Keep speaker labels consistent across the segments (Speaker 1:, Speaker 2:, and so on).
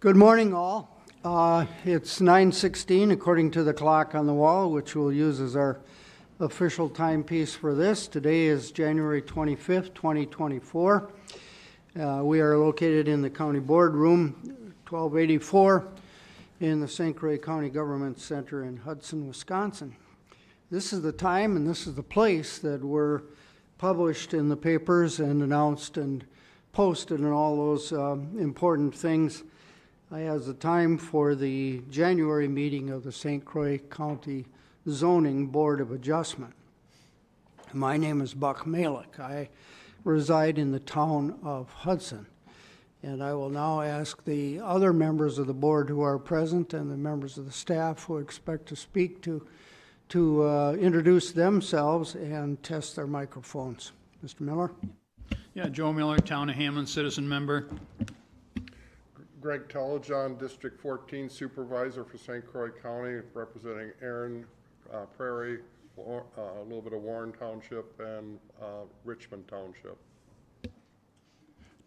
Speaker 1: Good morning, all. It's 9:16 according to the clock on the wall, which we'll use as our official timepiece for this. Today is January 25th, 2024. We are located in the County Board Room 1284 in the St. Croix County Government Center in Hudson, Wisconsin. This is the time and this is the place that were published in the papers and announced and posted and all those important things as the time for the January meeting of the St. Croix County Zoning Board of Adjustment. My name is Buck Malik. I reside in the town of Hudson. And I will now ask the other members of the board who are present and the members of the staff who expect to speak to introduce themselves and test their microphones. Mr. Miller?
Speaker 2: Yeah, Joe Miller, Town of Hammond, citizen member.
Speaker 3: Greg Telejohn, District 14 Supervisor for St. Croix County, representing Erin, Prairie, a little bit of Warren Township, and Richmond Township.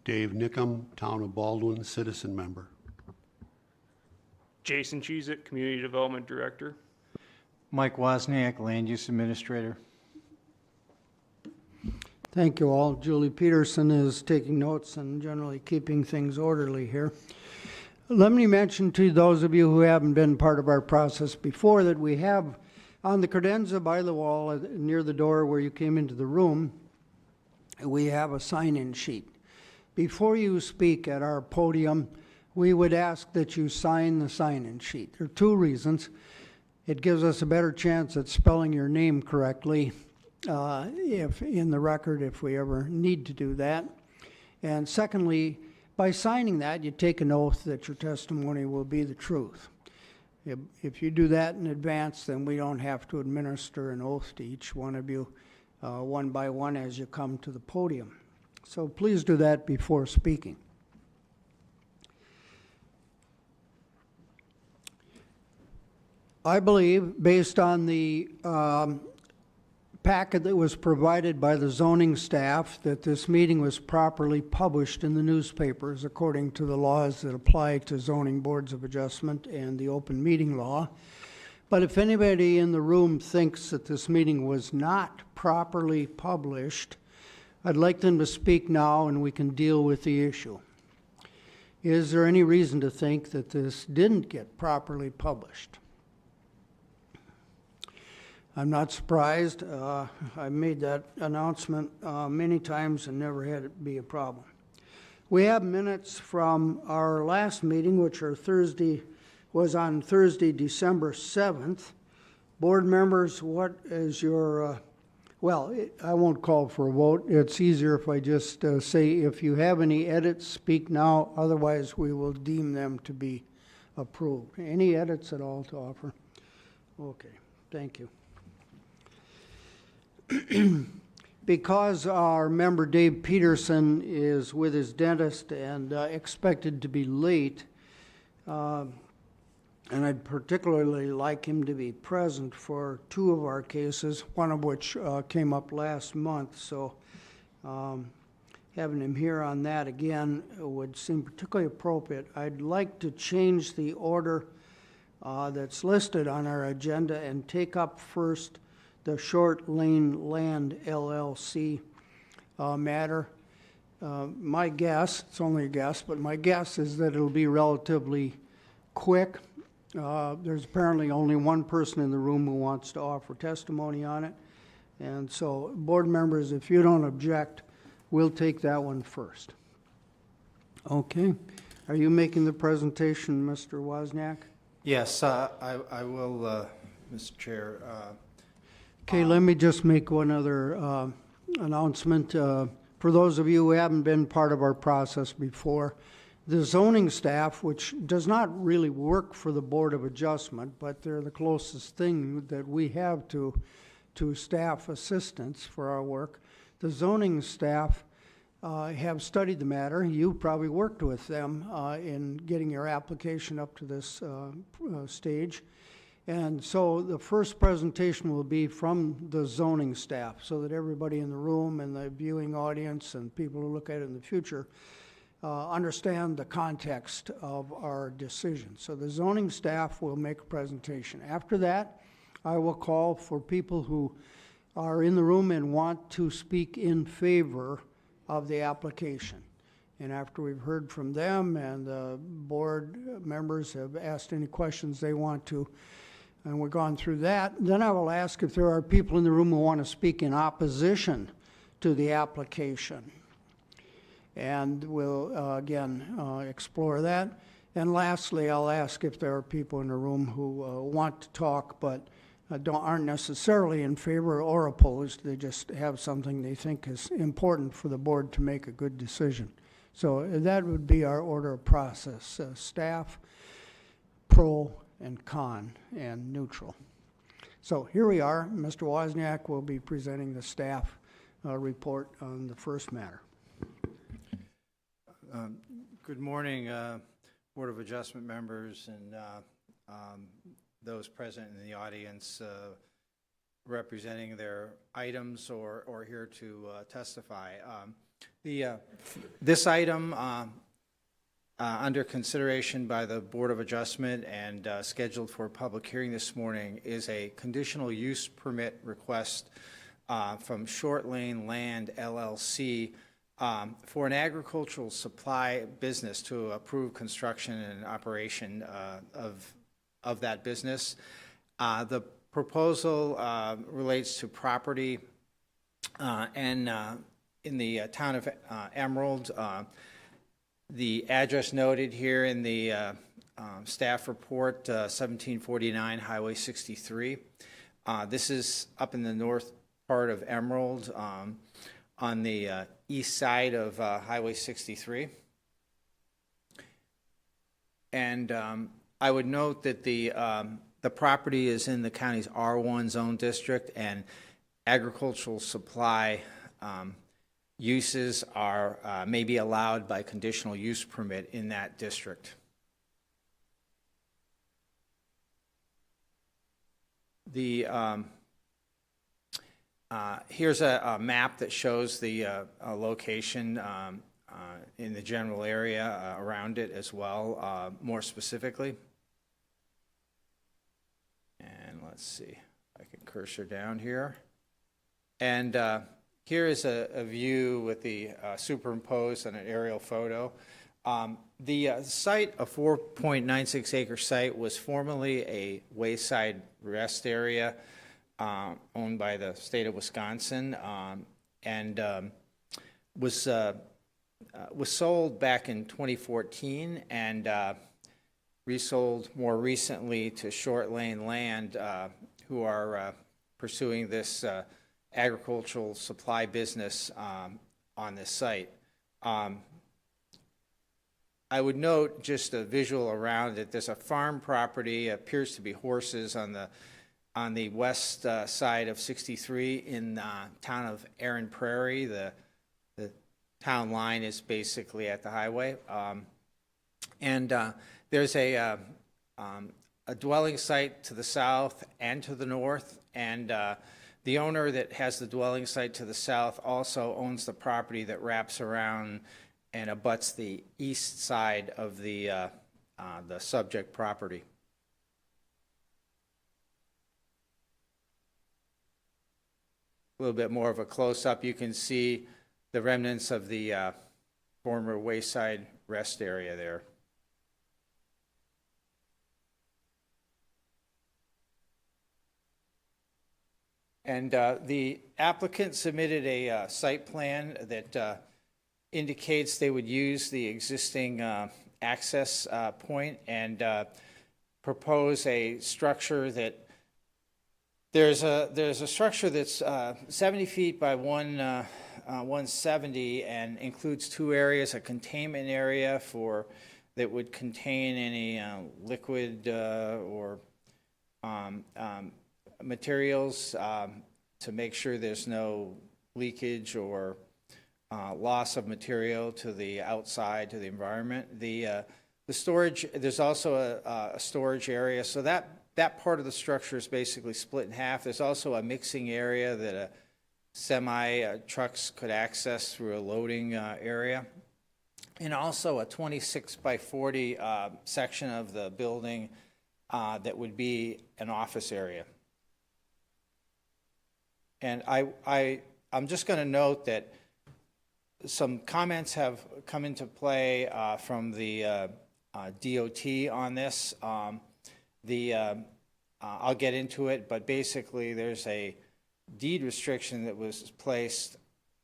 Speaker 4: Dave Nickum, Town of Baldwin, citizen member.
Speaker 5: Jason Cheezick, Community Development Director.
Speaker 6: Mike Wozniak, Land Use Administrator.
Speaker 1: Thank you all. Julie Peterson is taking notes and generally keeping things orderly here. Let me mention to those of you who haven't been part of our process before that we have on the credenza by the wall near the door where you came into the room, we have a sign-in sheet. Before you speak at our podium, we would ask that you sign the sign-in sheet. There are two reasons. It gives us a better chance at spelling your name correctly if in the record, if we ever need to do that. And secondly, by signing that, you take an oath that your testimony will be the truth. If you do that in advance, then we don't have to administer an oath to each one of you one by one as you come to the podium. So please do that before speaking. I believe, based on the packet that was provided by the zoning staff, that this meeting was properly published in the newspapers according to the laws that apply to zoning boards of adjustment and the open meeting law. But if anybody in the room thinks that this meeting was not properly published, I'd like them to speak now and we can deal with the issue. Is there any reason to think that this didn't get properly published? I'm not surprised. I made that announcement many times and never had it be a problem. We have minutes from our last meeting, which was on Thursday, December 7th. Board members, what is your, I won't call for a vote. It's easier if I just say if you have any edits, speak now. Otherwise, we will deem them to be approved. Any edits at all to offer? Okay, thank you. Because our member Dave Peterson is with his dentist and expected to be late, and I'd particularly like him to be present for two of our cases, one of which came up last month, so having him here on that again would seem particularly appropriate. I'd like to change the order that's listed on our agenda and take up first the Short Lane Land LLC matter. My guess, it's only a guess, but my guess is that it'll be relatively quick. There's apparently only one person in the room who wants to offer testimony on it. And so, board members, if you don't object, we'll take that one first. Okay. Are you making the presentation, Mr. Wozniak?
Speaker 6: Yes, I will, Mr. Chair.
Speaker 1: Okay, let me just make one other announcement. For those of you who haven't been part of our process before, the zoning staff, which does not really work for the Board of Adjustment, but they're the closest thing that we have to staff assistance for our work, the zoning staff have studied the matter. You probably worked with them in getting your application up to this stage. And so the first presentation will be from the zoning staff so that everybody in the room and the viewing audience and people who look at it in the future understand the context of our decision. So the zoning staff will make a presentation. After that, I will call for people who are in the room and want to speak in favor of the application. And after we've heard from them and the board members have asked any questions they want to, and we've gone through that, then I will ask if there are people in the room who want to speak in opposition to the application. And we'll, again, explore that. And lastly, I'll ask if there are people in the room who want to talk but aren't necessarily in favor or opposed. They just have something they think is important for the board to make a good decision. So that would be our order of process. Staff, pro, and con, and neutral. So here we are. Mr. Wozniak will be presenting the staff report on the first matter.
Speaker 6: Good morning, Board of Adjustment members and those present in the audience representing their items or here to testify. This item under consideration by the Board of Adjustment and scheduled for a public hearing this morning is a conditional use permit request from Short Lane Land LLC for an agricultural supply business to approve construction and operation of that business. The proposal relates to property and in the town of Emerald. The address noted here in the staff report, 1749 Highway 63. This is up in the north part of Emerald on the east side of Highway 63. And I would note that the property is in the county's R1 zone district, and agricultural supply uses are may be allowed by conditional use permit in that district. The here's a map that shows the location in the general area around it as well, more specifically. And let's see, I can cursor down here. And here is a view with the superimposed on an aerial photo. The site, a 4.96 acre site, was formerly a wayside rest area owned by the state of Wisconsin, and was sold back in 2014 and resold more recently to Short Lane Land, who are pursuing this agricultural supply business on this site. I would note just a visual around it. There's a farm property, appears to be horses on the west side of 63 in the town of Erin Prairie. The town line is basically at the highway. And there's a dwelling site to the south and to the north, and the owner that has the dwelling site to the south also owns the property that wraps around and abuts the east side of the subject property. A little bit more of a close-up, you can see the remnants of the former wayside rest area there. And the applicant submitted a site plan that indicates they would use the existing access point and propose a structure that there's a structure that's 70 feet by 170 and includes two areas: a containment area that would contain any liquid or materials to make sure there's no leakage or loss of material to the outside, to the environment. The storage, there's also a storage area, so that part of the structure is basically split in half. There's also a mixing area that a trucks could access through a loading area. and also a 26 by 40 section of the building that would be an office area. And I'm just going to note that some comments have come into play from the DOT on this. I'll get into it, but basically there's a deed restriction that was placed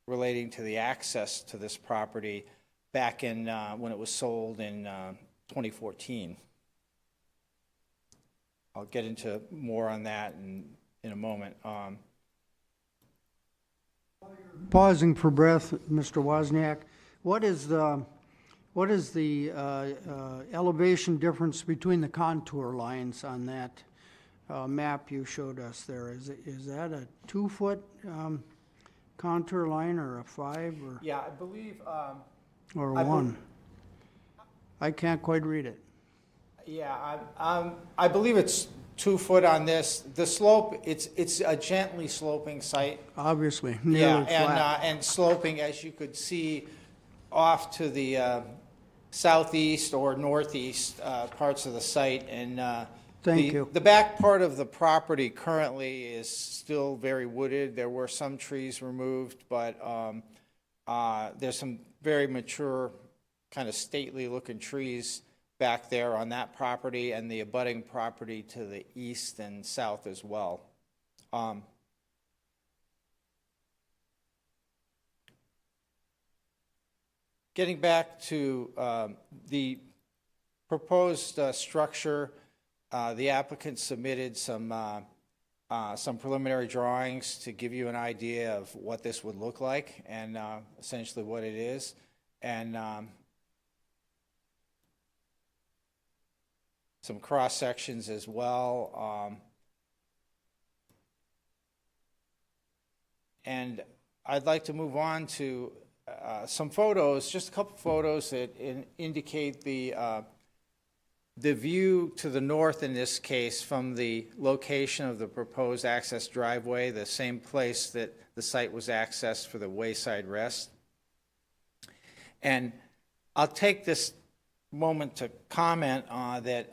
Speaker 6: relating to the access to this property back in when it was sold in 2014. I'll get into more on that in a moment.
Speaker 1: Pausing for breath, Mr. Wozniak, what is the elevation difference between the contour lines on that map you showed us there? Is that a 2-foot contour line or a 5 or?
Speaker 6: Yeah, I believe.
Speaker 1: Or 1? I can't quite read it.
Speaker 6: Yeah, I believe it's 2 foot on this. The slope, it's a gently sloping site.
Speaker 1: Obviously,
Speaker 6: Yeah,
Speaker 1: nearly flat.
Speaker 6: and sloping, as you could see, off to the southeast or northeast parts of the site. And
Speaker 1: Thank you.
Speaker 6: The back part of the property currently is still very wooded. There were some trees removed, but there's some very mature, kind of stately-looking trees back there on that property and the abutting property to the east and south as well. Getting back to the proposed structure, the applicant submitted some preliminary drawings to give you an idea of what this would look like and essentially what it is. And some cross sections as well. And I'd like to move on to some photos, just a couple photos that indicate the view to the north in this case from the location of the proposed access driveway, the same place that the site was accessed for the wayside rest. And I'll take this moment to comment on that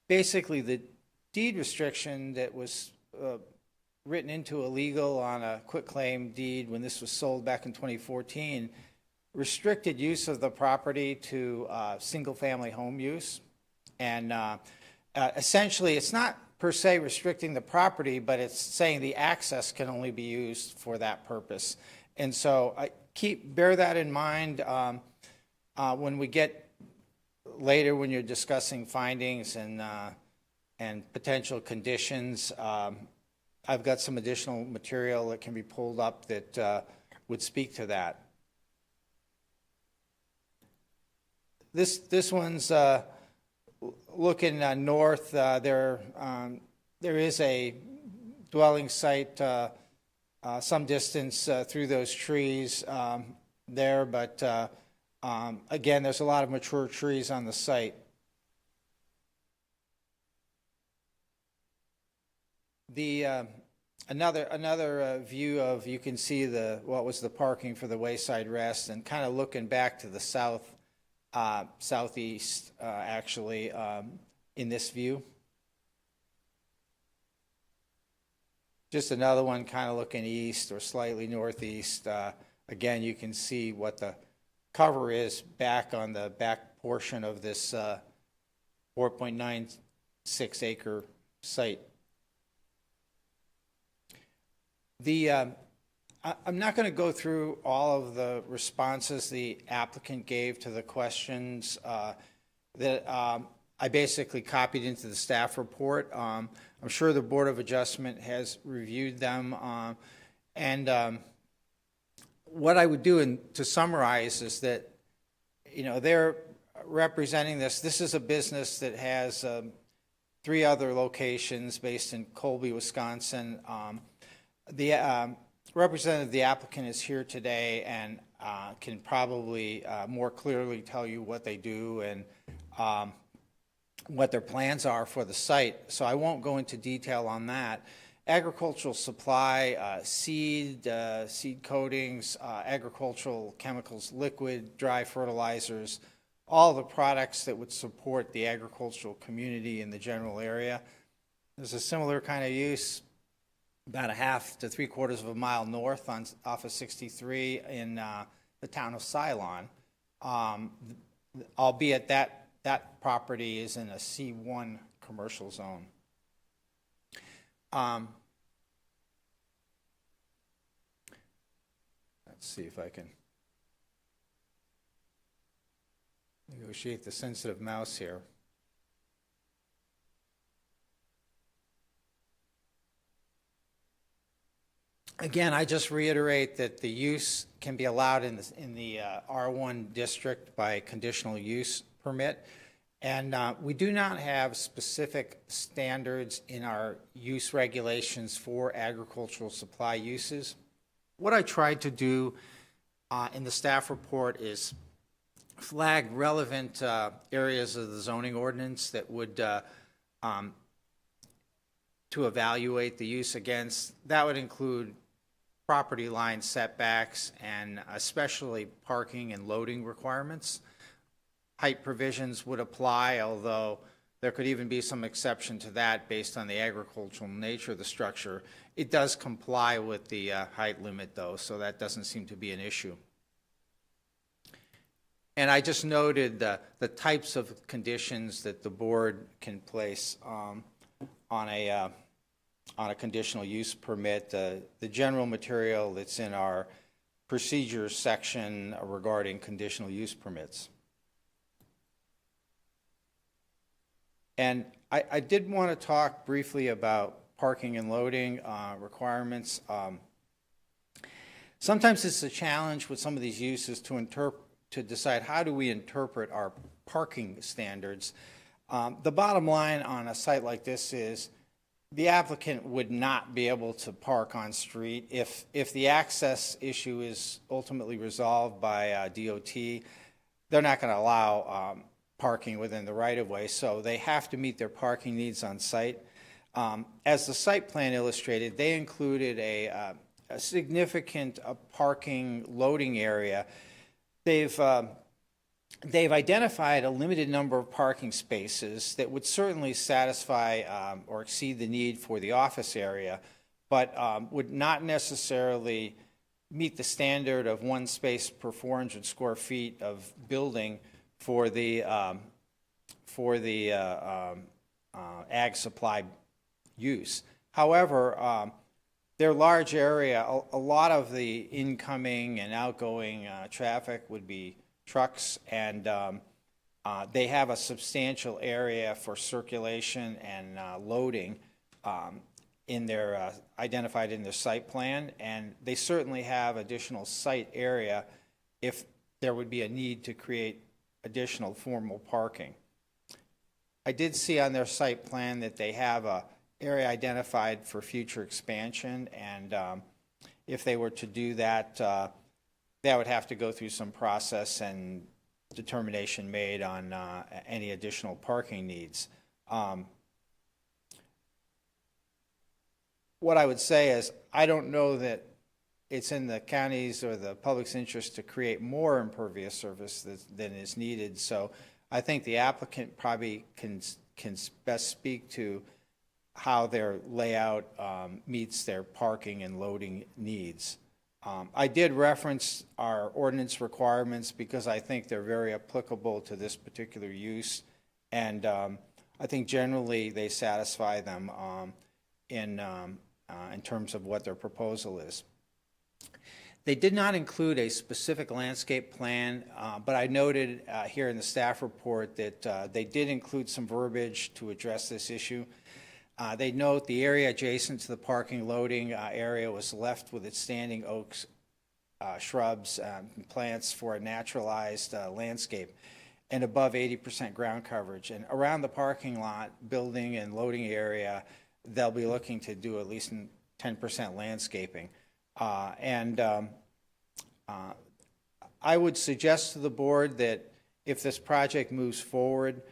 Speaker 6: basically the deed restriction that was written into illegal on a quitclaim deed when this was sold back in 2014 restricted use of the property to single-family home use. And essentially, it's not per se restricting the property, but it's saying the access can only be used for that purpose. And so bear that in mind when we get later when you're discussing findings and potential conditions. I've got some additional material that can be pulled up that would speak to that. This one's looking north. There is a dwelling site some distance through those trees there, but again, there's a lot of mature trees on the site. Another view of, you can see what was the parking for the wayside rest, and kind of looking back to the southeast actually in this view. Just another one kind of looking east or slightly northeast. Again, you can see what the cover is back on the back portion of this 4.96 acre site. I'm not going to go through all of the responses the applicant gave to the questions that I basically copied into the staff report. I'm sure the Board of Adjustment has reviewed them. And what I would do to summarize is that, they're representing this. This is a business that has 3 other locations based in Colby, Wisconsin. The representative of the applicant is here today and can probably more clearly tell you what they do and what their plans are for the site. So I won't go into detail on that. agricultural supply, seed coatings, agricultural chemicals, liquid, dry fertilizers, all the products that would support the agricultural community in the general area. There's a similar kind of use about a half to 3/4 of a mile north off of 63 in the town of Ceylon, albeit that property is in a C1 commercial zone. Let's see if I can negotiate the sensitive mouse here. Again, I just reiterate that the use can be allowed in the R1 district by conditional use permit. And we do not have specific standards in our use regulations for agricultural supply uses. What I tried to do in the staff report is flag relevant areas of the zoning ordinance that would to evaluate the use against. That would include property line setbacks and especially parking and loading requirements. Height provisions would apply, although there could even be some exception to that based on the agricultural nature of the structure. It does comply with the height limit, though, so that doesn't seem to be an issue. And I just noted the types of conditions that the board can place on a conditional use permit. The general material that's in our procedures section regarding conditional use permits. And I did want to talk briefly about parking and loading requirements. Sometimes it's a challenge with some of these uses to decide how do we interpret our parking standards. The bottom line on a site like this is the applicant would not be able to park on street. If the access issue is ultimately resolved by DOT, they're not going to allow parking within the right-of-way, so they have to meet their parking needs on site. As the site plan illustrated, they included a significant parking loading area. They've identified a limited number of parking spaces that would certainly satisfy or exceed the need for the office area, but would not necessarily meet the standard of one space per 400 square feet of building for the ag supply use. However, their large area, a lot of the incoming and outgoing traffic would be trucks, and they have a substantial area for circulation and loading in their identified in their site plan, and they certainly have additional site area if there would be a need to create additional formal parking. I did see on their site plan that they have a area identified for future expansion, and if they were to do that, that would have to go through some process and determination made on any additional parking needs. What I would say is I don't know that it's in the county's or the public's interest to create more impervious surface than is needed. So I think the applicant probably can best speak to how their layout meets their parking and loading needs. I did reference our ordinance requirements because I think they're very applicable to this particular use, and I think generally they satisfy them in terms of what their proposal is. They did not include a specific landscape plan, but I noted here in the staff report that they did include some verbiage to address this issue. They note the area adjacent to the parking loading area was left with its standing oaks, shrubs, and plants for a naturalized landscape and above 80% ground coverage. And around the parking lot, building and loading area, they'll be looking to do at least 10% landscaping. I would suggest to the board that if this project moves forward,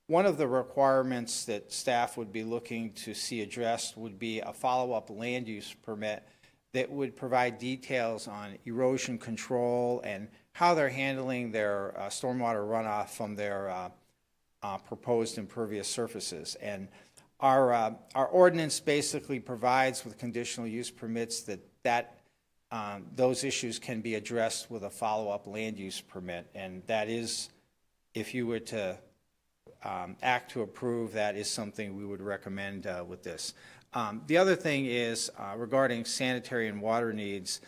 Speaker 6: one of the requirements that staff would be looking to see addressed would be a follow-up land use permit that would provide details on erosion control and how they're handling their stormwater runoff from their proposed impervious surfaces. And our ordinance basically provides with conditional use permits that those issues can be addressed with a follow-up land use permit. And that is, if you were to act to approve, that is something we would recommend with this. The other thing is regarding sanitary and water needs.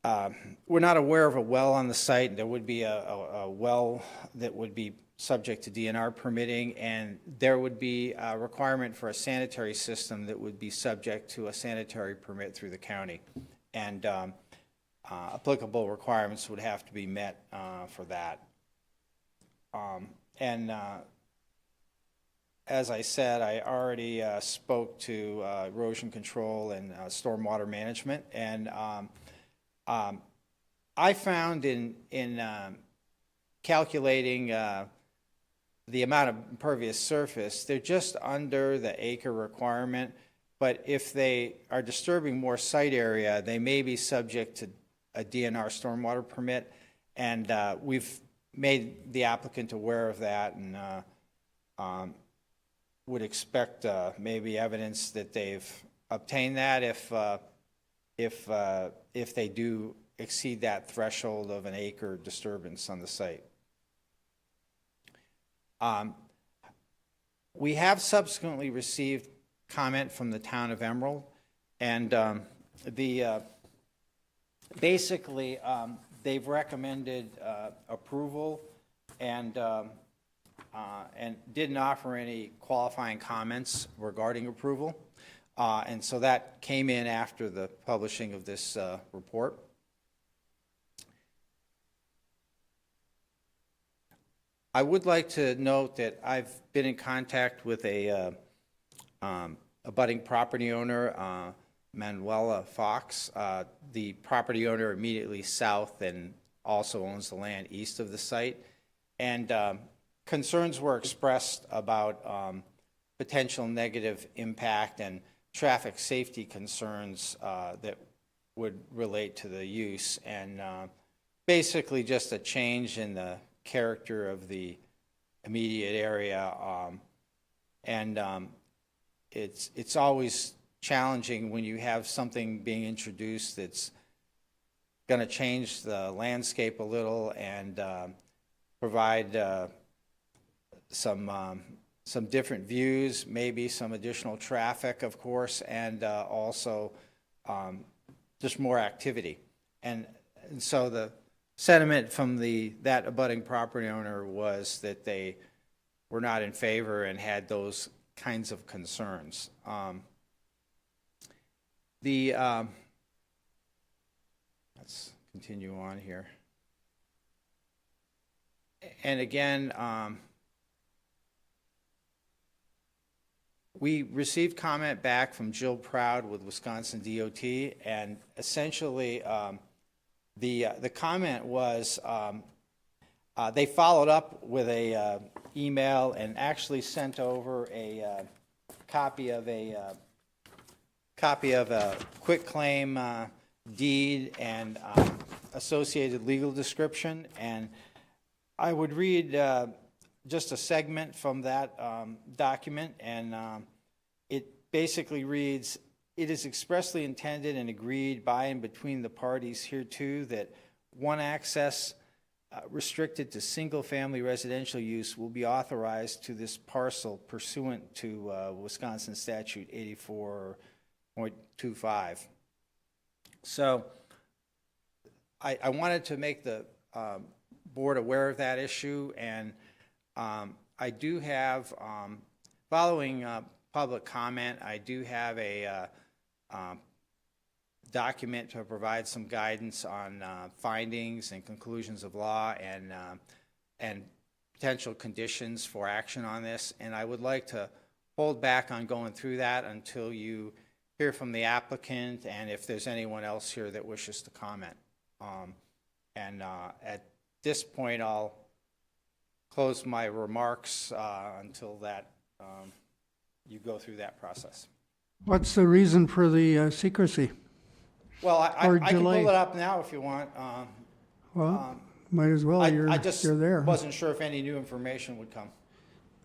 Speaker 6: We're not aware of a well on the site. There would be a well that would be subject to DNR permitting, and there would be a requirement for a sanitary system that would be subject to a sanitary permit through the county. And applicable requirements would have to be met for that. As I said, I already spoke to erosion control and stormwater management, and I found in calculating the amount of impervious surface, they're just under the acre requirement, but if they are disturbing more site area, they may be subject to a DNR stormwater permit, and we've made the applicant aware of that, and would expect maybe evidence that they've obtained that if they do exceed that threshold of an acre disturbance on the site. We have subsequently received comment from the town of Emerald, and basically they've recommended approval and didn't offer any qualifying comments regarding approval. And so that came in after the publishing of this report. I would like to note that I've been in contact with a budding property owner, Manuela Fox. The property owner immediately south and also owns the land east of the site. And concerns were expressed about potential negative impact and traffic safety concerns that would relate to the use, and basically just a change in the character of the immediate area. It's always challenging when you have something being introduced that's going to change the landscape a little and provide some different views, maybe some additional traffic, of course, and also just more activity. And so the sentiment from that abutting property owner was that they were not in favor and had those kinds of concerns. Let's continue on here. And again, we received comment back from Jill Proud with Wisconsin DOT, and essentially the comment was they followed up with a email and actually sent over a copy of a quitclaim deed and associated legal description. And I would read just a segment from that document, and it basically reads, "It is expressly intended and agreed by and between the parties hereto that one access restricted to single-family residential use will be authorized to this parcel pursuant to Wisconsin Statute 84.25. So I wanted to make the board aware of that issue, and I do have, following public comment, I do have a document to provide some guidance on findings and conclusions of law and potential conditions for action on this. And I would like to hold back on going through that until you hear from the applicant and if there's anyone else here that wishes to comment. At this point, I'll close my remarks until that, you go through that process.
Speaker 1: What's the reason for the secrecy?
Speaker 6: Well, I
Speaker 1: Or
Speaker 6: can
Speaker 1: delay.
Speaker 6: pull it up now if you want.
Speaker 1: Well, might as well,
Speaker 6: I just
Speaker 1: you're there.
Speaker 6: wasn't sure if any new information would come.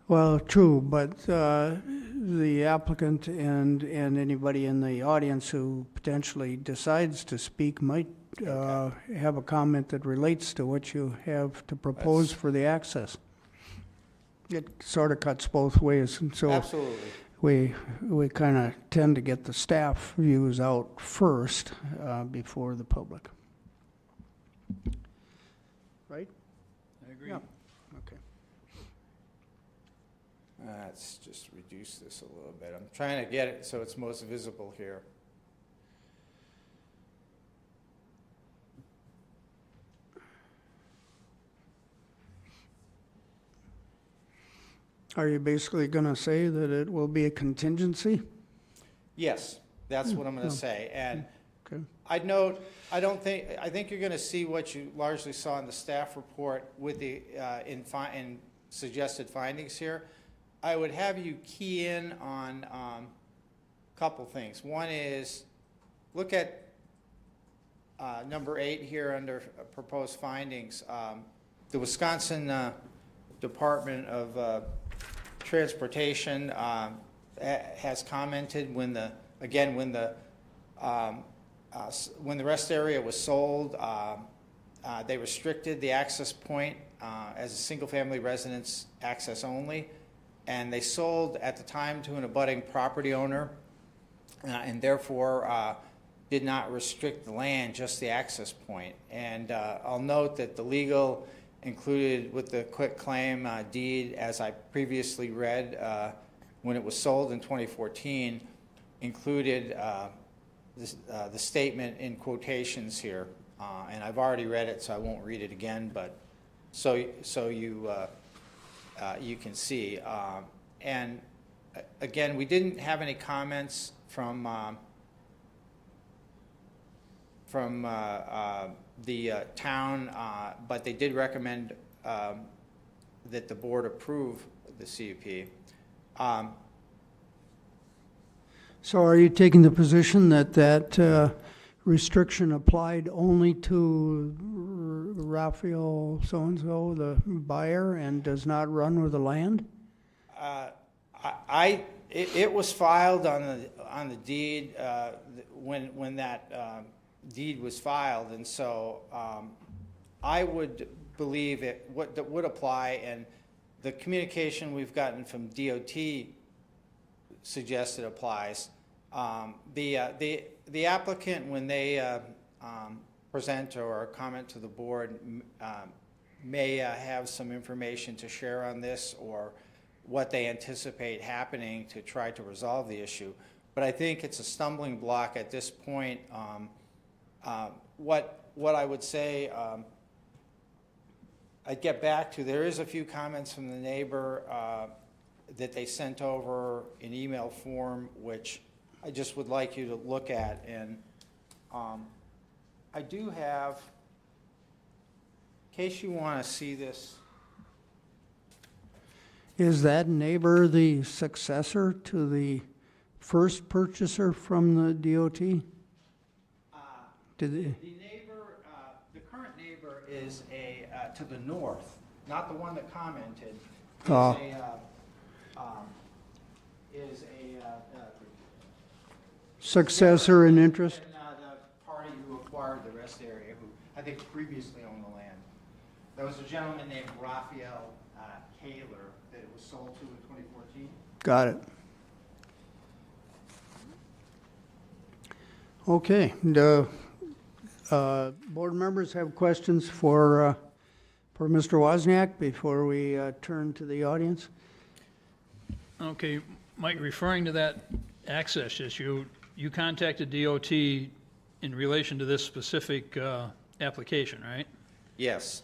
Speaker 1: Well, true, but the applicant and anybody in the audience who potentially decides to speak might have a comment that relates to what you have to propose for the access. It sort of cuts both ways, and so
Speaker 6: Absolutely.
Speaker 1: we kind of tend to get the staff views out first before the public. Right?
Speaker 2: I agree.
Speaker 1: Yeah. Okay.
Speaker 6: Let's just reduce this a little bit. I'm trying to get it so it's most visible here.
Speaker 1: Are you basically going to say that it will be a contingency?
Speaker 6: Yes, that's what I'm going to say. And
Speaker 1: Okay.
Speaker 6: I'd note, I think you're going to see what you largely saw in the staff report with the, in suggested findings here. I would have you key in on a couple things. One is, look at number 8 here under proposed findings. The Wisconsin Department of Transportation has commented when the rest area was sold, they restricted the access point as a single-family residence access only, and they sold at the time to an abutting property owner, and therefore did not restrict the land, just the access point. And I'll note that the legal included with the quit claim deed, as I previously read when it was sold in 2014, included the statement in quotations here, and I've already read it, so I won't read it again. But so you can see. And again, we didn't have any comments from the town, but they did recommend that the board approve the CUP.
Speaker 1: So are you taking the position that restriction applied only to Raphael so-and-so, the buyer, and does not run with the land?
Speaker 6: It was filed on the deed when that deed was filed, and so I would believe that would apply, and the communication we've gotten from DOT suggested applies. The applicant, when they present or comment to the board, may have some information to share on this or what they anticipate happening to try to resolve the issue. But I think it's a stumbling block at this point. What I would say, I'd get back to, there is a few comments from the neighbor that they sent over in email form, which I just would like you to look at. And I do have, in case you want to see this.
Speaker 1: Is that neighbor the successor to the first purchaser from the DOT?
Speaker 6: The neighbor, the current neighbor is to the north, not the one that commented. Is a
Speaker 1: Successor in interest?
Speaker 6: And the party who acquired the rest area, who I think previously owned the land. There was a gentleman named Raphael Kaler that it was sold to in 2014.
Speaker 1: Got it. Okay. Board members have questions for Mr. Wozniak before we turn to the audience?
Speaker 2: Okay, Mike, referring to that access issue, you contacted DOT in relation to this specific application, right?
Speaker 6: Yes.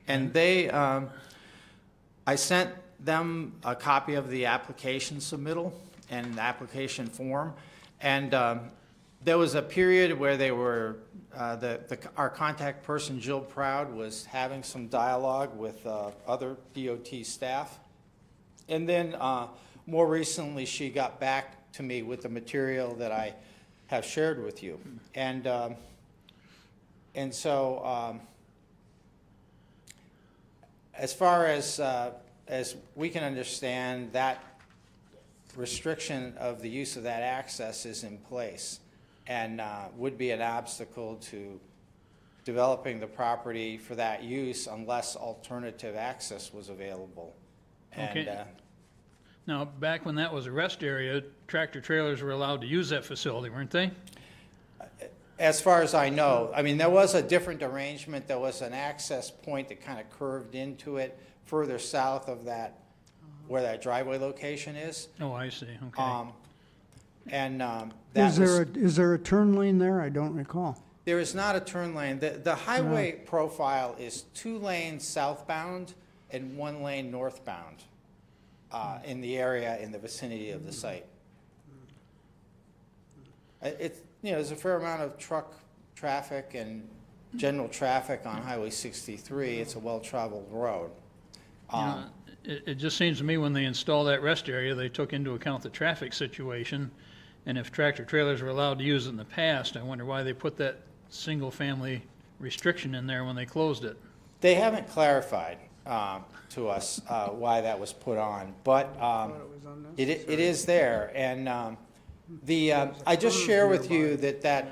Speaker 6: And they, I sent them a copy of the application submittal and the application form. And There was a period where they were, our contact person, Jill Proud, was having some dialogue with other DOT staff. And then more recently, she got back to me with the material that I have shared with you. And so as far as we can understand, that restriction of the use of that access is in place and would be an obstacle to developing the property for that use unless alternative access was available.
Speaker 2: Okay.
Speaker 6: And,
Speaker 2: Now, back when that was a rest area, tractor trailers were allowed to use that facility, weren't they?
Speaker 6: as far as I know, I mean, there was a different arrangement. There was an access point that kind of curved into it further south of that, where that driveway location is.
Speaker 2: Oh, I see, okay.
Speaker 6: That was,
Speaker 1: Is there a turn lane there? I don't recall.
Speaker 6: there is not a turn lane. The highway profile is 2 lanes southbound and 1 lane northbound in the area in the vicinity of the site. It's, you know, there's a fair amount of truck traffic and general traffic on Highway 63. It's a well-traveled road.
Speaker 2: You know, it just seems to me when they installed that rest area, they took into account the traffic situation. And if tractor trailers were allowed to use it in the past, I wonder why they put that single-family restriction in there when they closed it.
Speaker 6: They haven't clarified to us why that was put on, but it is there. And I just share with you that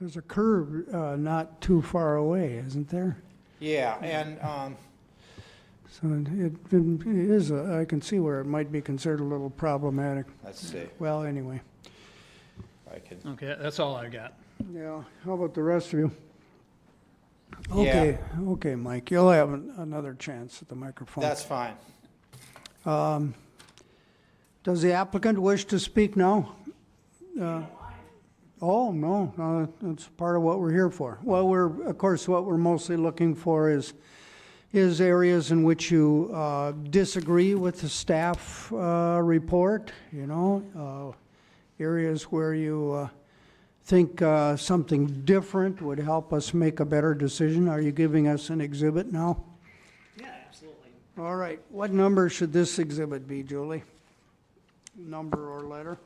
Speaker 1: There's a curve not too far away, isn't there?
Speaker 6: yeah, and
Speaker 1: So it is, I can see where it might be considered a little problematic.
Speaker 6: let's see.
Speaker 1: Well, anyway.
Speaker 6: I can.
Speaker 2: Okay, that's all I got.
Speaker 1: Yeah, how about the rest of you?
Speaker 6: Yeah.
Speaker 1: Okay, okay, Mike, you'll have another chance at the microphone.
Speaker 6: That's fine.
Speaker 1: Does the applicant wish to speak now? Oh, no, that's part of what we're here for. Well, of course, what we're mostly looking for is areas in which you disagree with the staff report, you know, areas where you think something different would help us make a better decision. Are you giving us an exhibit now?
Speaker 7: Yeah, absolutely.
Speaker 1: All right, what number should this exhibit be, Julie? Number or letter?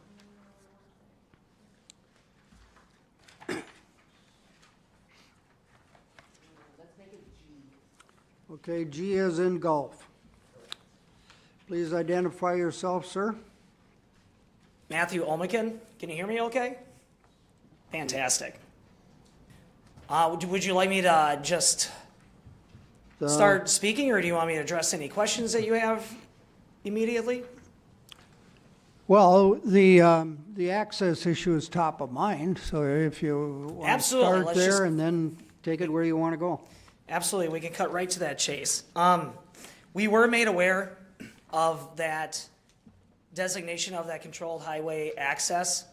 Speaker 1: Okay, G as in golf. Please identify yourself, sir.
Speaker 7: Matthew Olmican, can you hear me okay? Fantastic. Would you like me to just start speaking, or do you want me to address any questions that you have immediately?
Speaker 1: Well, the access issue is top of mind, so if you want to
Speaker 7: Absolutely,
Speaker 1: start
Speaker 7: let's
Speaker 1: there
Speaker 7: just-
Speaker 1: and then take it where you want to go.
Speaker 7: Absolutely, we can cut right to that chase. We were made aware of that designation of that controlled highway access,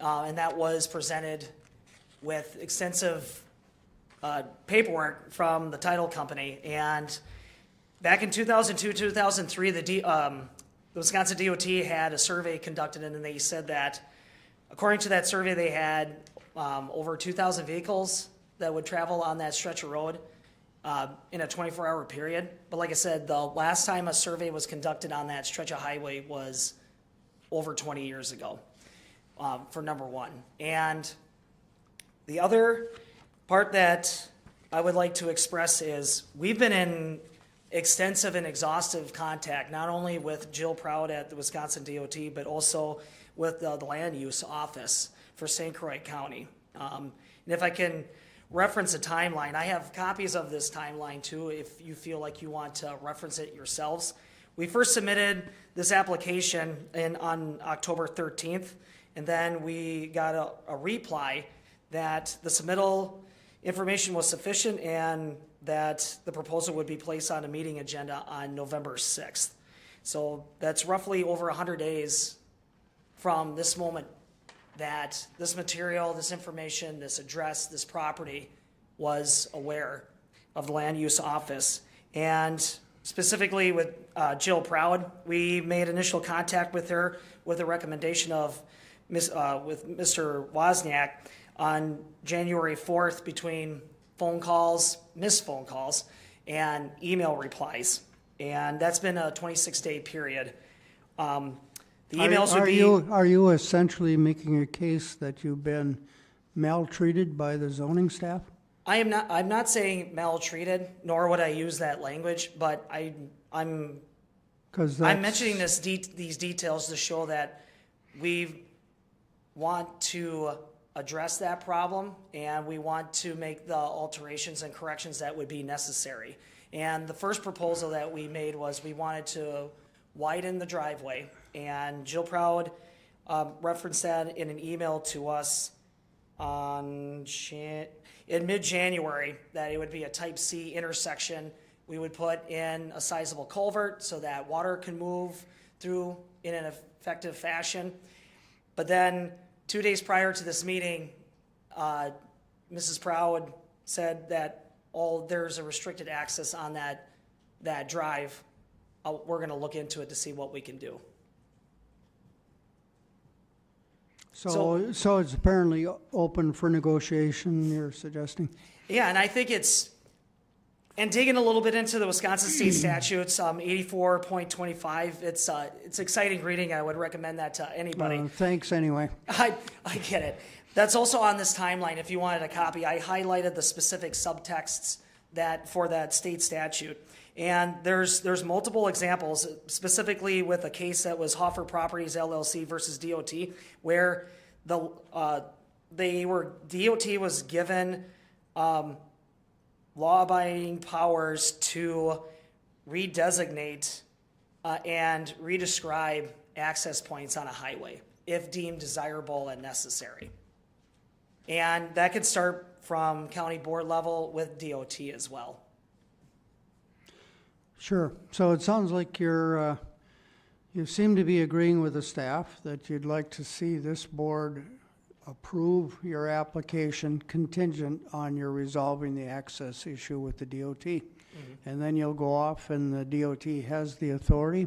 Speaker 7: and that was presented with extensive paperwork from the title company. And back in 2002, 2003, the Wisconsin DOT had a survey conducted, and they said that, according to that survey, they had over 2,000 vehicles that would travel on that stretch of road in a 24-hour period. But like I said, the last time a survey was conducted on that stretch of highway was over 20 years ago, for number one. And the other part that I would like to express is we've been in extensive and exhaustive contact, not only with Jill Proud at the Wisconsin DOT, but also with the land use office for St. Croix County. And if I can reference a timeline, I have copies of this timeline too, if you feel like you want to reference it yourselves. We first submitted this application on October 13th, and then we got a reply that the submittal information was sufficient and that the proposal would be placed on a meeting agenda on November 6th. So that's roughly over 100 days from this moment that this material, this information, this address, this property was aware of the land use office. And specifically with Jill Proud, we made initial contact with her with a recommendation of with Mr. Wozniak on January 4th between phone calls, missed phone calls, and email replies. And that's been a 26-day period. The emails would be...
Speaker 1: Are you essentially making a case that you've been maltreated by the zoning staff?
Speaker 7: I'm not saying maltreated, nor would I use that language, but I'm mentioning these details to show that we want to address that problem, and we want to make the alterations and corrections that would be necessary. And the first proposal that we made was we wanted to widen the driveway, and Jill Proud referenced that in an email to us in mid-January, that it would be a type C intersection. We would put in a sizable culvert so that water can move through in an effective fashion. But then 2 days prior to this meeting, Mrs. Proud said that there's a restricted access on that drive. We're going to look into it to see what we can do.
Speaker 1: So it's apparently open for negotiation, you're suggesting?
Speaker 7: Yeah, and I think and digging a little bit into the Wisconsin state statutes, 84.25, it's exciting reading. I would recommend that to anybody.
Speaker 1: Thanks anyway.
Speaker 7: I get it. That's also on this timeline. If you wanted a copy, I highlighted the specific subtexts for that state statute. And there's multiple examples, specifically with a case that was Hoffer Properties LLC versus DOT, where DOT was given law-abiding powers to redesignate and redescribe access points on a highway if deemed desirable and necessary. And that could start from county board level with DOT as well.
Speaker 1: Sure. So it sounds like you seem to be agreeing with the staff that you'd like to see this board approve your application contingent on your resolving the access issue with the DOT. Mm-hmm. And then you'll go off and the DOT has the authority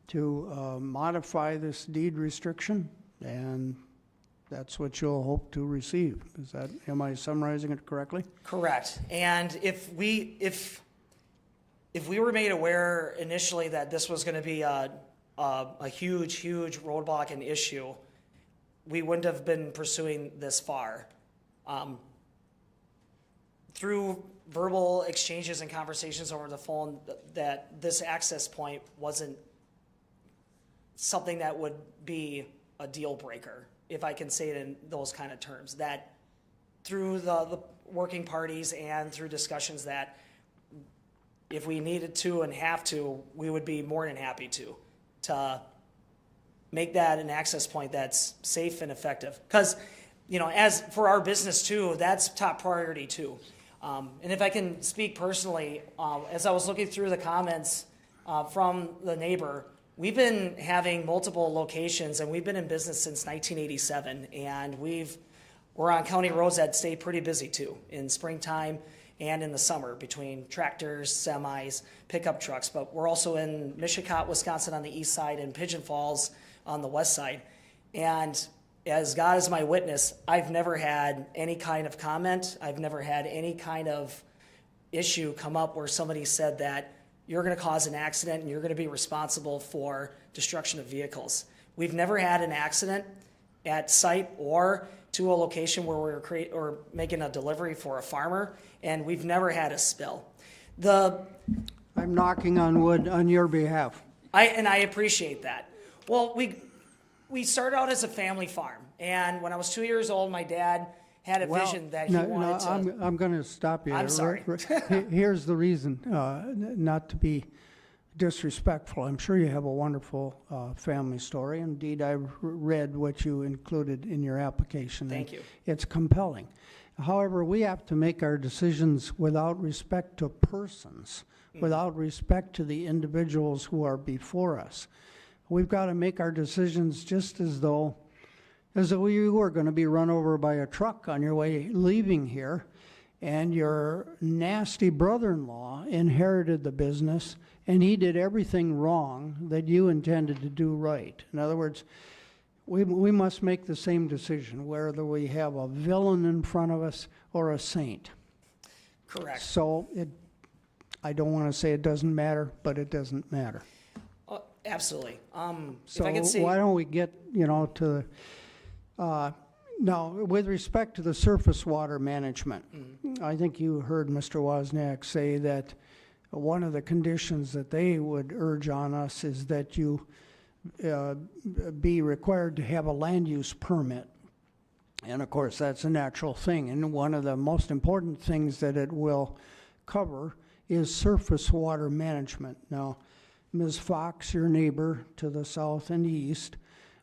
Speaker 1: to modify this deed restriction, and that's what you'll hope to receive. Am I summarizing it correctly?
Speaker 7: Correct. And if we were made aware initially that this was going to be a huge roadblock and issue, we wouldn't have been pursuing this far. Through verbal exchanges and conversations over the phone, that this access point wasn't something that would be a deal breaker, if I can say it in those kind of terms. That through the working parties and through discussions, that if we needed to and have to, we would be more than happy to make that an access point that's safe and effective. Because, as for our business too, that's top priority too. And if I can speak personally, as I was looking through the comments from the neighbor, we've been having multiple locations, and we've been in business since 1987, and we're on county roads that stay pretty busy too in springtime and in the summer between tractors, semis, pickup trucks. But we're also in Mishicot, Wisconsin on the east side, and Pigeon Falls on the west side. And as God is my witness, I've never had any kind of comment. I've never had any kind of issue come up where somebody said that you're going to cause an accident and you're going to be responsible for destruction of vehicles. We've never had an accident at site or to a location where we're making a delivery for a farmer, and we've never had a spill.
Speaker 1: I'm knocking on wood on your behalf.
Speaker 7: I appreciate that. Well, we started out as a family farm, and when I was 2 years old, my dad had a vision that he wanted to...
Speaker 1: I'm going to stop you.
Speaker 7: I'm sorry.
Speaker 1: Here's the reason, not to be disrespectful. I'm sure you have a wonderful family story. Indeed, I've read what you included in your application.
Speaker 7: Thank you.
Speaker 1: It's compelling. However, we have to make our decisions without respect to persons, without respect to the individuals who are before us. We've got to make our decisions just as though you were going to be run over by a truck on your way leaving here, and your nasty brother-in-law inherited the business, and he did everything wrong that you intended to do right. In other words, we must make the same decision, whether we have a villain in front of us or a saint.
Speaker 7: Correct.
Speaker 1: So I don't want to say it doesn't matter, but it doesn't matter.
Speaker 7: Absolutely.
Speaker 1: So
Speaker 7: if I could see,
Speaker 1: why don't we get, to, now, with respect to the surface water management, I think you heard Mr. Wozniak say that one of the conditions that they would urge on us is that you be required to have a land use permit. And of course, that's a natural thing. And one of the most important things that it will cover is surface water management. Now, Ms. Fox, your neighbor to the south and east,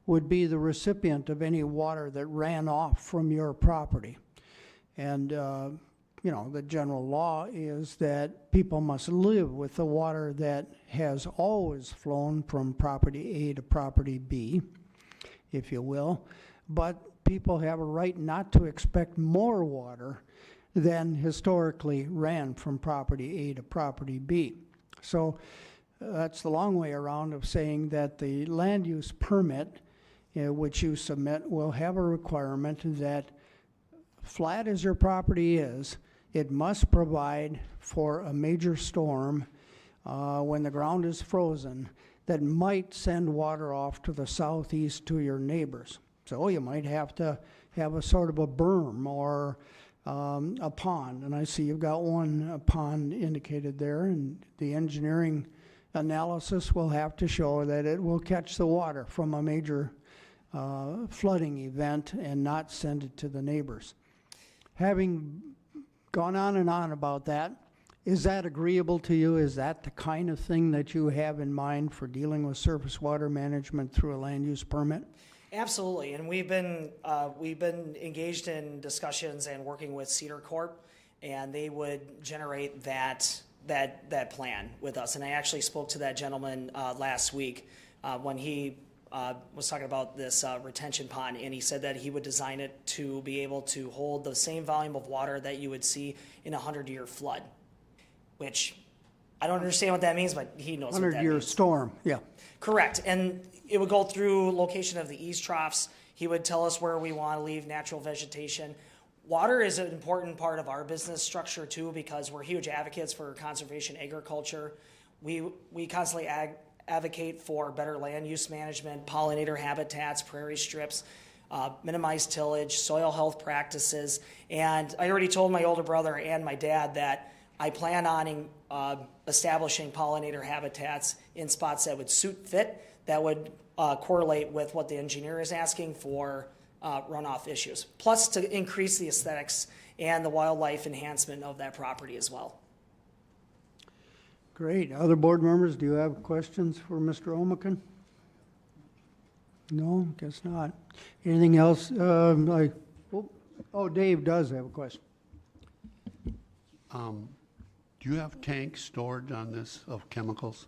Speaker 1: would be the recipient of any water that ran off from your property. And, the general law is that people must live with the water that has always flown from property A to property B, if you will. But people have a right not to expect more water than historically ran from property A to property B. So that's the long way around of saying that the land use permit, which you submit, will have a requirement that flat as your property is, it must provide for a major storm when the ground is frozen that might send water off to the southeast to your neighbors. So you might have to have a sort of a berm or a pond. And I see you've got one pond indicated there, and the engineering analysis will have to show that it will catch the water from a major flooding event and not send it to the neighbors. Having gone on and on about that, is that agreeable to you? Is that the kind of thing that you have in mind for dealing with surface water management through a land use permit?
Speaker 7: absolutely. And we've been engaged in discussions and working with Cedar Corp, and they would generate that plan with us. And I actually spoke to that gentleman last week when he was talking about this retention pond, and he said that he would design it to be able to hold the same volume of water that you would see in a 100-year flood, which I don't understand what that means, but he knows what that means.
Speaker 1: 100-year storm, yeah.
Speaker 7: Correct, and it would go through location of the eaves troughs. He would tell us where we want to leave natural vegetation. Water is an important part of our business structure too, because we're huge advocates for conservation agriculture. We constantly advocate for better land use management, pollinator habitats, prairie strips, minimize tillage, soil health practices. And I already told my older brother and my dad that I plan on establishing pollinator habitats in spots that would suit fit, that would correlate with what the engineer is asking for runoff issues, plus to increase the aesthetics and the wildlife enhancement of that property as well.
Speaker 1: Great. Other board members, do you have questions for Mr. Omican? No, guess not. Anything else? Dave does have a question.
Speaker 4: Do you have tanks stored on this of chemicals?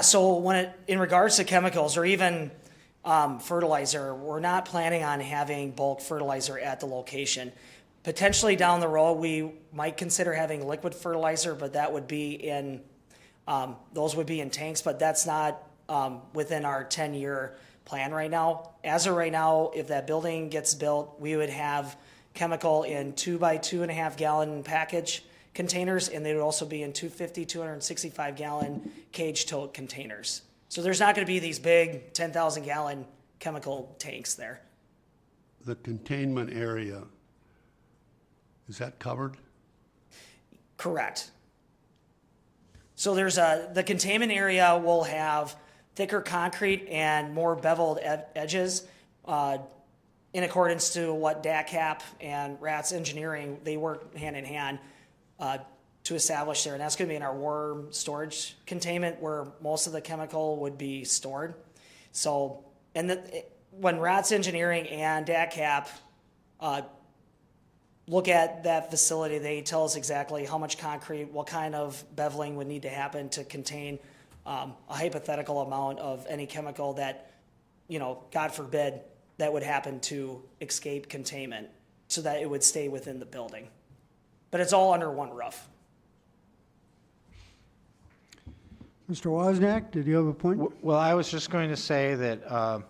Speaker 7: So in regards to chemicals or even fertilizer, we're not planning on having bulk fertilizer at the location. Potentially down the road, we might consider having liquid fertilizer, but that would be in those would be in tanks. But that's not within our 10-year plan right now. As of right now, if that building gets built, we would have chemical in 2 by 2.5 gallon package containers, and they would also be in 265 gallon cage tote containers. So there's not going to be these big 10,000 gallon chemical tanks there.
Speaker 4: The containment area, is that covered?
Speaker 7: Correct. So there's the containment area will have thicker concrete and more beveled edges in accordance to what DACAP and RATS Engineering, they work hand in hand to establish there. And that's going to be in our worm storage containment where most of the chemical would be stored. So, when RATS Engineering and DACAP look at that facility, they tell us exactly how much concrete, what kind of beveling would need to happen to contain a hypothetical amount of any chemical that, God forbid, that would happen to escape containment so that it would stay within the building. But it's all under one roof.
Speaker 1: Mr. Wozniak, did you have a point?
Speaker 6: Well, I was just going to say that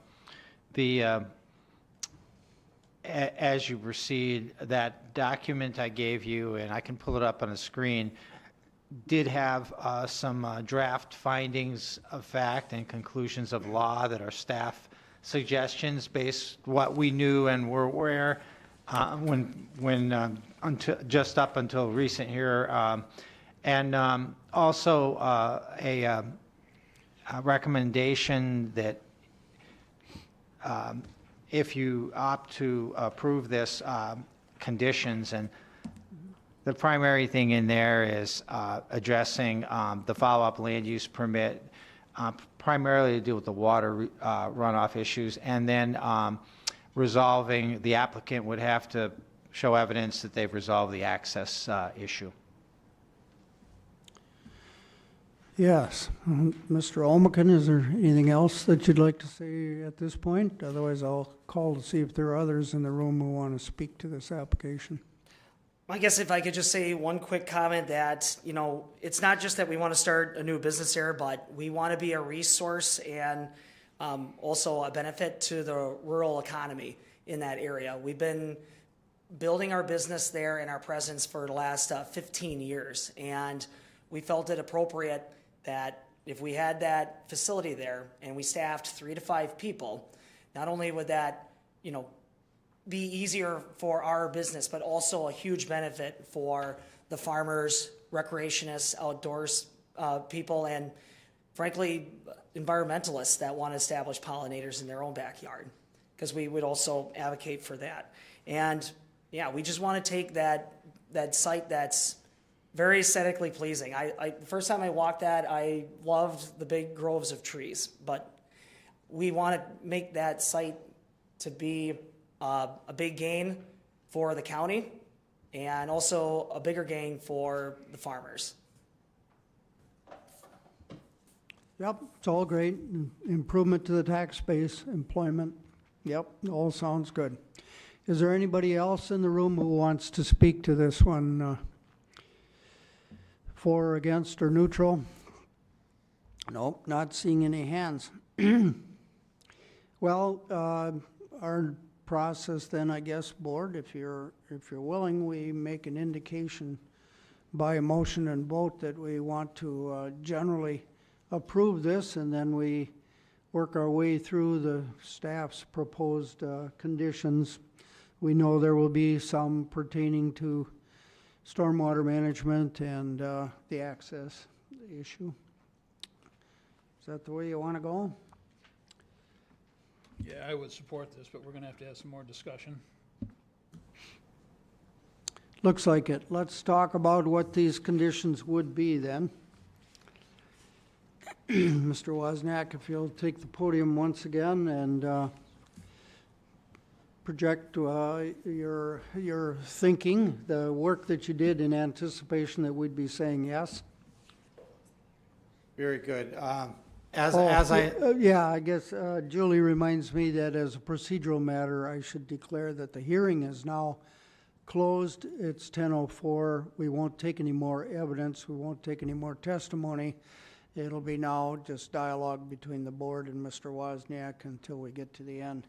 Speaker 6: as you proceed, that document I gave you, and I can pull it up on the screen, did have some draft findings of fact and conclusions of law that are staff suggestions based what we knew and were aware until just up until recent here, and also a recommendation that if you opt to approve this conditions, and the primary thing in there is addressing the follow-up land use permit, primarily to deal with the water runoff issues, and then resolving, the applicant would have to show evidence that they've resolved the access issue.
Speaker 1: Yes. Mr. Olmeken, is there anything else that you'd like to say at this point? Otherwise, I'll call to see if there are others in the room who want to speak to this application.
Speaker 7: I guess if I could just say one quick comment that, you know, it's not just that we want to start a new business here, but we want to be a resource and also a benefit to the rural economy in that area. We've been building our business there and our presence for the last 15 years, and we felt it appropriate that if we had that facility there and we staffed 3 to 5 people, not only would that, you know, be easier for our business, but also a huge benefit for the farmers, recreationists, outdoors people, and frankly, environmentalists that want to establish pollinators in their own backyard, because we would also advocate for that. And yeah, we just want to take that site that's very aesthetically pleasing. The first time I walked that, I loved the big groves of trees, but we want to make that site to be a big gain for the county and also a bigger gain for the farmers.
Speaker 1: Yep, it's all great. Improvement to the tax base, employment. Yep, all sounds good. Is there anybody else in the room who wants to speak to this one? For, against, or neutral? Nope, not seeing any hands. Well, our process then, I guess, board, if you're willing, we make an indication by a motion and vote that we want to generally approve this, and then we work our way through the staff's proposed conditions. We know there will be some pertaining to stormwater management and the access issue. Is that the way you want to go?
Speaker 2: Yeah, I would support this, but we're going to have some more discussion.
Speaker 1: Looks like it. Let's talk about what these conditions would be then. Mr. Wozniak, if you'll take the podium once again and project your thinking, the work that you did in anticipation that we'd be saying yes.
Speaker 6: Very good.
Speaker 1: Yeah, I guess Julie reminds me that as a procedural matter, I should declare that the hearing is now closed. It's 10:04. We won't take any more evidence. We won't take any more testimony. It'll be now just dialogue between the board and Mr. Wozniak until we get to the end.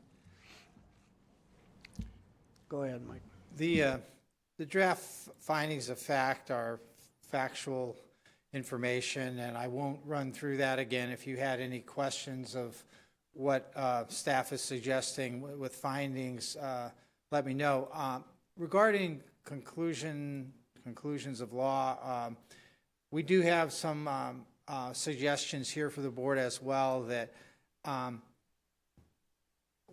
Speaker 1: Go ahead, Mike.
Speaker 6: The draft findings of fact are factual information, and I won't run through that again. If you had any questions of what staff is suggesting with findings, let me know. Regarding conclusions of law, we do have some suggestions here for the board as well, that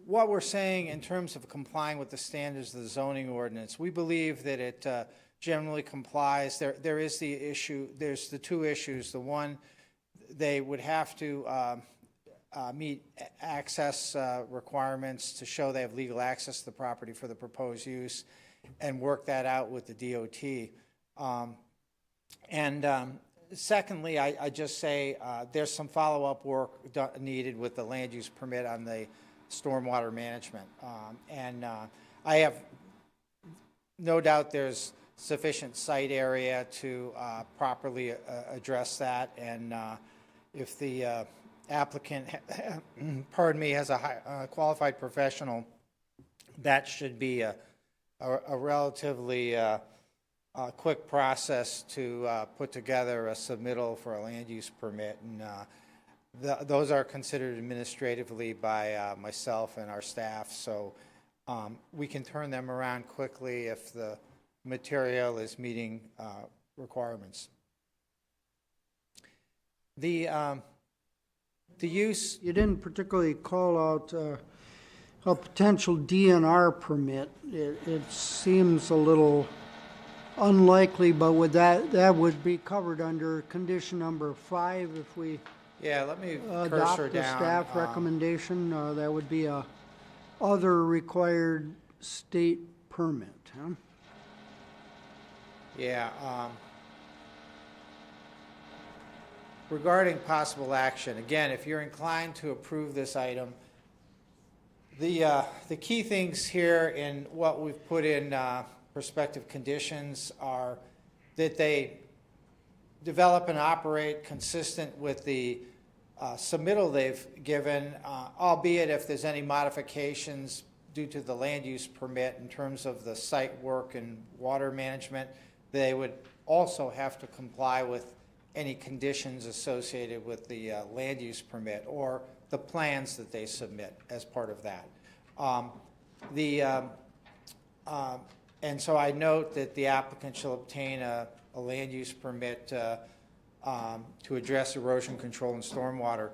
Speaker 6: what we're saying in terms of complying with the standards of the zoning ordinance, we believe that it generally complies. There is the issue, there's the two issues. The one, they would have to meet access requirements to show they have legal access to the property for the proposed use, and work that out with the DOT. Secondly, I just say there's some follow-up work needed with the land use permit on the stormwater management. I have no doubt there's sufficient site area to properly address that, and if the applicant, pardon me, has a qualified professional, that should be a relatively quick process to put together a submittal for a land use permit. And those are considered administratively by myself and our staff. So we can turn them around quickly if the material is meeting requirements. The use.
Speaker 1: You didn't particularly call out a potential DNR permit. It seems a little unlikely, but would that would be covered under condition number 5 if we
Speaker 6: Yeah, let me
Speaker 1: adopt
Speaker 6: cursor
Speaker 1: the
Speaker 6: down.
Speaker 1: staff recommendation? That would be a other required state permit, huh?
Speaker 6: Yeah. Regarding possible action, again, if you're inclined to approve this item, the key things here in what we've put in prospective conditions are that they develop and operate consistent with the submittal they've given, albeit if there's any modifications due to the land use permit in terms of the site work and water management, they would also have to comply with any conditions associated with the land use permit or the plans that they submit as part of that. And so I note that the applicant shall obtain a land use permit to address erosion control and stormwater.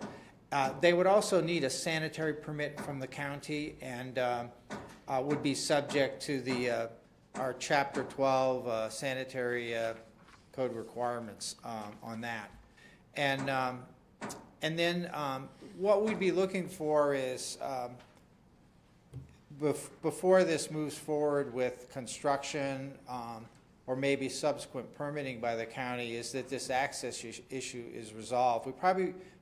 Speaker 6: They would also need a sanitary permit from the county and would be subject to our Chapter 12 sanitary code requirements on that. And then what we'd be looking for is before this moves forward with construction or maybe subsequent permitting by the county, is that this access issue is resolved.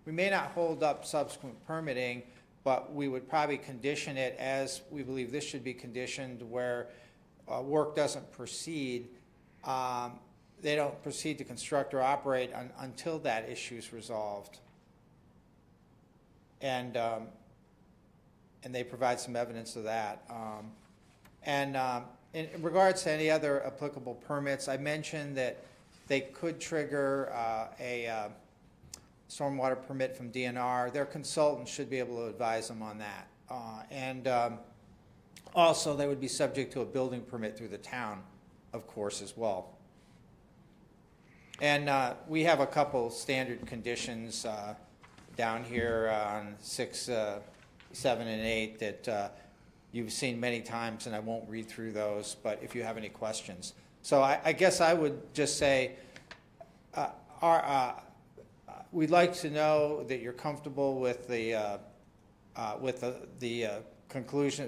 Speaker 6: We may not hold up subsequent permitting, but we would probably condition it as we believe this should be conditioned, where work doesn't proceed. They don't proceed to construct or operate until that issue is resolved. And they provide some evidence of that. In regards to any other applicable permits, I mentioned that they could trigger a stormwater permit from DNR. Their consultant should be able to advise them on that. Also, they would be subject to a building permit through the town, of course, as well. And we have a couple standard conditions down here on 6, 7, and 8 that you've seen many times, and I won't read through those, but if you have any questions. So I guess I would just say we'd like to know that you're comfortable with the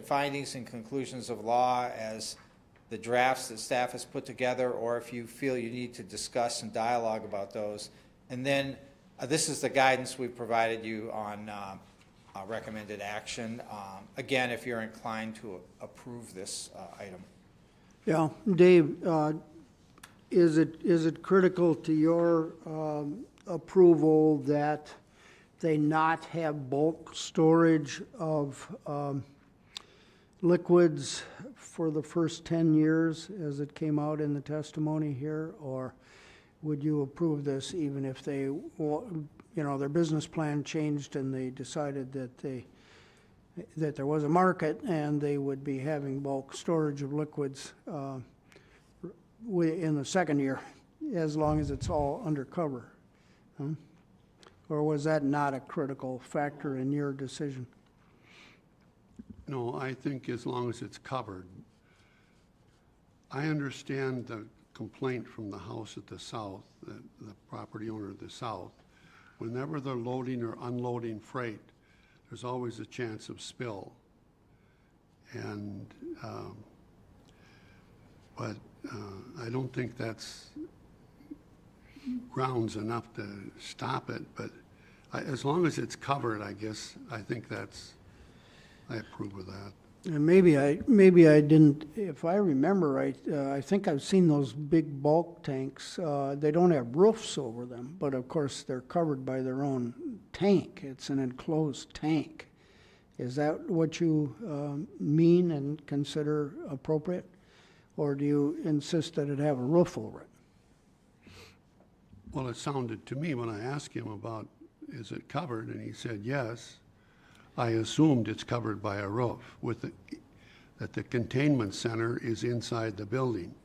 Speaker 6: findings and conclusions of law as the drafts that staff has put together, or if you feel you need to discuss and dialogue about those. And then this is the guidance we've provided you on recommended action. Again, if you're inclined to approve this item.
Speaker 1: Yeah, Dave, is it critical to your approval that they not have bulk storage of liquids for the first 10 years as it came out in the testimony here? Or would you approve this even if they, their business plan changed and they decided that there was a market and they would be having bulk storage of liquids in the second year, as long as it's all undercover? Or was that not a critical factor in your decision?
Speaker 4: No, I think as long as it's covered. I understand the complaint from the house at the south, the property owner at the south. Whenever they're loading or unloading freight, there's always a chance of spill. And, but I don't think that's grounds enough to stop it. But as long as it's covered, I guess, I think I approve of that.
Speaker 1: And maybe I didn't, if I remember right, I think I've seen those big bulk tanks. They don't have roofs over them, but of course they're covered by their own tank. It's an enclosed tank. Is that what you mean and consider appropriate? Or do you insist that it have a roof over it?
Speaker 4: Well, it sounded to me when I asked him about, is it covered, and he said yes, I assumed it's covered by a roof, that the containment center is inside the building.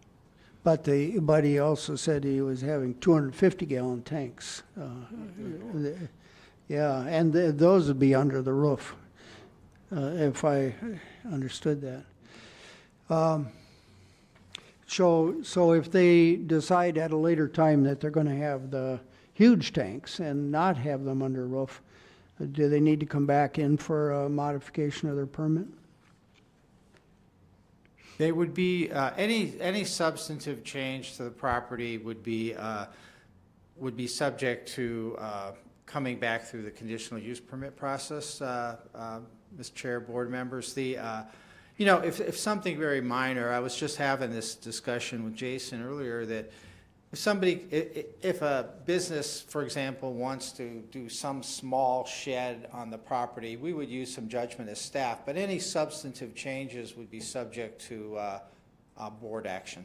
Speaker 1: But he also said he was having 250-gallon tanks. Yeah, and those would be under the roof, if I understood that. So if they decide at a later time that they're going to have the huge tanks and not have them under roof, do they need to come back in for a modification of their permit?
Speaker 6: They would be, any substantive change to the property would be subject to coming back through the conditional use permit process, Mr. Chair, board members. You know, if something very minor, I was just having this discussion with Jason earlier, that if a business, for example, wants to do some small shed on the property, we would use some judgment as staff, but any substantive changes would be subject to board action.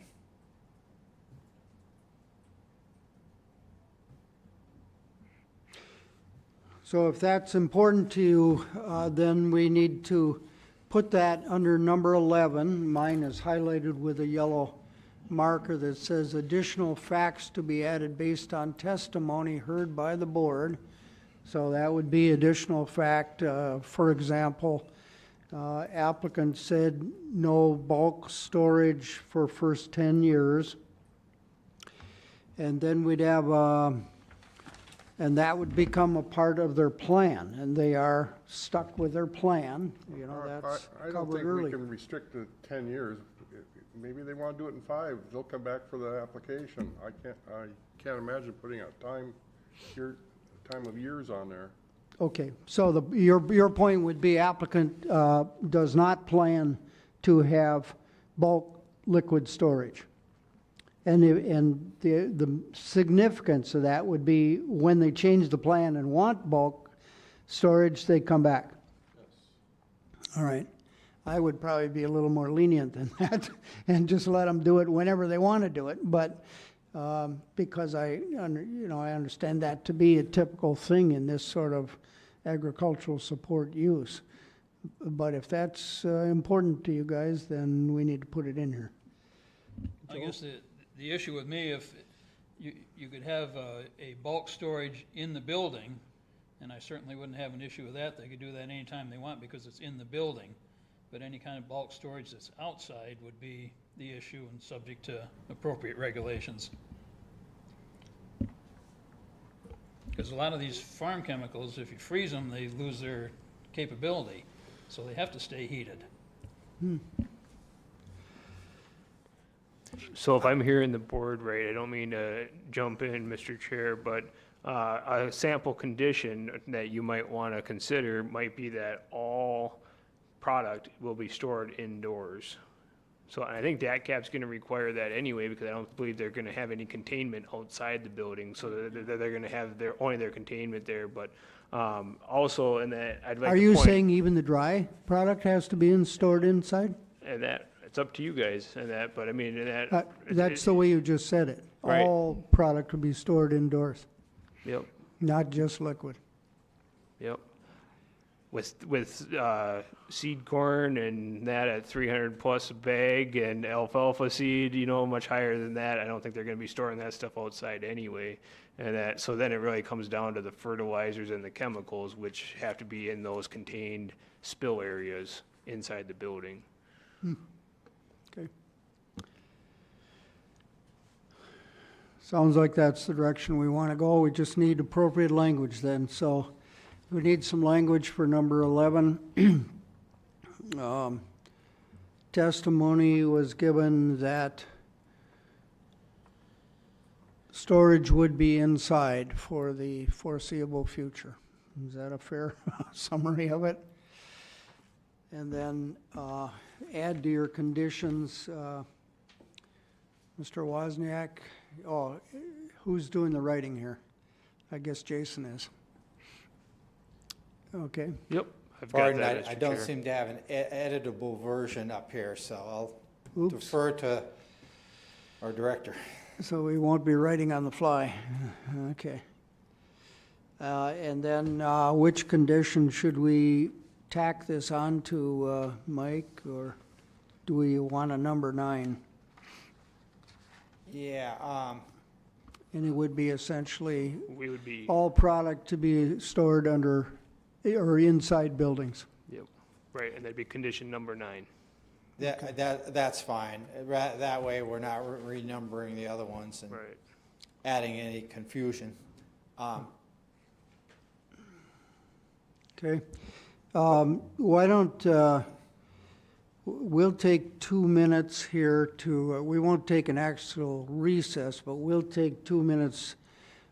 Speaker 1: So if that's important to you, then we need to put that under number 11. Mine is highlighted with a yellow marker that says additional facts to be added based on testimony heard by the board. So that would be additional fact. For example, applicant said no bulk storage for first 10 years. And then we'd have, and that would become a part of their plan, and they are stuck with their plan. You know, that's
Speaker 3: I don't
Speaker 1: covered
Speaker 3: think
Speaker 1: early.
Speaker 3: we can restrict it to 10 years. Maybe they want to do it in 5. They'll come back for the application. I can't imagine putting a time of years on there.
Speaker 1: Okay, so your point would be applicant does not plan to have bulk liquid storage. And the significance of that would be when they change the plan and want bulk storage, they come back. Yes. All right. I would probably be a little more lenient than that and just let them do it whenever they want to do it. But because I understand that to be a typical thing in this sort of agricultural support use. But if that's important to you guys, then we need to put it in here.
Speaker 2: I guess the issue with me, if you could have a bulk storage in the building, and I certainly wouldn't have an issue with that. They could do that anytime they want because it's in the building. But any kind of bulk storage that's outside would be the issue and subject to appropriate regulations. Because a lot of these farm chemicals, if you freeze them, they lose their capability. So they have to stay heated.
Speaker 5: So if I'm hearing the board right, I don't mean to jump in, Mr. Chair, but a sample condition that you might want to consider might be that all product will be stored indoors. So I think DATCAP's going to require that anyway, because I don't believe they're going to have any containment outside the building. So they're going to have only their containment there. But also, in that, I'd like to point.
Speaker 1: Are you saying even the dry product has to be stored inside?
Speaker 5: And that, it's up to you guys and that, but I mean, that.
Speaker 1: That's the way you just said it.
Speaker 5: Right.
Speaker 1: All product will be stored indoors,
Speaker 5: Yep,
Speaker 1: not just liquid.
Speaker 5: yep. With seed corn and that at 300 plus a bag, and alfalfa seed, much higher than that. I don't think they're going to be storing that stuff outside anyway. And so then it really comes down to the fertilizers and the chemicals, which have to be in those contained spill areas inside the building.
Speaker 1: Okay. Sounds like that's the direction we want to go. We just need appropriate language then. So we need some language for number 11. Testimony was given that storage would be inside for the foreseeable future. Is that a fair summary of it? And then add to your conditions, Mr. Wozniak, who's doing the writing here? I guess Jason is. Okay,
Speaker 5: Yep. I've got
Speaker 6: Pardon,
Speaker 5: that,
Speaker 6: I
Speaker 5: Mr.
Speaker 6: don't
Speaker 5: Chair.
Speaker 6: seem to have an editable version up here, so I'll
Speaker 1: oops,
Speaker 6: defer to our director.
Speaker 1: so we won't be writing on the fly, okay. And then which condition should we tack this on to, Mike, or do we want a number 9?
Speaker 6: Yeah,
Speaker 1: And it would be essentially
Speaker 5: We would be,
Speaker 1: all product to be stored under or inside buildings.
Speaker 5: yep, right, and that'd be condition number 9.
Speaker 6: that's fine. That way, we're not renumbering the other ones and
Speaker 5: Right.
Speaker 6: adding any confusion.
Speaker 1: Okay. Why don't, we'll take 2 minutes here to, we won't take an actual recess, but we'll take 2 minutes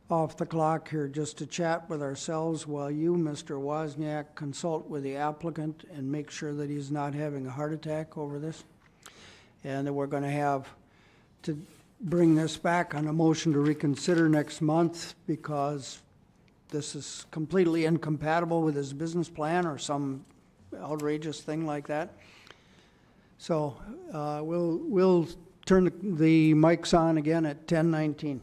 Speaker 1: off the clock here just to chat with ourselves while you, Mr. Wozniak, consult with the applicant and make sure that he's not having a heart attack over this. And that we're going to have to bring this back on a motion to reconsider next month because this is completely incompatible with his business plan or some outrageous thing like that. So we'll turn the mics on again at 10:19.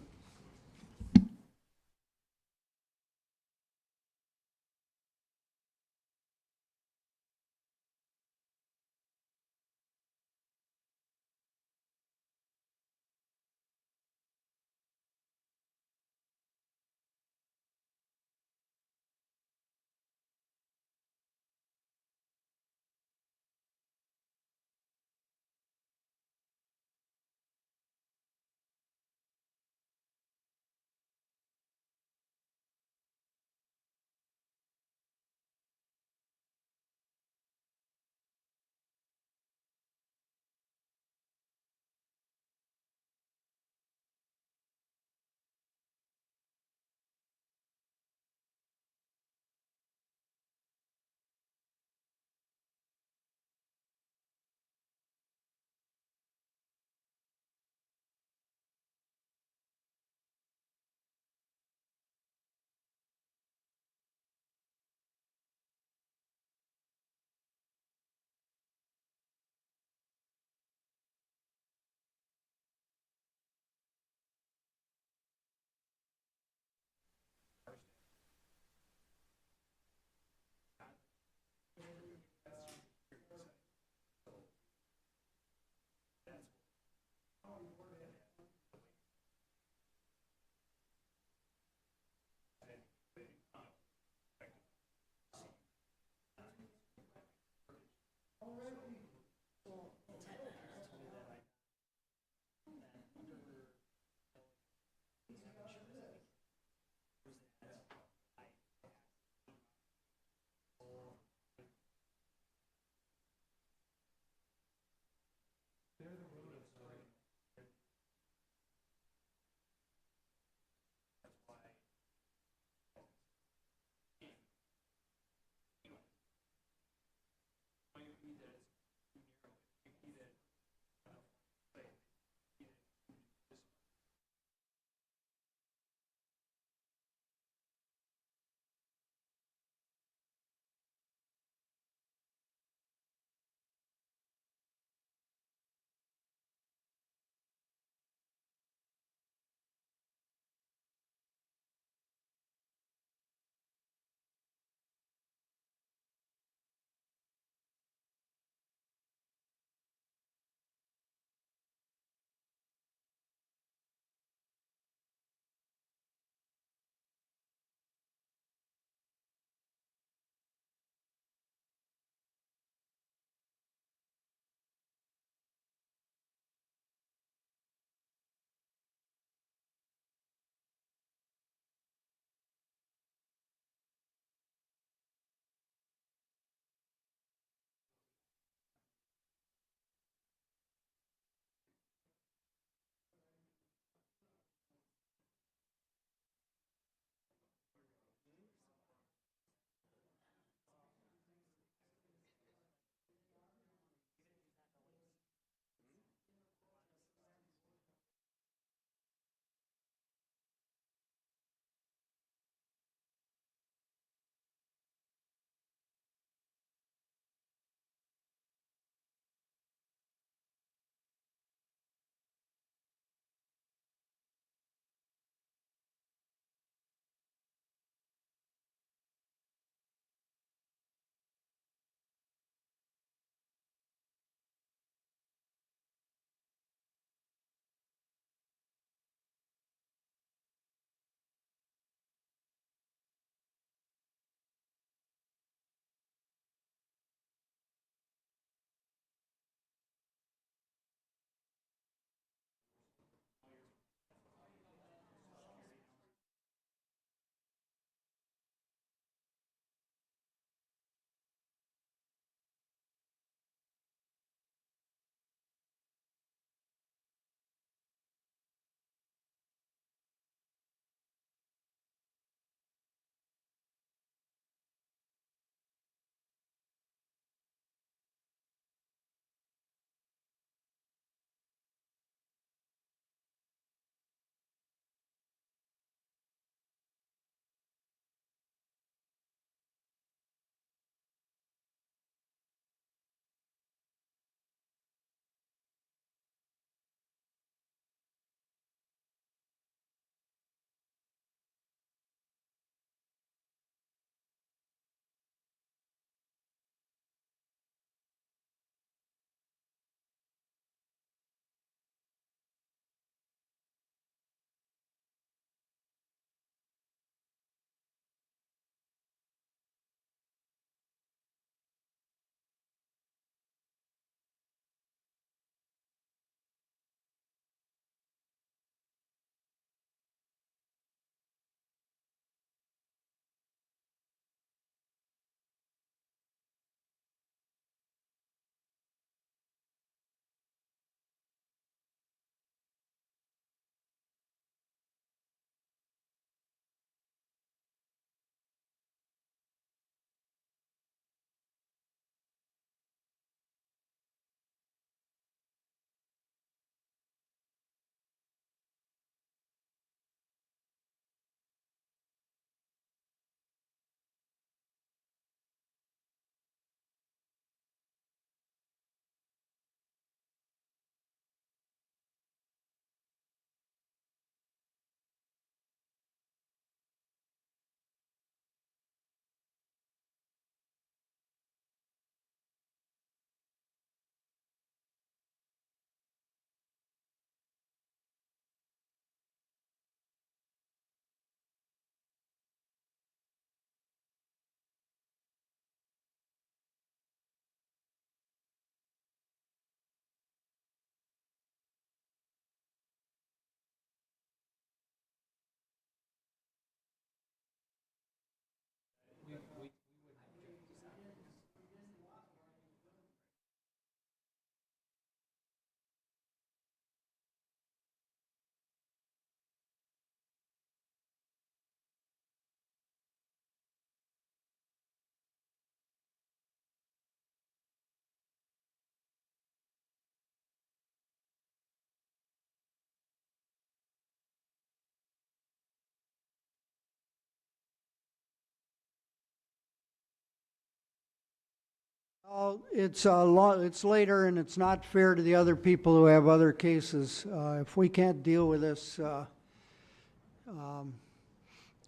Speaker 1: It's later and it's not fair to the other people who have other cases. If we can't deal with this,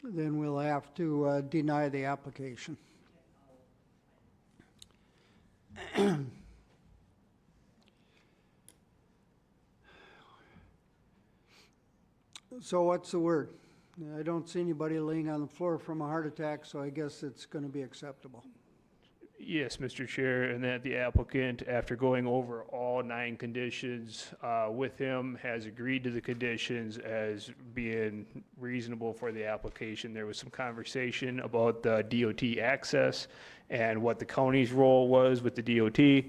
Speaker 1: then we'll have to deny the application. So what's the word? I don't see anybody laying on the floor from a heart attack, so I guess it's going to be acceptable.
Speaker 5: Yes, Mr. Chair, and that the applicant, after going over all 9 conditions with him, has agreed to the conditions as being reasonable for the application. There was some conversation about the DOT access and what the county's role was with the DOT.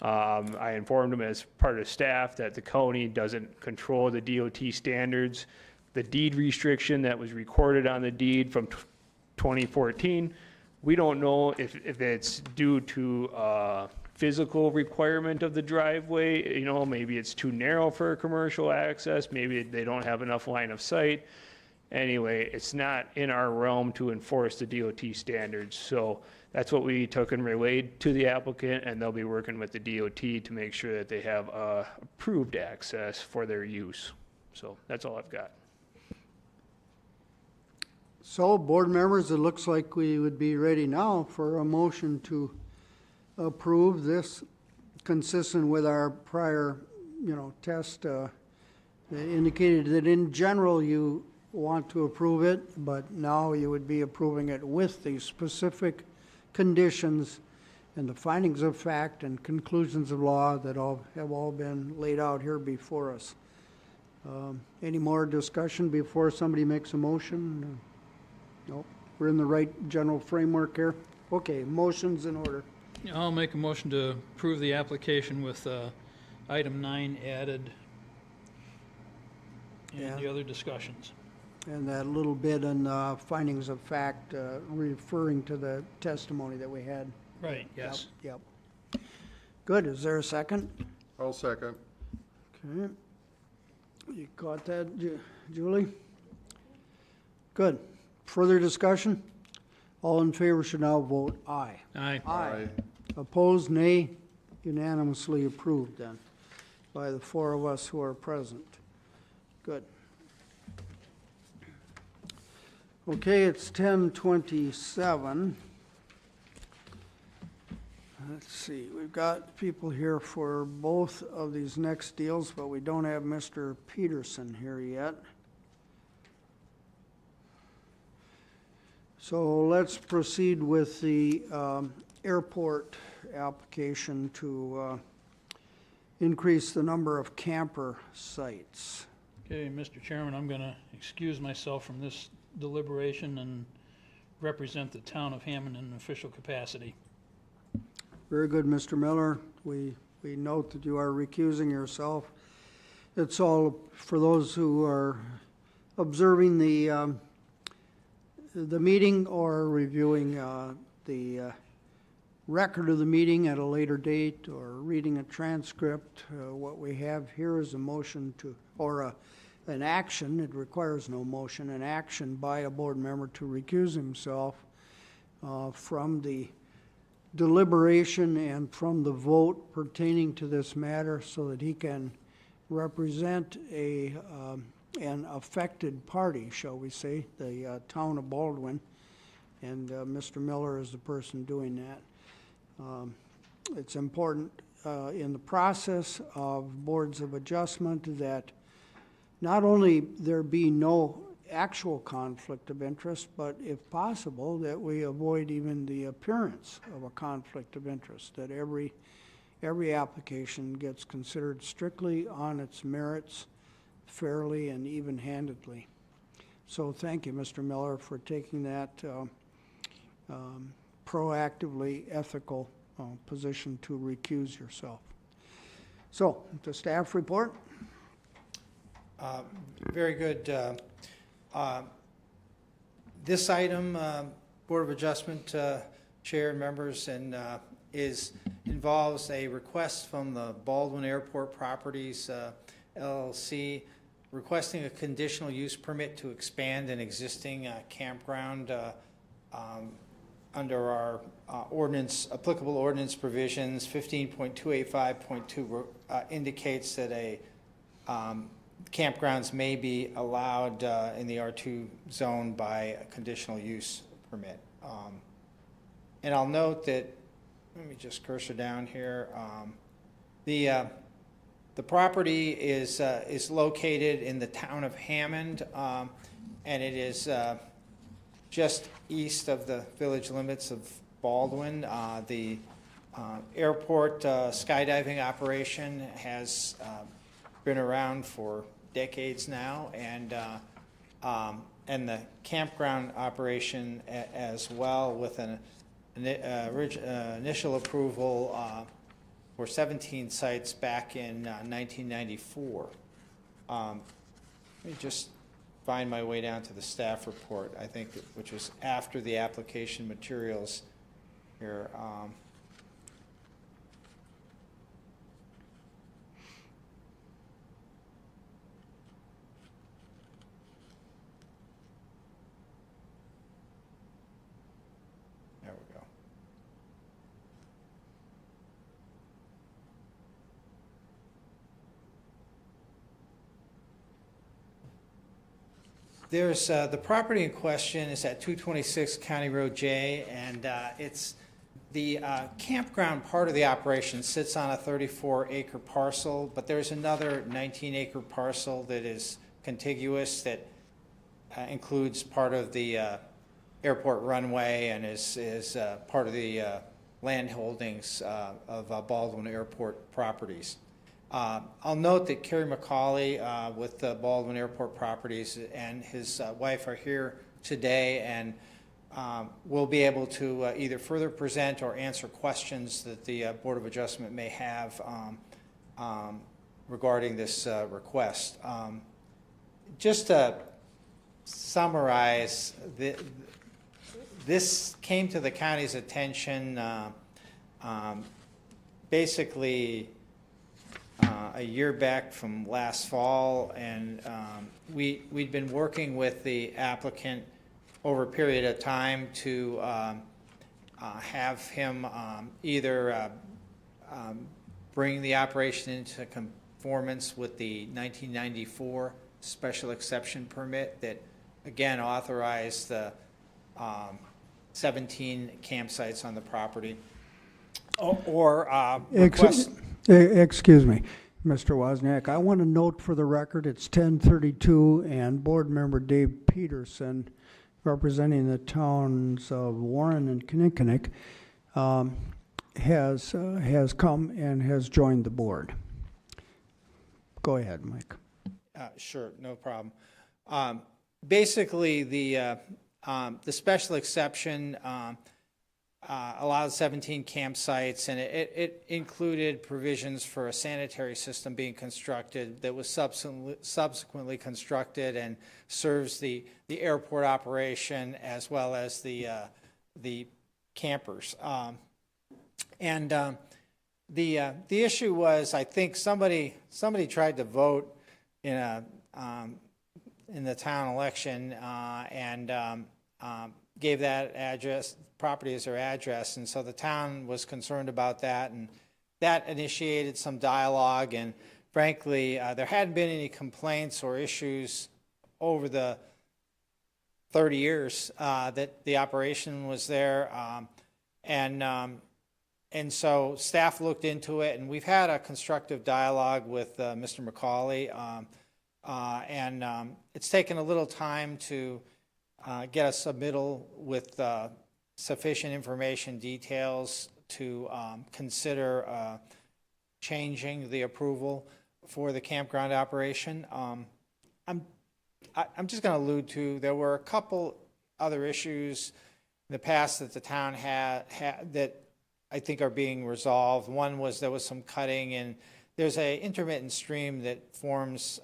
Speaker 5: I informed him as part of staff that the county doesn't control the DOT standards. The deed restriction that was recorded on the deed from 2014, we don't know if it's due to physical requirement of the driveway. You know, maybe it's too narrow for commercial access. Maybe they don't have enough line of sight. Anyway, it's not in our realm to enforce the DOT standards. So that's what we took and relayed to the applicant, and they'll be working with the DOT to make sure that they have approved access for their use. So that's all I've got.
Speaker 1: So, board members, it looks like we would be ready now for a motion to approve this, consistent with our prior, test. They indicated that in general you want to approve it, but now you would be approving it with the specific conditions and the findings of fact and conclusions of law that have all been laid out here before us. Any more discussion before somebody makes a motion? Nope. We're in the right general framework here. Okay, motion's in order.
Speaker 2: I'll make a motion to approve the application with item 9 added and the other discussions.
Speaker 1: And that little bit on findings of fact referring to the testimony that we had.
Speaker 2: Right, yes.
Speaker 1: Yep. Good. Is there a second?
Speaker 3: I'll second.
Speaker 1: Okay. You caught that, Julie? Good. Further discussion? All in favor should now vote aye.
Speaker 2: Aye.
Speaker 3: Aye.
Speaker 1: Opposed, nay. Unanimously approved then by the 4 of us who are present. Good. Okay, it's 10:27. Let's see, we've got people here for both of these next deals, but we don't have Mr. Peterson here yet. So let's proceed with the airport application to increase the number of camper sites.
Speaker 2: Okay, Mr. Chairman, I'm going to excuse myself from this deliberation and represent the town of Hammond in an official capacity.
Speaker 1: Very good, Mr. Miller. We note that you are recusing yourself. It's all for those who are observing the meeting or reviewing the record of the meeting at a later date or reading a transcript. What we have here is a motion to, or an action, it requires no motion, an action by a board member to recuse himself from the deliberation and from the vote pertaining to this matter so that he can represent an affected party, shall we say, the town of Baldwin, and Mr. Miller is the person doing that. It's important in the process of boards of adjustment that not only there be no actual conflict of interest, but if possible, that we avoid even the appearance of a conflict of interest, that every application gets considered strictly on its merits, fairly and even-handedly. So thank you, Mr. Miller, for taking that proactively ethical position to recuse yourself. So, the staff report.
Speaker 6: Very good. This item, Board of Adjustment Chair and members, and involves a request from the Baldwin Airport Properties LLC requesting a conditional use permit to expand an existing campground under our ordinance, applicable ordinance provisions, 15.285.2 indicates that campgrounds may be allowed in the R2 zone by a conditional use permit. And I'll note that, let me just cursor down here. The property is located in the town of Hammond, and it is just east of the village limits of Baldwin. The airport skydiving operation has been around for decades now, and the campground operation as well, with an initial approval for 17 sites back in 1994. Let me just find my way down to the staff report, I think, which was after the application materials here. There we go. There's the property in question is at 226 County Road J, and it's the campground part of the operation sits on a 34-acre parcel, but there's another 19-acre parcel that is contiguous that includes part of the airport runway and is part of the land holdings of Baldwin Airport properties. I'll note that Kerry McCauley with the Baldwin Airport Properties and his wife are here today, and will be able to either further present or answer questions that the Board of Adjustment may have regarding this request. Just to summarize, this came to the county's attention basically a year back from last fall, and we'd been working with the applicant over a period of time to have him either bring the operation into conformance with the 1994 special exception permit that, again, authorized the 17 campsites on the property, or request.
Speaker 1: Excuse me, Mr. Wozniak. I want to note for the record it's 10:32, and Board Member Dave Peterson, representing the towns of Warren and Kinnickinnick, has come and has joined the board. Go ahead, Mike.
Speaker 6: Sure, no problem. Basically, the special exception allowed 17 campsites, and it included provisions for a sanitary system being constructed that was subsequently constructed and serves the airport operation as well as the campers. The issue was, I think somebody tried to vote in the town election and gave that property as their address, and so the town was concerned about that, and that initiated some dialogue, and frankly, there hadn't been any complaints or issues over the 30 years that the operation was there, and so staff looked into it, and we've had a constructive dialogue with Mr. McCauley, and it's taken a little time to get a submittal with sufficient information details to consider changing the approval for the campground operation. I'm just going to allude to, there were a couple other issues in the past that the town had that I think are being resolved. One was there was some cutting, and there's an intermittent stream that forms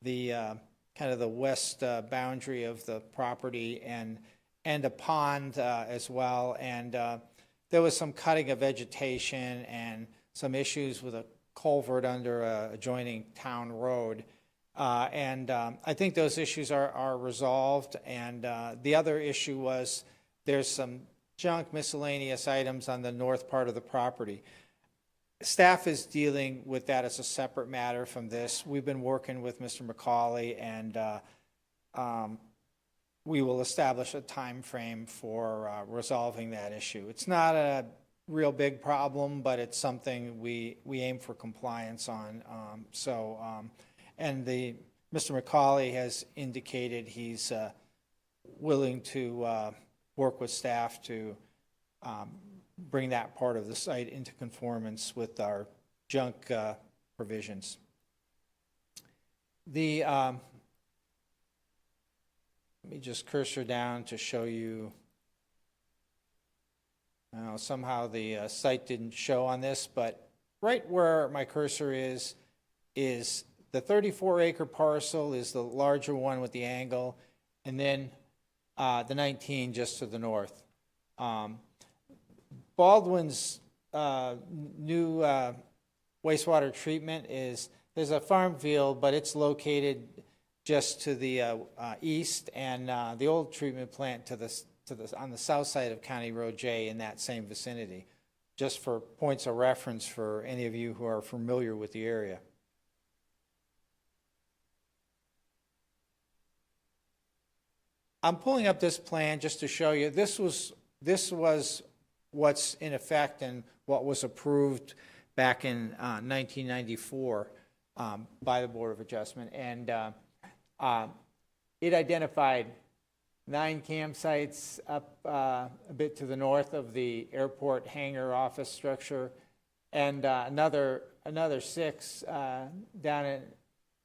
Speaker 6: the kind of the west boundary of the property, and a pond as well. And there was some cutting of vegetation and some issues with a culvert under a adjoining town road. I think those issues are resolved. And the other issue was there's some junk miscellaneous items on the north part of the property. Staff is dealing with that as a separate matter from this. We've been working with Mr. McCauley, and we will establish a time frame for resolving that issue. It's not a real big problem, but it's something we aim for compliance on. And Mr. McCauley has indicated he's willing to work with staff to bring that part of the site into conformance with our junk provisions. Let me just cursor down to show you. Somehow the site didn't show on this, but right where my cursor is the 34-acre parcel is the larger one with the angle, and then the 19 just to the north. Baldwin's new wastewater treatment there's a farm field, but it's located just to the east, and the old treatment plant on the south side of County Road J in that same vicinity, just for points of reference for any of you who are familiar with the area. I'm pulling up this plan just to show you this was what's in effect and what was approved back in 1994 by the Board of Adjustment, and it identified 9 campsites up a bit to the north of the airport hangar office structure, and another 6 down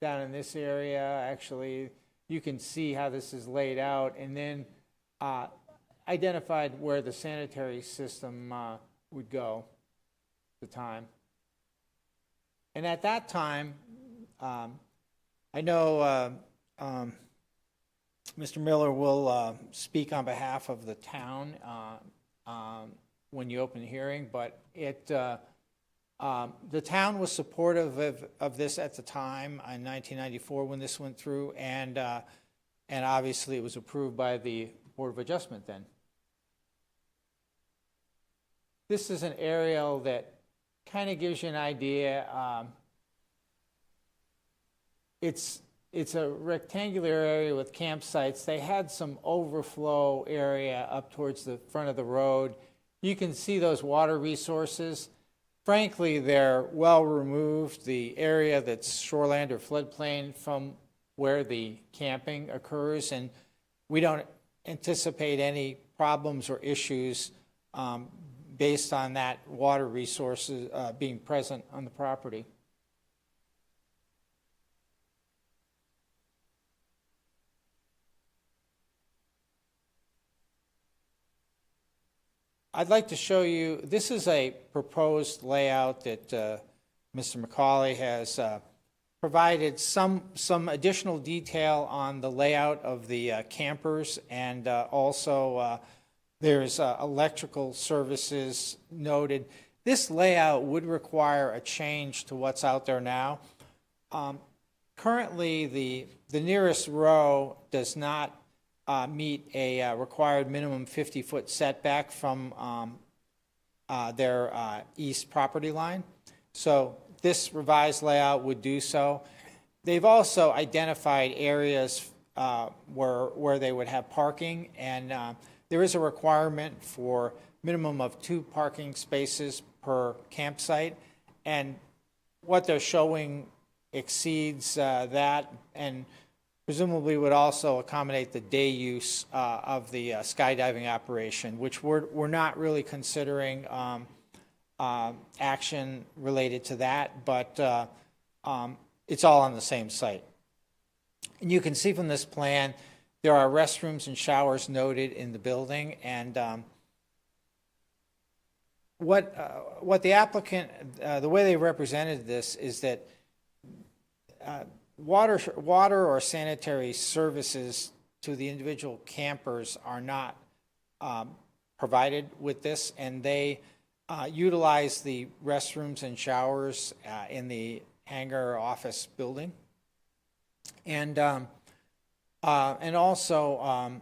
Speaker 6: in this area. Actually, you can see how this is laid out, and then identified where the sanitary system would go at the time. And at that time, I know Mr. Miller will speak on behalf of the town when you open the hearing, but the town was supportive of this at the time in 1994 when this went through, and obviously it was approved by the Board of Adjustment then. This is an aerial that kind of gives you an idea. It's a rectangular area with campsites. They had some overflow area up towards the front of the road. You can see those water resources. Frankly, they're well removed, the area that's shoreland or floodplain from where the camping occurs, and we don't anticipate any problems or issues based on that water resources being present on the property. I'd like to show you, this is a proposed layout that Mr. McCauley has provided some additional detail on the layout of the campers, and also there's electrical services noted. This layout would require a change to what's out there now. Currently, the nearest row does not meet a required minimum 50-foot setback from their east property line. So this revised layout would do so. They've also identified areas where they would have parking, and there is a requirement for minimum of 2 parking spaces per campsite, and what they're showing exceeds that, and presumably would also accommodate the day use of the skydiving operation, which we're not really considering action related to that, but it's all on the same site. And you can see from this plan, there are restrooms and showers noted in the building, and what the applicant, the way they represented this is that water or sanitary services to the individual campers are not provided with this, and they utilize the restrooms and showers in the hangar office building, and also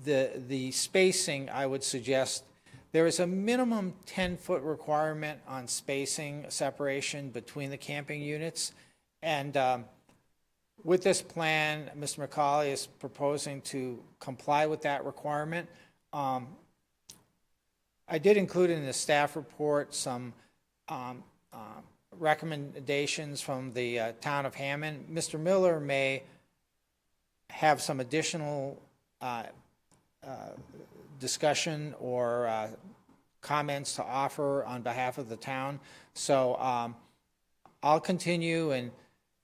Speaker 6: the spacing, I would suggest, there is a minimum 10-foot requirement on spacing separation between the camping units. And with this plan, Mr. McCauley is proposing to comply with that requirement. I did include in the staff report some recommendations from the town of Hammond. Mr. Miller may have some additional discussion or comments to offer on behalf of the town. So I'll continue and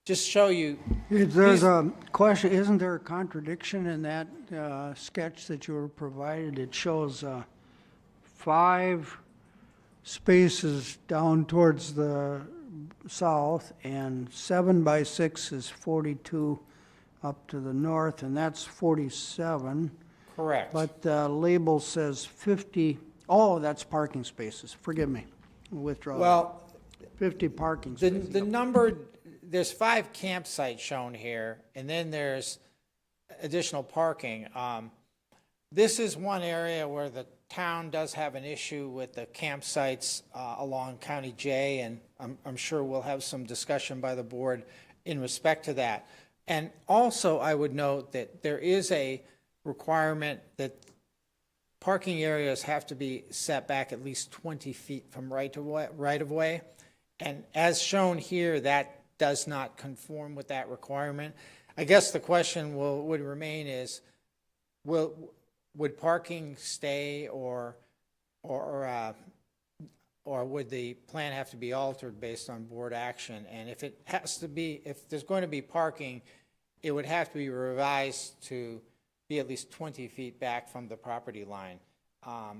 Speaker 6: just show you.
Speaker 1: There's a question, isn't there a contradiction in that sketch that you were provided? It shows 5 spaces down towards the south, and 7 by 6 is 42 up to the north, and that's 47.
Speaker 6: Correct.
Speaker 1: But the label says 50, oh, that's parking spaces, forgive me, I'll withdraw that.
Speaker 6: Well,
Speaker 1: 50 parking
Speaker 6: the
Speaker 1: spaces.
Speaker 6: number, there's 5 campsites shown here, and then there's additional parking. This is one area where the town does have an issue with the campsites along County J, and I'm sure we'll have some discussion by the board in respect to that. And also, I would note that there is a requirement that parking areas have to be set back at least 20 feet from right of way. And as shown here, that does not conform with that requirement. I guess the question would remain is, would parking stay, or would the plan have to be altered based on board action? And if it has to be, if there's going to be parking, it would have to be revised to be at least 20 feet back from the property line. I'll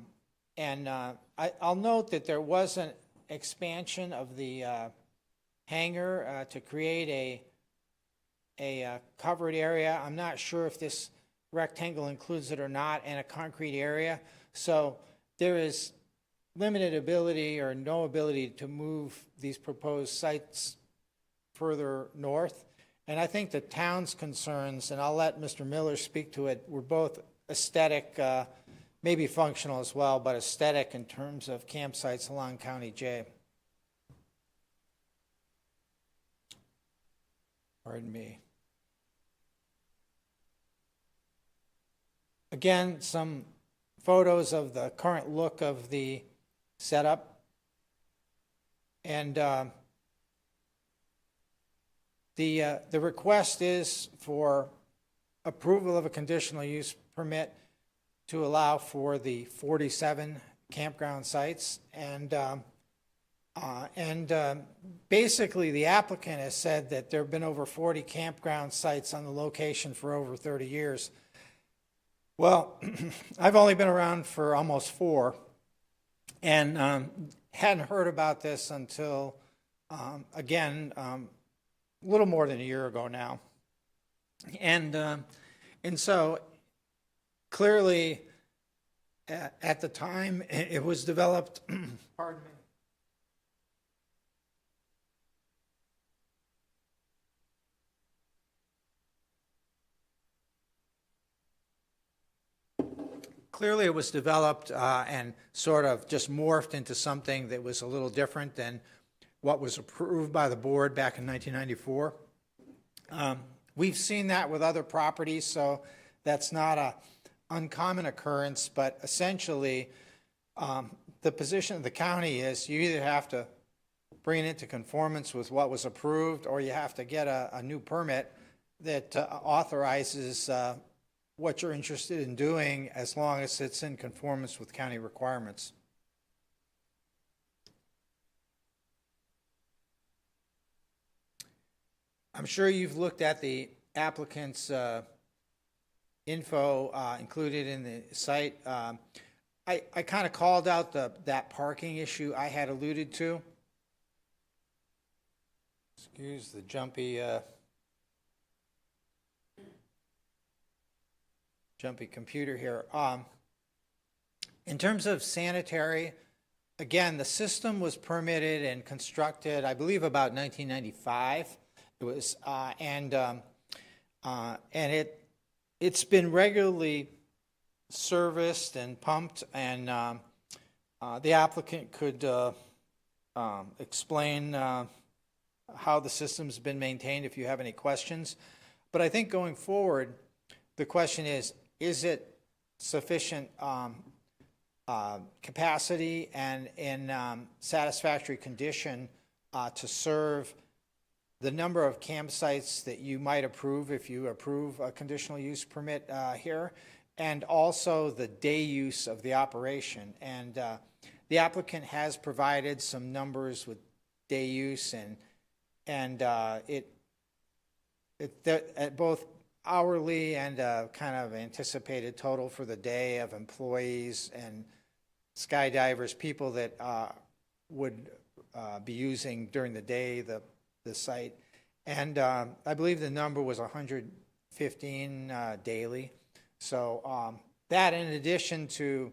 Speaker 6: note that there was an expansion of the hangar to create a covered area. I'm not sure if this rectangle includes it or not, and a concrete area. So there is limited ability or no ability to move these proposed sites further north. And I think the town's concerns, and I'll let Mr. Miller speak to it, were both aesthetic, maybe functional as well, but aesthetic in terms of campsites along County J. Pardon me. Again, some photos of the current look of the setup. And the request is for approval of a conditional use permit to allow for the 47 campground sites. And basically, the applicant has said that there have been over 40 campground sites on the location for over 30 years. Well, I've only been around for almost 4, and hadn't heard about this until, again, a little more than a year ago now. And so clearly, at the time, it was developed, pardon me, clearly it was developed and sort of just morphed into something that was a little different than what was approved by the board back in 1994. We've seen that with other properties, so that's not an uncommon occurrence, but essentially the position of the county is you either have to bring it into conformance with what was approved, or you have to get a new permit that authorizes what you're interested in doing, as long as it's in conformance with county requirements. I'm sure you've looked at the applicant's info included in the site. I kind of called out that parking issue I had alluded to. Excuse the jumpy computer here. In terms of sanitary, again, the system was permitted and constructed, I believe, about 1995. It was, and it's been regularly serviced and pumped, and the applicant could explain how the system's been maintained if you have any questions. But I think going forward, the question is it sufficient capacity and in satisfactory condition to serve the number of campsites that you might approve if you approve a conditional use permit here, and also the day use of the operation. And the applicant has provided some numbers with day use, and at both hourly and kind of anticipated total for the day of employees and skydivers, people that would be using during the day the site. And I believe the number was 115 daily. So that, in addition to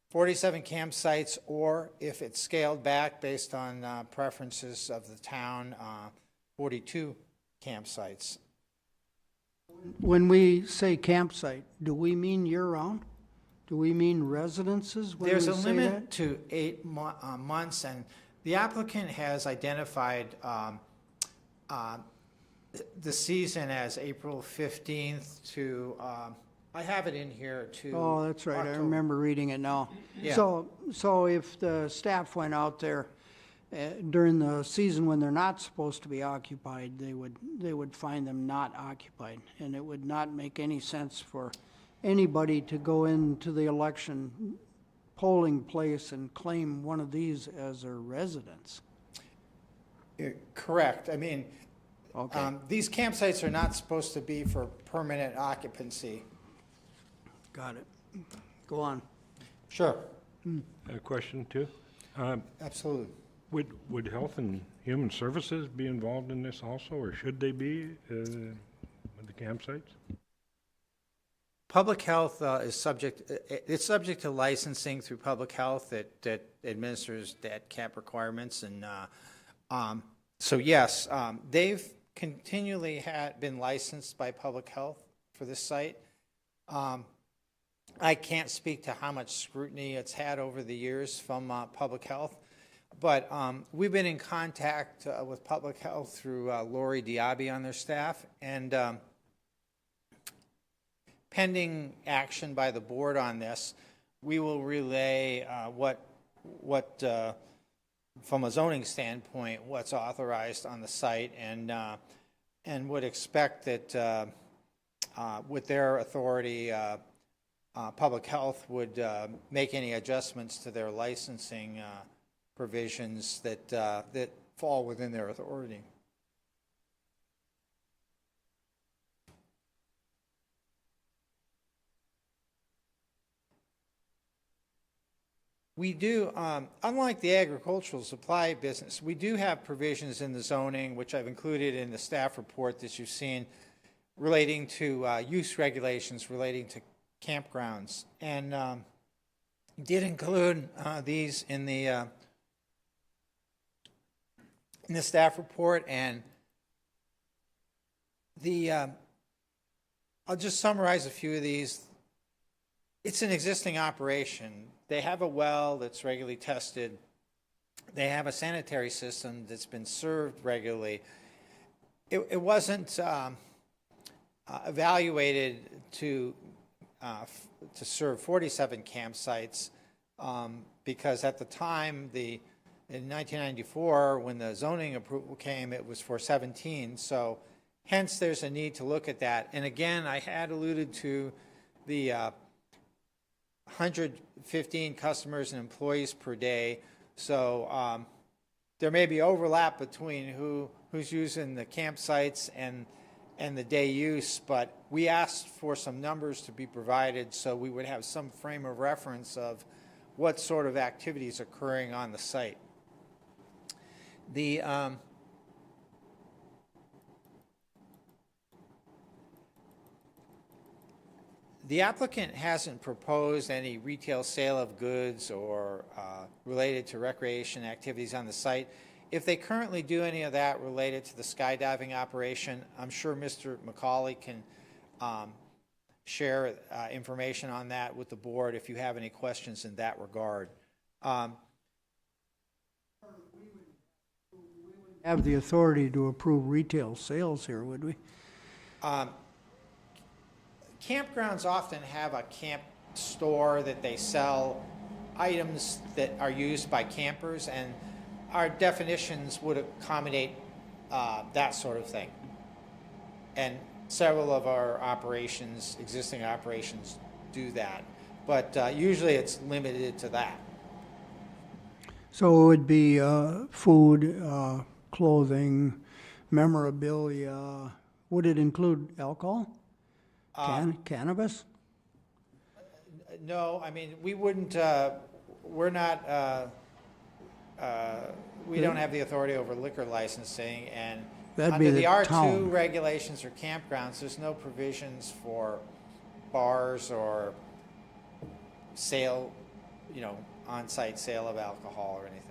Speaker 6: 47 campsites, or if it's scaled back based on preferences of the town, 42 campsites.
Speaker 1: When we say campsite, do we mean year-round? Do we mean residences when
Speaker 6: There's
Speaker 1: we
Speaker 6: a
Speaker 1: say
Speaker 6: limit
Speaker 1: that?
Speaker 6: to 8 months, and the applicant has identified the season as April 15th to, I have it in here, to
Speaker 1: Oh, that's right, I
Speaker 6: October.
Speaker 1: remember reading it now.
Speaker 6: Yeah.
Speaker 1: So if the staff went out there during the season when they're not supposed to be occupied, they would find them not occupied, and it would not make any sense for anybody to go into the election polling place and claim one of these as their residence.
Speaker 6: Correct. I mean,
Speaker 1: Okay.
Speaker 6: these campsites are not supposed to be for permanent occupancy.
Speaker 1: Got it. Go on.
Speaker 6: Sure.
Speaker 8: A question too.
Speaker 6: Absolutely.
Speaker 8: Would Health and Human Services be involved in this also, or should they be with the campsites?
Speaker 6: Public health is subject, it's subject to licensing through public health that administers that cap requirements. And so yes, they've continually been licensed by public health for this site. I can't speak to how much scrutiny it's had over the years from public health, but we've been in contact with public health through Lori Diaby on their staff, and pending action by the board on this, we will relay what from a zoning standpoint, what's authorized on the site, and would expect that with their authority, public health would make any adjustments to their licensing provisions that fall within their authority. We do, unlike the agricultural supply business, we do have provisions in the zoning, which I've included in the staff report that you've seen, relating to use regulations relating to campgrounds, and did include these in the staff report. And I'll just summarize a few of these. It's an existing operation. They have a well that's regularly tested. They have a sanitary system that's been served regularly. It wasn't evaluated to serve 47 campsites because at the time, in 1994, when the zoning approval came, it was for 17. So hence, there's a need to look at that. And again, I had alluded to the 115 customers and employees per day. So there may be overlap between who's using the campsites and the day use, but we asked for some numbers to be provided so we would have some frame of reference of what sort of activities occurring on the site. The applicant hasn't proposed any retail sale of goods or related to recreation activities on the site. If they currently do any of that related to the skydiving operation, I'm sure Mr. McCauley can share information on that with the board if you have any questions in that regard.
Speaker 1: Have the authority to approve retail sales here, would we?
Speaker 6: Campgrounds often have a camp store that they sell items that are used by campers, and our definitions would accommodate that sort of thing. And several of our operations, existing operations, do that. But usually it's limited to that.
Speaker 1: So it would be food, clothing, memorabilia. Would it include alcohol? Cannabis?
Speaker 6: No, I mean, we wouldn't, we're not, we don't have the authority over liquor licensing, and
Speaker 1: That'd be
Speaker 6: under the
Speaker 1: the
Speaker 6: R2
Speaker 1: town.
Speaker 6: regulations for campgrounds, there's no provisions for bars or sale, you know, on-site sale of alcohol or anything.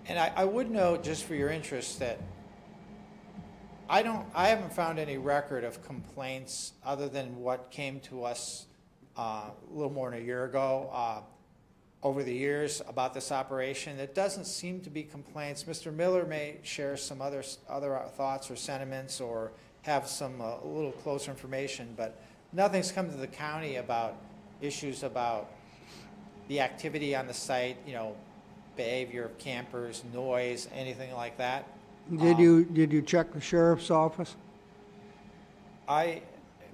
Speaker 6: And I would note, just for your interest, that I haven't found any record of complaints other than what came to us a little more than a year ago over the years about this operation. It doesn't seem to be complaints. Mr. Miller may share some other thoughts or sentiments or have some a little closer information, but nothing's come to the county about issues about the activity on the site, you know, behavior of campers, noise, anything like that.
Speaker 1: Did you check the sheriff's office?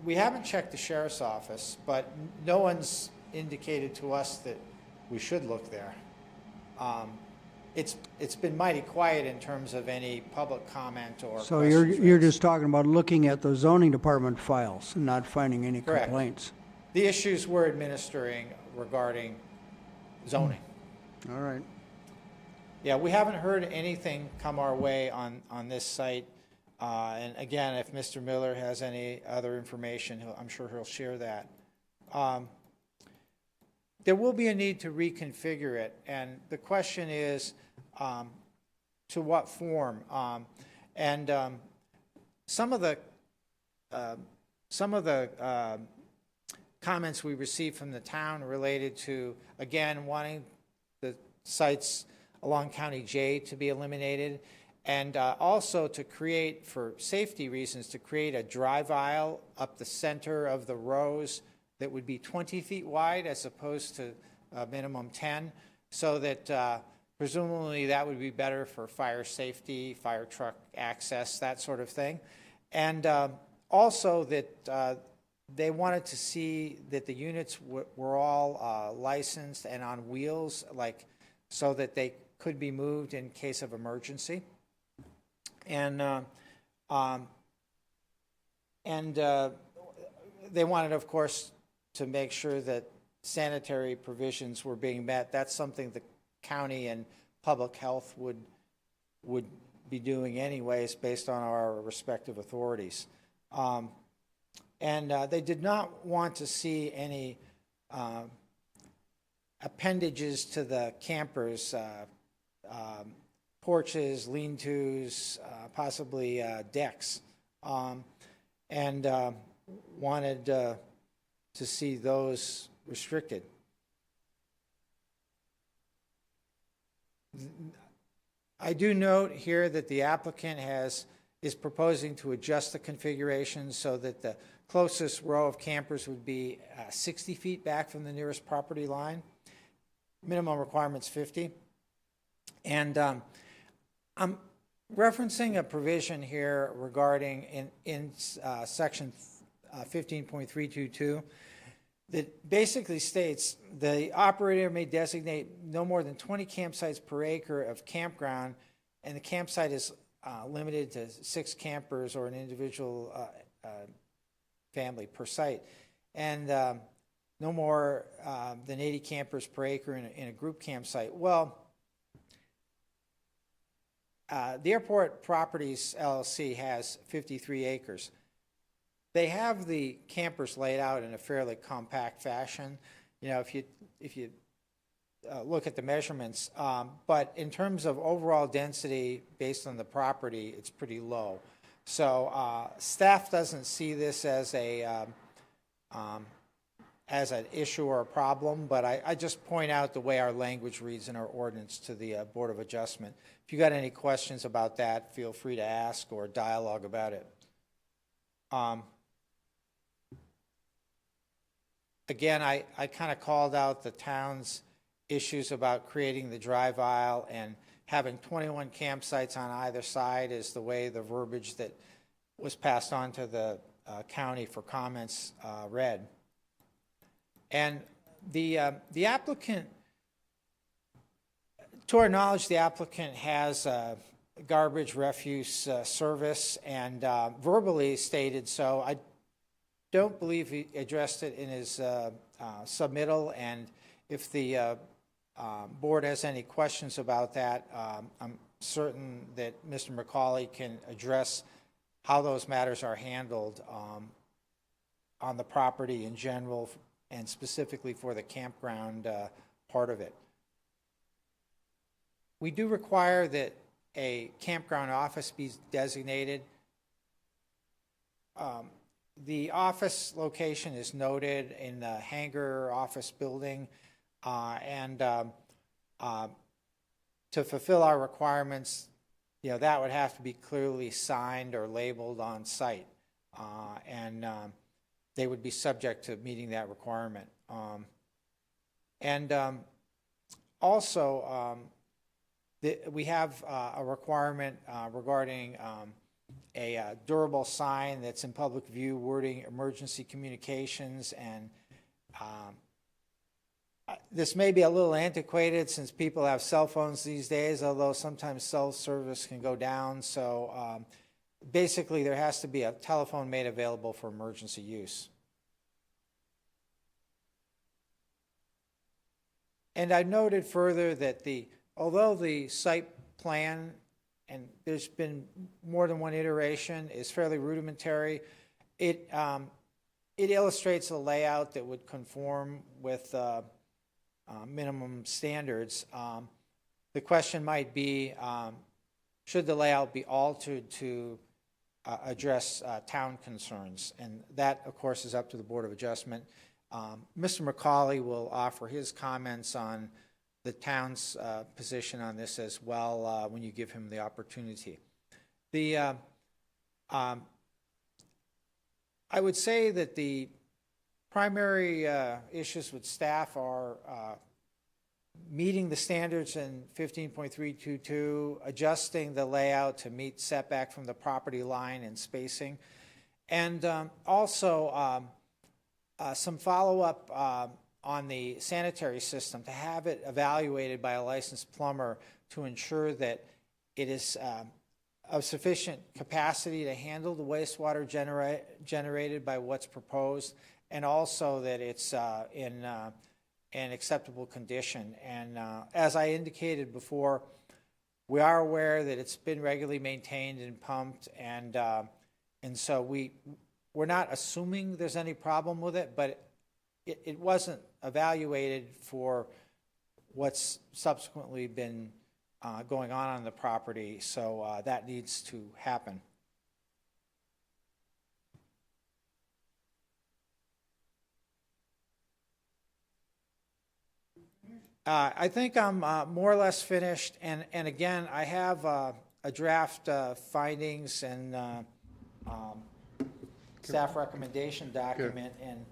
Speaker 6: We haven't checked the sheriff's office, but no one's indicated to us that we should look there. It's been mighty quiet in terms of any public comment or
Speaker 1: So
Speaker 6: questions
Speaker 1: you're
Speaker 6: raised.
Speaker 1: just talking about looking at the zoning department files and not finding any
Speaker 6: Correct.
Speaker 1: complaints?
Speaker 6: The issues we're administering regarding zoning.
Speaker 1: All right.
Speaker 6: Yeah, we haven't heard anything come our way on this site. And again, if Mr. Miller has any other information, I'm sure he'll share that. There will be a need to reconfigure it, and the question is, to what form? Some of the comments we received from the town related to, again, wanting the sites along County J to be eliminated, and also to create, for safety reasons, to create a drive aisle up the center of the rows that would be 20 feet wide as opposed to a minimum 10, so that presumably that would be better for fire safety, fire truck access, that sort of thing. And also that they wanted to see that the units were all licensed and on wheels, like, so that they could be moved in case of emergency. And they wanted, of course, to make sure that sanitary provisions were being met. That's something the county and public health would be doing anyways based on our respective authorities. They did not want to see any appendages to the campers, porches, lean-tos, possibly decks, and wanted to see those restricted. I do note here that the applicant is proposing to adjust the configuration so that the closest row of campers would be 60 feet back from the nearest property line. Minimum requirement's 50. And I'm referencing a provision here regarding in section 15.322 that basically states the operator may designate no more than 20 campsites per acre of campground, and the campsite is limited to 6 campers or an individual family per site, and no more than 80 campers per acre in a group campsite. Well, the Airport Properties LLC has 53 acres. They have the campers laid out in a fairly compact fashion. You know, if you look at the measurements. But in terms of overall density based on the property, it's pretty low. So staff doesn't see this as an issue or a problem, but I just point out the way our language reads in our ordinance to the Board of Adjustment. If you got any questions about that, feel free to ask or dialogue about it. Again, I kind of called out the town's issues about creating the drive aisle and having 21 campsites on either side is the way the verbiage that was passed on to the county for comments read. And the applicant, to our knowledge, the applicant has garbage refuse service and verbally stated so. I don't believe he addressed it in his submittal, and if the board has any questions about that, I'm certain that Mr. McCauley can address how those matters are handled on the property in general and specifically for the campground part of it. We do require that a campground office be designated. The office location is noted in the hangar office building, and to fulfill our requirements, that would have to be clearly signed or labeled on site, and they would be subject to meeting that requirement. Also, we have a requirement regarding a durable sign that's in public view, wording emergency communications, and this may be a little antiquated since people have cell phones these days, although sometimes cell service can go down. So basically there has to be a telephone made available for emergency use. And I noted further that although the site plan, and there's been more than one iteration, is fairly rudimentary, it illustrates a layout that would conform with minimum standards. The question might be, should the layout be altered to address town concerns? And that, of course, is up to the Board of Adjustment. Mr. McCauley will offer his comments on the town's position on this as well when you give him the opportunity. I would say that the primary issues with staff are meeting the standards in 15.322, adjusting the layout to meet setback from the property line and spacing, and also some follow-up on the sanitary system to have it evaluated by a licensed plumber to ensure that it is of sufficient capacity to handle the wastewater generated by what's proposed, and also that it's in an acceptable condition. And as I indicated before, we are aware that it's been regularly maintained and pumped, and so we're not assuming there's any problem with it, but it wasn't evaluated for what's subsequently been going on the property, so that needs to happen. I think I'm more or less finished, and again, I have a draft findings and staff recommendation document, and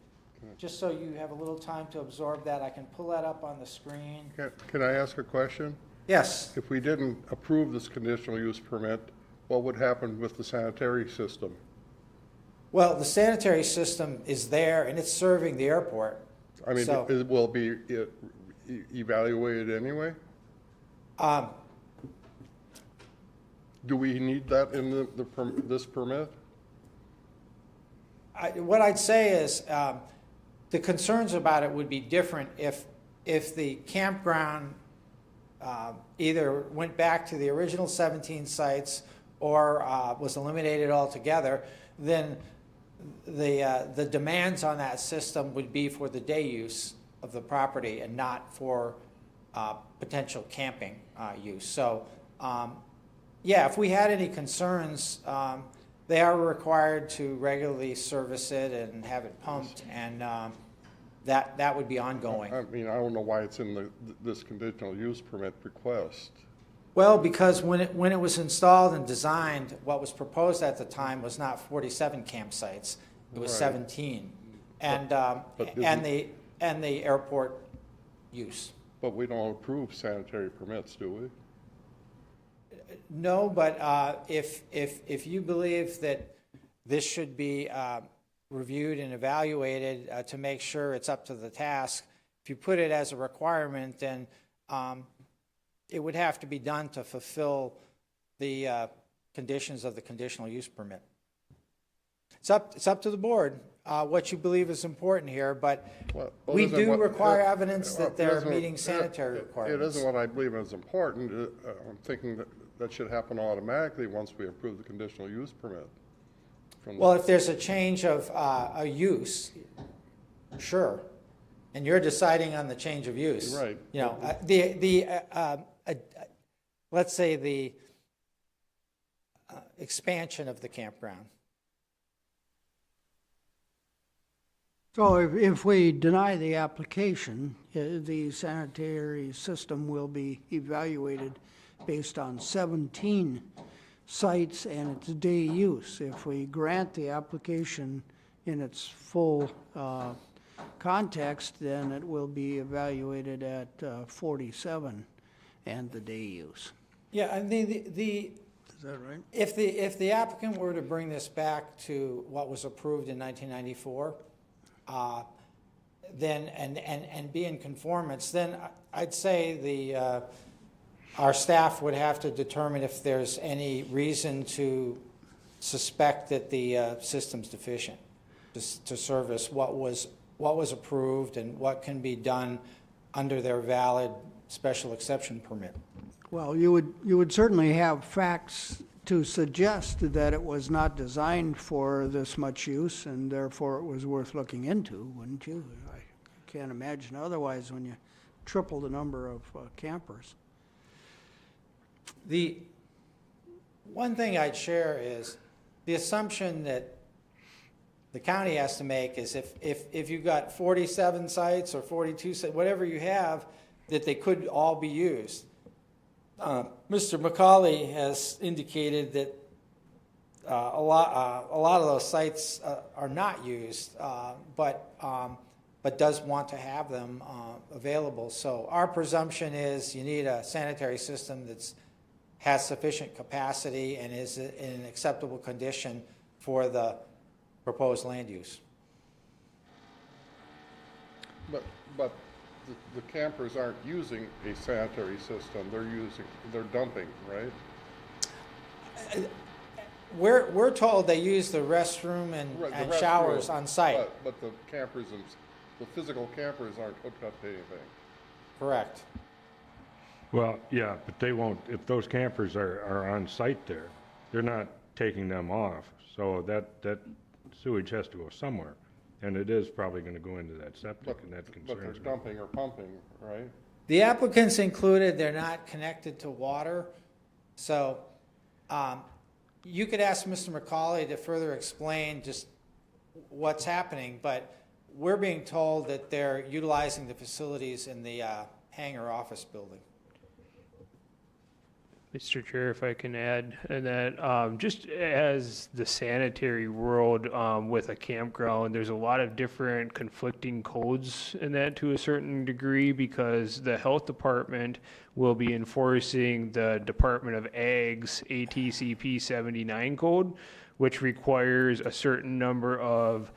Speaker 6: just so you have a little time to absorb that, I can pull that up on the screen.
Speaker 3: Can I ask a question?
Speaker 6: Yes.
Speaker 3: If we didn't approve this conditional use permit, what would happen with the sanitary system?
Speaker 6: Well, the sanitary system is there, and it's serving the airport.
Speaker 3: I mean,
Speaker 6: so,
Speaker 3: it will be evaluated anyway? Do we need that in this permit?
Speaker 6: What I'd say is the concerns about it would be different if the campground either went back to the original 17 sites or was eliminated altogether. Then the demands on that system would be for the day use of the property and not for potential camping use. So, yeah, if we had any concerns, they are required to regularly service it and have it pumped, and that would be ongoing.
Speaker 3: I mean, I don't know why it's in this conditional use permit request.
Speaker 6: Well, because when it was installed and designed, what was proposed at the time was not 47 campsites, it was
Speaker 3: Right.
Speaker 6: 17, and the airport use.
Speaker 3: But we don't approve sanitary permits, do we?
Speaker 6: No, but if you believe that this should be reviewed and evaluated to make sure it's up to the task, if you put it as a requirement, then it would have to be done to fulfill the conditions of the conditional use permit. It's up to the board what you believe is important here, but
Speaker 3: Well,
Speaker 6: we
Speaker 3: isn't
Speaker 6: do
Speaker 3: what-
Speaker 6: require evidence that
Speaker 3: it
Speaker 6: they're
Speaker 3: isn't-
Speaker 6: meeting sanitary
Speaker 3: It
Speaker 6: requirements.
Speaker 3: isn't what I believe is important. I'm thinking that should happen automatically once we approve the conditional use permit.
Speaker 6: Well, if there's a change of a use, sure, and you're deciding on the change of use.
Speaker 3: Right.
Speaker 6: You know, let's say the expansion of the campground.
Speaker 1: So if we deny the application, the sanitary system will be evaluated based on 17 sites and its day use. If we grant the application in its full context, then it will be evaluated at 47 and the day use.
Speaker 6: Yeah, I mean,
Speaker 1: Is that right?
Speaker 6: if the applicant were to bring this back to what was approved in 1994, then and be in conformance, then I'd say our staff would have to determine if there's any reason to suspect that the system's deficient to service what was approved and what can be done under their valid special exception permit.
Speaker 1: Well, you would certainly have facts to suggest that it was not designed for this much use and therefore it was worth looking into, wouldn't you? I can't imagine otherwise when you triple the number of campers.
Speaker 6: The one thing I'd share is the assumption that the county has to make is if you've got 47 sites or 42 sites, whatever you have, that they could all be used. Mr. McCauley has indicated that a lot of those sites are not used, but does want to have them available. So our presumption is you need a sanitary system that has sufficient capacity and is in an acceptable condition for the proposed land use.
Speaker 3: But the campers aren't using a sanitary system. They're dumping, right?
Speaker 6: We're told they use the restroom and
Speaker 3: Right, the
Speaker 6: and showers
Speaker 3: restroom,
Speaker 6: on site.
Speaker 3: But the campers, the physical campers aren't hooked up to anything.
Speaker 6: Correct.
Speaker 8: Well, yeah, but they won't, if those campers are on site there, they're not taking them off. So that sewage has to go somewhere. And it is probably gonna go into that septic, and that
Speaker 3: But they're
Speaker 8: concerns me.
Speaker 3: dumping or pumping, right?
Speaker 6: The applicants included, they're not connected to water. So you could ask Mr. McCauley to further explain just what's happening, but we're being told that they're utilizing the facilities in the hangar office building.
Speaker 5: Mr. Chair, if I can add, and that just as the sanitary world with a campground, there's a lot of different conflicting codes in that to a certain degree, because the health department will be enforcing the Department of Ag's ATCP 79 code, which requires a certain number of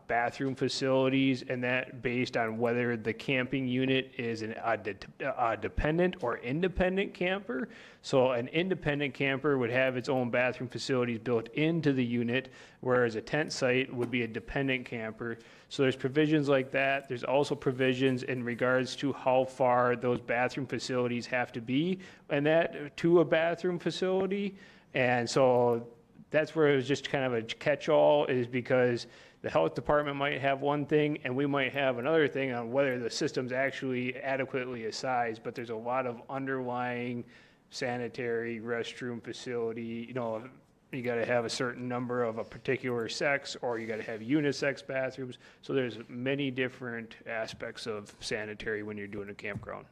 Speaker 5: bathroom facilities, and that based on whether the camping unit is a dependent or independent camper. So an independent camper would have its own bathroom facilities built into the unit, whereas a tent site would be a dependent camper. So there's provisions like that. There's also provisions in regards to how far those bathroom facilities have to be, and that to a bathroom facility. And so That's where it was just kind of a catch-all, is because the health department might have one thing and we might have another thing on whether the system's actually adequately sized, but there's a lot of underlying sanitary restroom facility, you know, you gotta have a certain number of a particular sex, or you gotta have unisex bathrooms. So there's many different aspects of sanitary when you're doing a campground.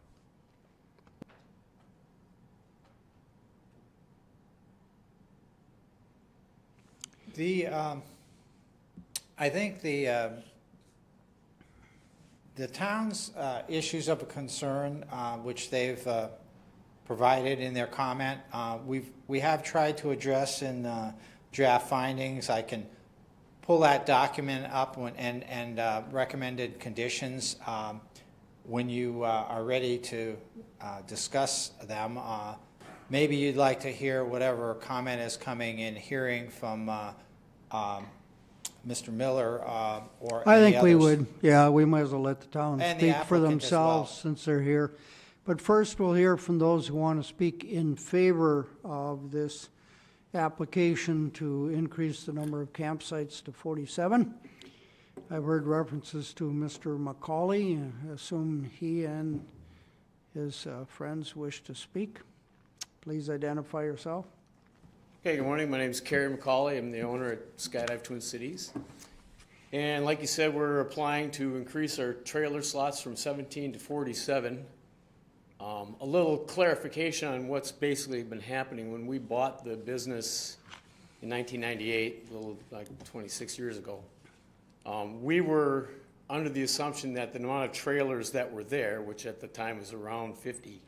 Speaker 6: I think the town's issues of concern, which they've provided in their comment, we have tried to address in draft findings. I can pull that document up and recommended conditions when you are ready to discuss them. Maybe you'd like to hear whatever comment is coming in hearing from Mr. Miller or
Speaker 1: I
Speaker 6: any
Speaker 1: think we
Speaker 6: others.
Speaker 1: would, yeah, we might as well let the town
Speaker 6: And the
Speaker 1: speak for
Speaker 6: applicant as well.
Speaker 1: themselves since they're here. But first, we'll hear from those who want to speak in favor of this application to increase the number of campsites to 47. I've heard references to Mr. McCauley. I assume he and his friends wish to speak. Please identify yourself.
Speaker 9: Okay, good morning. My name is Kerry McCauley. I'm the owner at Skydive Twin Cities. And like you said, we're applying to increase our trailer slots from 17 to 47. A little clarification on what's basically been happening. When we bought the business in 1998, a little like 26 years ago, we were under the assumption that the amount of trailers that were there, which at the time was around 50,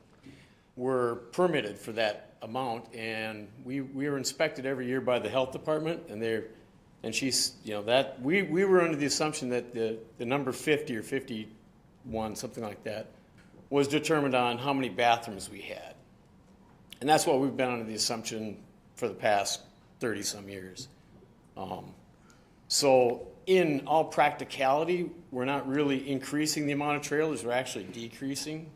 Speaker 9: were permitted for that amount, and we were inspected every year by the health department, and she's, you know, that we were under the assumption that the number 50 or 51, something like that, was determined on how many bathrooms we had. And that's what we've been under the assumption for the past 30 some years. So in all practicality, we're not really increasing the amount of trailers, we're actually decreasing.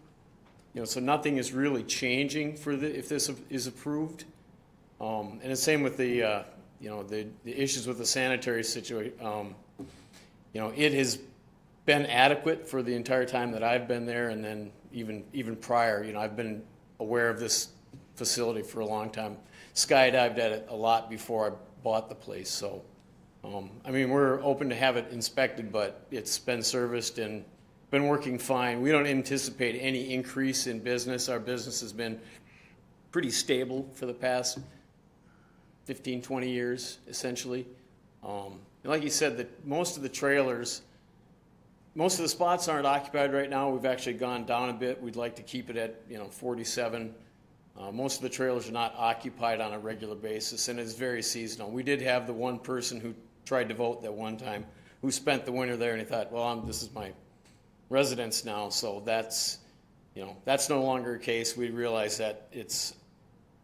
Speaker 9: You know, so nothing is really changing for if this is approved. And the same with the, you know, the issues with the sanitary situation. You know, it has been adequate for the entire time that I've been there, and then even prior. You know, I've been aware of this facility for a long time. Skydived at it a lot before I bought the place. So, I mean, we're open to have it inspected, but it's been serviced and been working fine. We don't anticipate any increase in business. Our business has been pretty stable for the past 15, 20 years, essentially. And like you said, that most of the trailers, most of the spots aren't occupied right now. We've actually gone down a bit. We'd like to keep it at, you know, 47. Most of the trailers are not occupied on a regular basis, and it's very seasonal. We did have the one person who tried to vote that one time who spent the winter there, and he thought, well, this is my residence now, so that's, you know, that's no longer a case. We realize that it's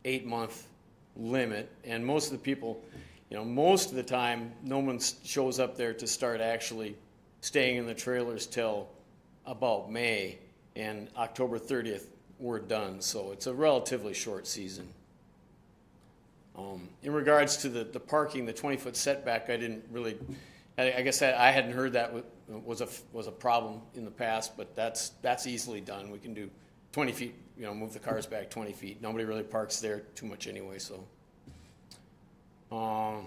Speaker 9: 8-month limit, and most of the people, you know, most of the time, no one shows up there to start actually staying in the trailers till about May, and October 30th, we're done. So it's a relatively short season. In regards to the parking, the 20-foot setback, I didn't really, I guess I hadn't heard that was a problem in the past, but that's easily done. We can do 20 feet, you know, move the cars back 20 feet. Nobody really parks there too much anyway, so.
Speaker 1: How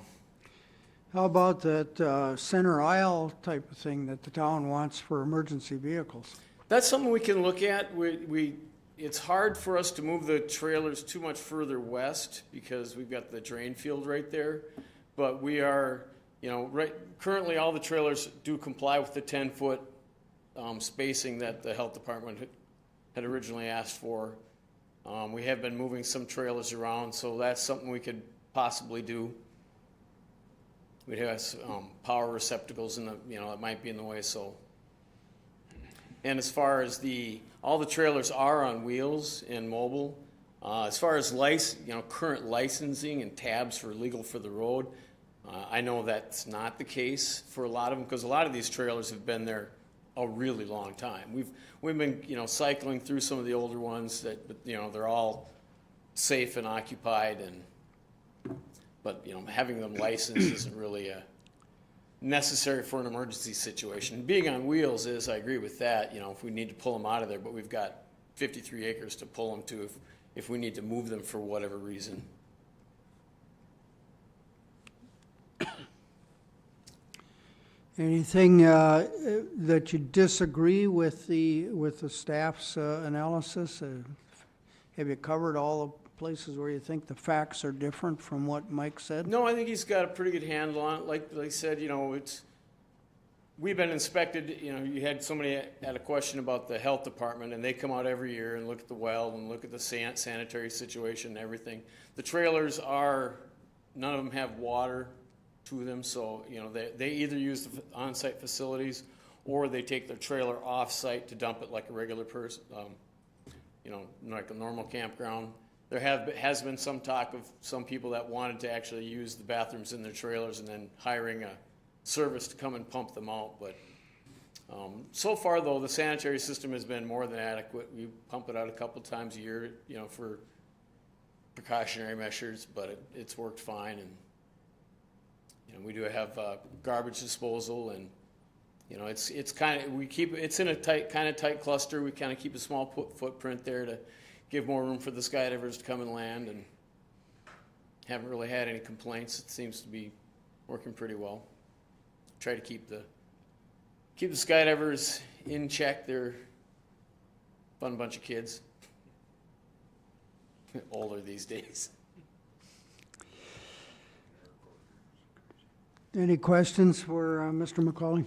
Speaker 1: about that center aisle type of thing that the town wants for emergency vehicles?
Speaker 9: That's something we can look at. It's hard for us to move the trailers too much further west because we've got the drain field right there. But we are, you know, currently all the trailers do comply with the 10-foot spacing that the health department had originally asked for. We have been moving some trailers around, so that's something we could possibly do. We have power receptacles in the, you know, that might be in the way, so. And as far as all the trailers are on wheels and mobile. As far as current licensing and tabs for legal for the road, I know that's not the case for a lot of them because a lot of these trailers have been there a really long time. We've been, you know, cycling through some of the older ones that, you know, they're all safe and occupied, and But, you know, having them licensed isn't really necessary for an emergency situation. Being on wheels is, I agree with that, you know, if we need to pull them out of there, but we've got 53 acres to pull them to if we need to move them for whatever reason.
Speaker 1: Anything that you disagree with the staff's analysis? Have you covered all the places where you think the facts are different from what Mike said?
Speaker 9: No, I think he's got a pretty good handle on it. Like I said, you know, we've been inspected. You know, you had somebody had a question about the health department, and they come out every year and look at the well and look at the sanitary situation and everything. The trailers none of them have water to them, so, you know, they either use the on-site facilities or they take their trailer off-site to dump it like a regular person, you know, like a normal campground. There has been some talk of some people that wanted to actually use the bathrooms in their trailers and then hiring a service to come and pump them out. But so far, though, the sanitary system has been more than adequate. We pump it out a couple times a year, you know, for precautionary measures, but it's worked fine. And you know, we do have garbage disposal, and you know, it's kind of it's in a tight cluster. We kind of keep a small footprint there to give more room for the skydivers to come and land, and haven't really had any complaints. It seems to be working pretty well. Try to keep the skydivers in check. They're a fun bunch of kids. Older these days.
Speaker 1: Any questions for Mr. McCauley?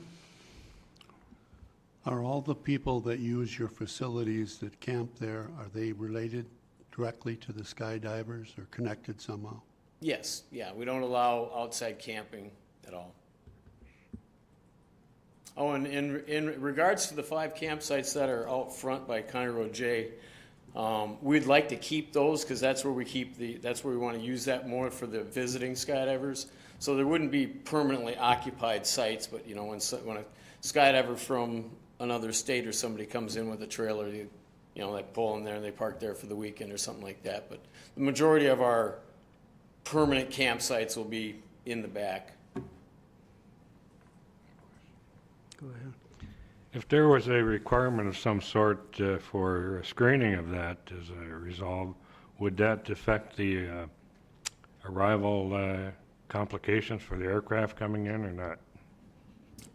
Speaker 4: Are all the people that use your facilities that camp there, are they related directly to the skydivers or connected somehow?
Speaker 9: Yes, yeah, we don't allow outside camping at all. Oh, and in regards to the 5 campsites that are out front by County Road J, we'd like to keep those because that's where we want to use that more for the visiting skydivers. So there wouldn't be permanently occupied sites, but you know, when a skydiver from another state or somebody comes in with a trailer, you know, they pull in there and they park there for the weekend or something like that. But the majority of our permanent campsites will be in the back.
Speaker 1: Go ahead.
Speaker 8: If there was a requirement of some sort for screening of that as a result, would that affect the arrival complications for the aircraft coming in or not?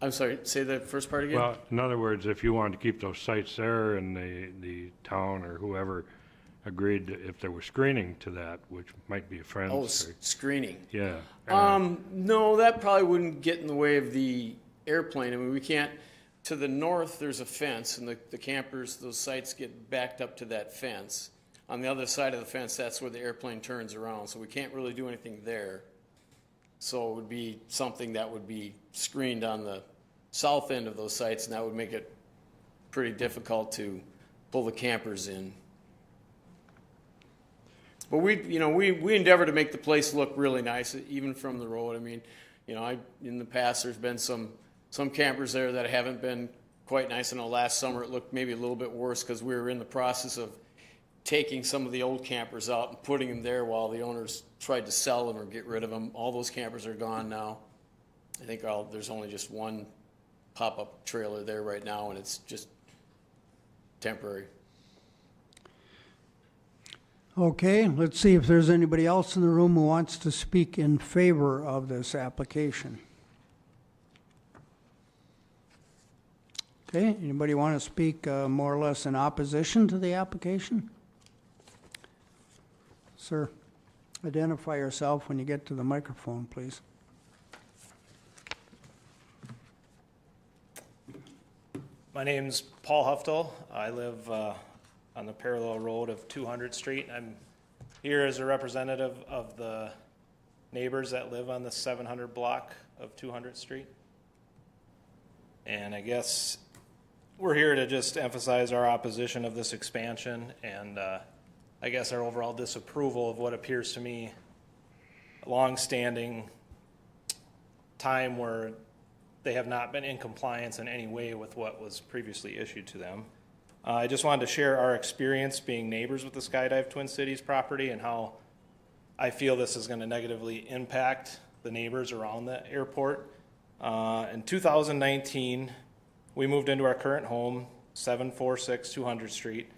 Speaker 9: I'm sorry, say the first part again?
Speaker 8: Well, in other words, if you wanted to keep those sites there and the town or whoever agreed if there was screening to that, which might be a friend.
Speaker 9: Oh, screening.
Speaker 8: Yeah.
Speaker 9: No, that probably wouldn't get in the way of the airplane. I mean, we can't, to the north there's a fence and the campers, those sites get backed up to that fence. On the other side of the fence, that's where the airplane turns around, so we can't really do anything there. So it would be something that would be screened on the south end of those sites, and that would make it pretty difficult to pull the campers in. But we endeavor to make the place look really nice, even from the road. I mean, you know, in the past there's been some campers there that haven't been quite nice. I know last summer it looked maybe a little bit worse because we were in the process of taking some of the old campers out and putting them there while the owners tried to sell them or get rid of them. All those campers are gone now. I think there's only just one pop-up trailer there right now, and it's just temporary.
Speaker 1: Okay, let's see if there's anybody else in the room who wants to speak in favor of this application. Okay, anybody want to speak more or less in opposition to the application? Sir, identify yourself when you get to the microphone, please.
Speaker 10: My name's Paul Huftel. I live on the parallel road of 200th Street. I'm here as a representative of the neighbors that live on the 700 block of 200th Street. And I guess we're here to just emphasize our opposition of this expansion and I guess our overall disapproval of what appears to me a long-standing time where they have not been in compliance in any way with what was previously issued to them. I just wanted to share our experience being neighbors with the Skydive Twin Cities property and how I feel this is going to negatively impact the neighbors around the airport. In 2019, we moved into our current home, 746 200th Street.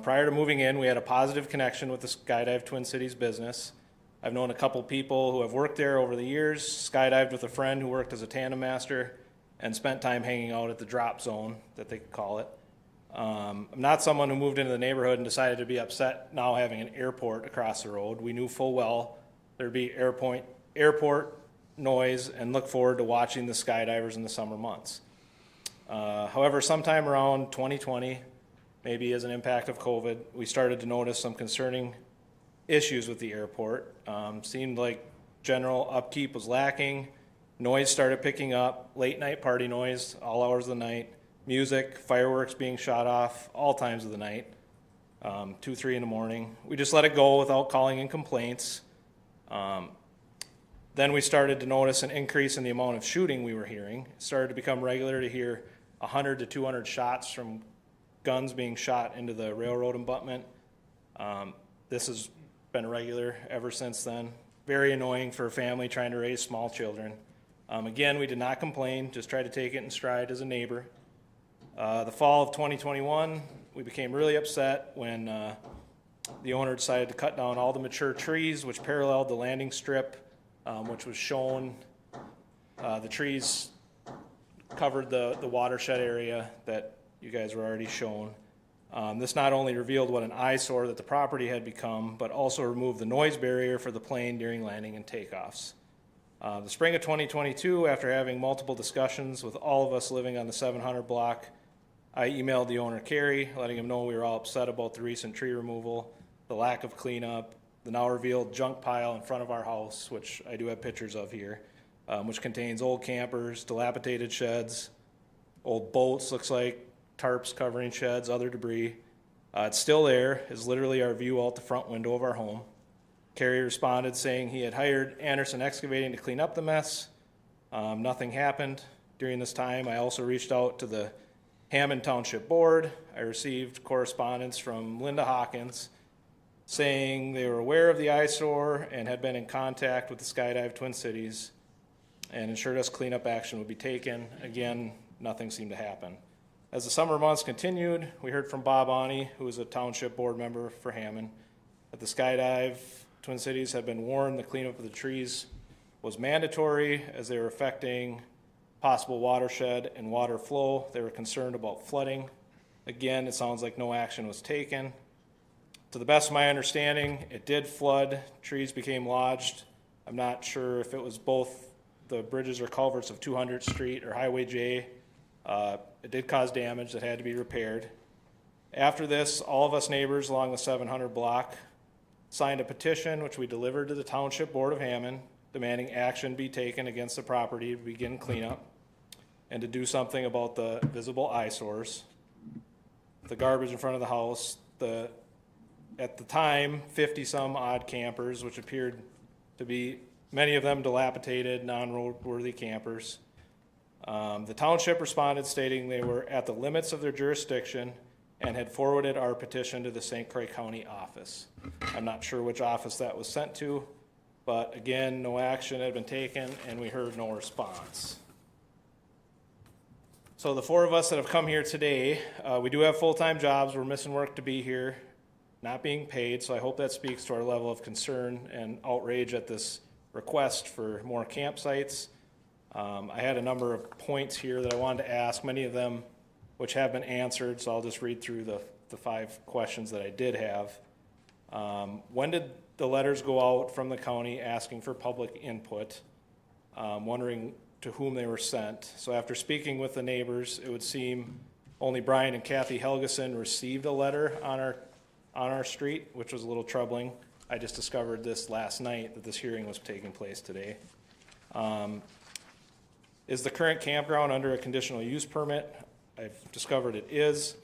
Speaker 10: Prior to moving in, we had a positive connection with the Skydive Twin Cities business. I've known a couple people who have worked there over the years, skydived with a friend who worked as a tandem master, and spent time hanging out at the drop zone, that they call it. I'm not someone who moved into the neighborhood and decided to be upset now having an airport across the road. We knew full well there'd be airport noise and look forward to watching the skydivers in the summer months. However, sometime around 2020, maybe as an impact of COVID, we started to notice some concerning issues with the airport. Seemed like general upkeep was lacking. Noise started picking up, late night party noise, all hours of the night, music, fireworks being shot off, all times of the night, 2, 3 in the morning. We just let it go without calling in complaints. Then we started to notice an increase in the amount of shooting we were hearing. It started to become regular to hear 100 to 200 shots from guns being shot into the railroad abutment. This has been regular ever since then. Very annoying for a family trying to raise small children. Again, we did not complain, just tried to take it in stride as a neighbor. The fall of 2021, we became really upset when the owner decided to cut down all the mature trees which paralleled the landing strip, which was shown. The trees covered the watershed area that you guys were already shown. This not only revealed what an eyesore that the property had become, but also removed the noise barrier for the plane during landing and takeoffs. The spring of 2022, after having multiple discussions with all of us living on the 700 block, I emailed the owner, Carrie, letting him know we were all upset about the recent tree removal, the lack of cleanup, the now revealed junk pile in front of our house, which I do have pictures of here, which contains old campers, dilapidated sheds, old boats, looks like tarps covering sheds, other debris. It's still there, is literally our view out the front window of our home. Carrie responded saying he had hired Anderson Excavating to clean up the mess. Nothing happened during this time. I also reached out to the Hammond Township Board. I received correspondence from Linda Hawkins saying they were aware of the eyesore and had been in contact with the Skydive Twin Cities and assured us cleanup action would be taken. Again, nothing seemed to happen. As the summer months continued, we heard from Bob Ani, who is a township board member for Hammond, that the Skydive Twin Cities had been warned the cleanup of the trees was mandatory as they were affecting possible watershed and water flow. They were concerned about flooding. Again, it sounds like no action was taken. To the best of my understanding, it did flood. Trees became lodged. I'm not sure if it was both the bridges or culverts of 200th Street or Highway J. It did cause damage that had to be repaired. After this, all of us neighbors along the 700 block signed a petition which we delivered to the Township Board of Hammond demanding action be taken against the property to begin cleanup and to do something about the visible eyesores, the garbage in front of the house, at the time, 50-some odd campers, which appeared to be many of them dilapidated, non-roadworthy campers. The township responded stating they were at the limits of their jurisdiction and had forwarded our petition to the St. Croix County office. I'm not sure which office that was sent to, but again, no action had been taken and we heard no response. So the four of us that have come here today, we do have full-time jobs. We're missing work to be here, not being paid, so I hope that speaks to our level of concern and outrage at this request for more campsites. I had a number of points here that I wanted to ask, many of them which have been answered, so I'll just read through the 5 questions that I did have. When did the letters go out from the county asking for public input? Wondering to whom they were sent. So after speaking with the neighbors, it would seem only Brian and Kathy Helgeson received a letter on our street, which was a little troubling. I just discovered this last night that this hearing was taking place today. Is the current campground under a conditional use permit? I've discovered it is.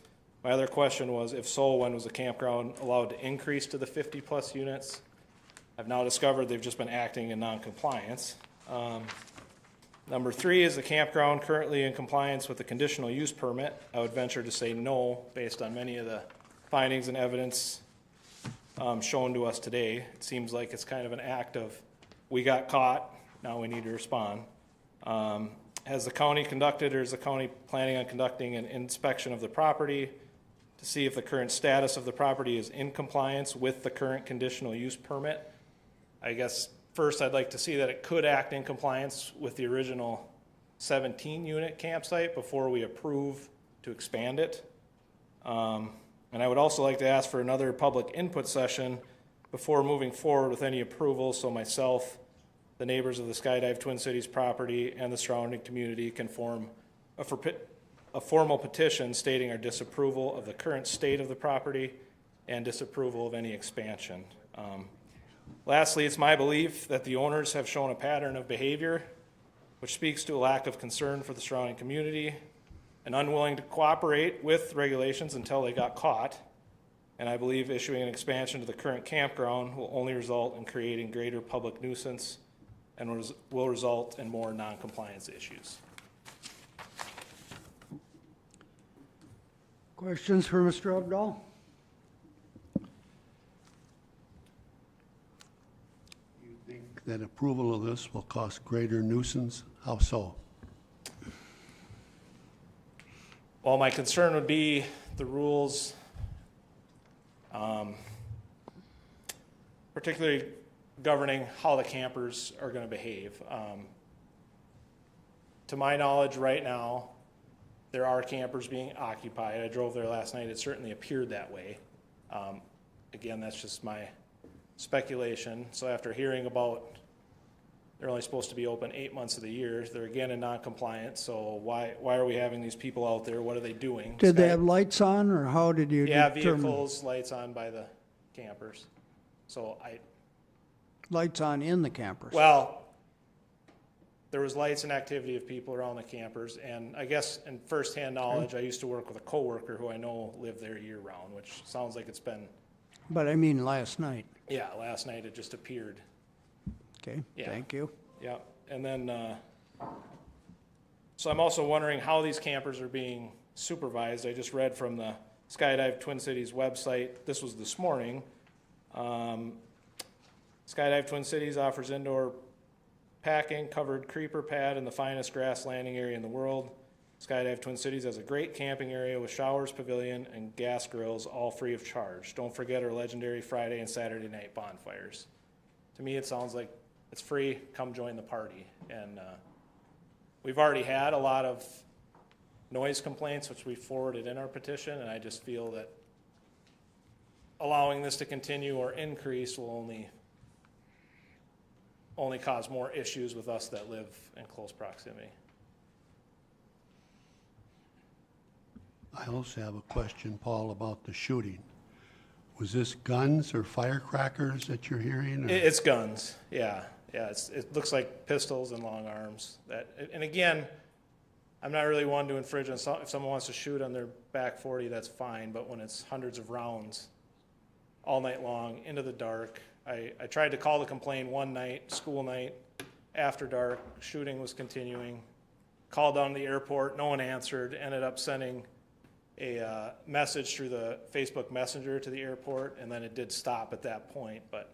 Speaker 10: My other question was, if so, when was the campground allowed to increase to the 50-plus units? I've now discovered they've just been acting in non-compliance. Number 3, is the campground currently in compliance with the conditional use permit? I would venture to say no, based on many of the findings and evidence shown to us today. It seems like it's kind of an act of, we got caught, now we need to respond. Has the county conducted, or is the county planning on conducting an inspection of the property to see if the current status of the property is in compliance with the current conditional use permit? I guess first I'd like to see that it could act in compliance with the original 17-unit campsite before we approve to expand it. And I would also like to ask for another public input session before moving forward with any approval, so myself, the neighbors of the Skydive Twin Cities property, and the surrounding community can form a formal petition stating our disapproval of the current state of the property and disapproval of any expansion. Lastly, it's my belief that the owners have shown a pattern of behavior which speaks to a lack of concern for the surrounding community and unwilling to cooperate with regulations until they got caught. And I believe issuing an expansion to the current campground will only result in creating greater public nuisance and will result in more non-compliance issues.
Speaker 1: Questions for Mr. Abdahl?
Speaker 4: You think that approval of this will cause greater nuisance? How so?
Speaker 10: Well, my concern would be the rules, particularly governing how the campers are going to behave. To my knowledge, right now, there are campers being occupied. I drove there last night. It certainly appeared that way. Again, that's just my speculation. So after hearing about they're only supposed to be open 8 months of the year, they're again in non-compliance. So why are we having these people out there? What are they doing?
Speaker 1: Did they have lights on, or how did you
Speaker 10: Yeah,
Speaker 1: determine?
Speaker 10: vehicles, lights on by the campers. So
Speaker 1: Lights on in the campers?
Speaker 10: well, there was lights and activity of people around the campers, and I guess in firsthand knowledge, I used to work with a coworker who I know lived there year-round, which sounds like it's been,
Speaker 1: But I mean last night.
Speaker 10: yeah, last night it just appeared.
Speaker 1: Okay,
Speaker 10: Yeah.
Speaker 1: thank you.
Speaker 10: Yeah, and then, so I'm also wondering how these campers are being supervised. I just read from the Skydive Twin Cities website, this was this morning. Skydive Twin Cities offers indoor packing, covered creeper pad, and the finest grass landing area in the world. Skydive Twin Cities has a great camping area with showers, pavilion, and gas grills, all free of charge. Don't forget our legendary Friday and Saturday night bonfires. To me, it sounds like it's free, come join the party. And we've already had a lot of noise complaints, which we forwarded in our petition, and I just feel that allowing this to continue or increase will only cause more issues with us that live in close proximity.
Speaker 4: I also have a question, Paul, about the shooting. Was this guns or firecrackers that you're hearing? Or?
Speaker 10: It's guns, yeah. Yeah, it looks like pistols and long arms. And again, I'm not really one to infringe on if someone wants to shoot on their back 40, that's fine. But when it's hundreds of rounds all night long into the dark, I tried to call to complain one night, school night, after dark, shooting was continuing. Called down to the airport, no one answered. Ended up sending a message through the Facebook Messenger to the airport, and then it did stop at that point. But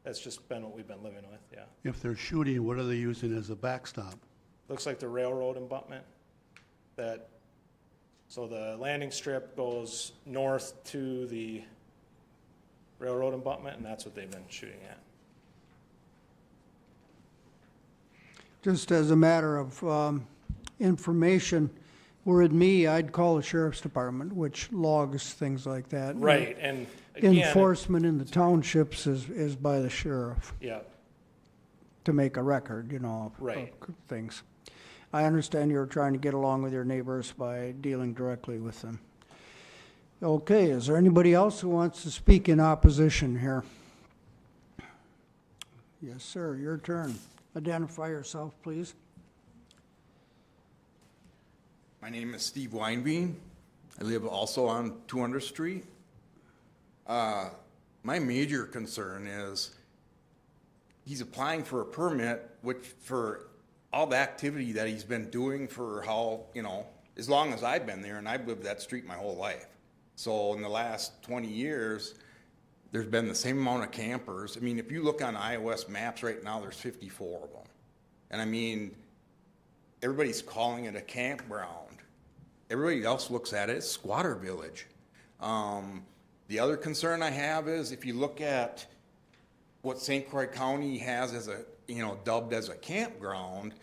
Speaker 10: that's just been what we've been living with, yeah.
Speaker 4: If they're shooting, what are they using as a backstop?
Speaker 10: Looks like the railroad embankment. So the landing strip goes north to the railroad embankment, and that's what they've been shooting at.
Speaker 1: Just as a matter of information, were it me, I'd call the sheriff's department, which logs things like that.
Speaker 10: Right, and again,
Speaker 1: Enforcement in the townships is by the sheriff
Speaker 10: yeah,
Speaker 1: to make a record, of
Speaker 10: Right.
Speaker 1: things. I understand you're trying to get along with your neighbors by dealing directly with them. Okay, is there anybody else who wants to speak in opposition here? Yes, sir, your turn. Identify yourself, please.
Speaker 11: My name is Steve Weinbein. I live also on 200th Street. My major concern is he's applying for a permit, which for all the activity that he's been doing for how, as long as I've been there, and I've lived that street my whole life. So in the last 20 years, there's been the same amount of campers. I mean, if you look on iOS maps right now, there's 54 of them. And I mean, everybody's calling it a campground. Everybody else looks at it as squatter village. The other concern I have is if you look at what St. Croix County has as a, you know, dubbed as a campground,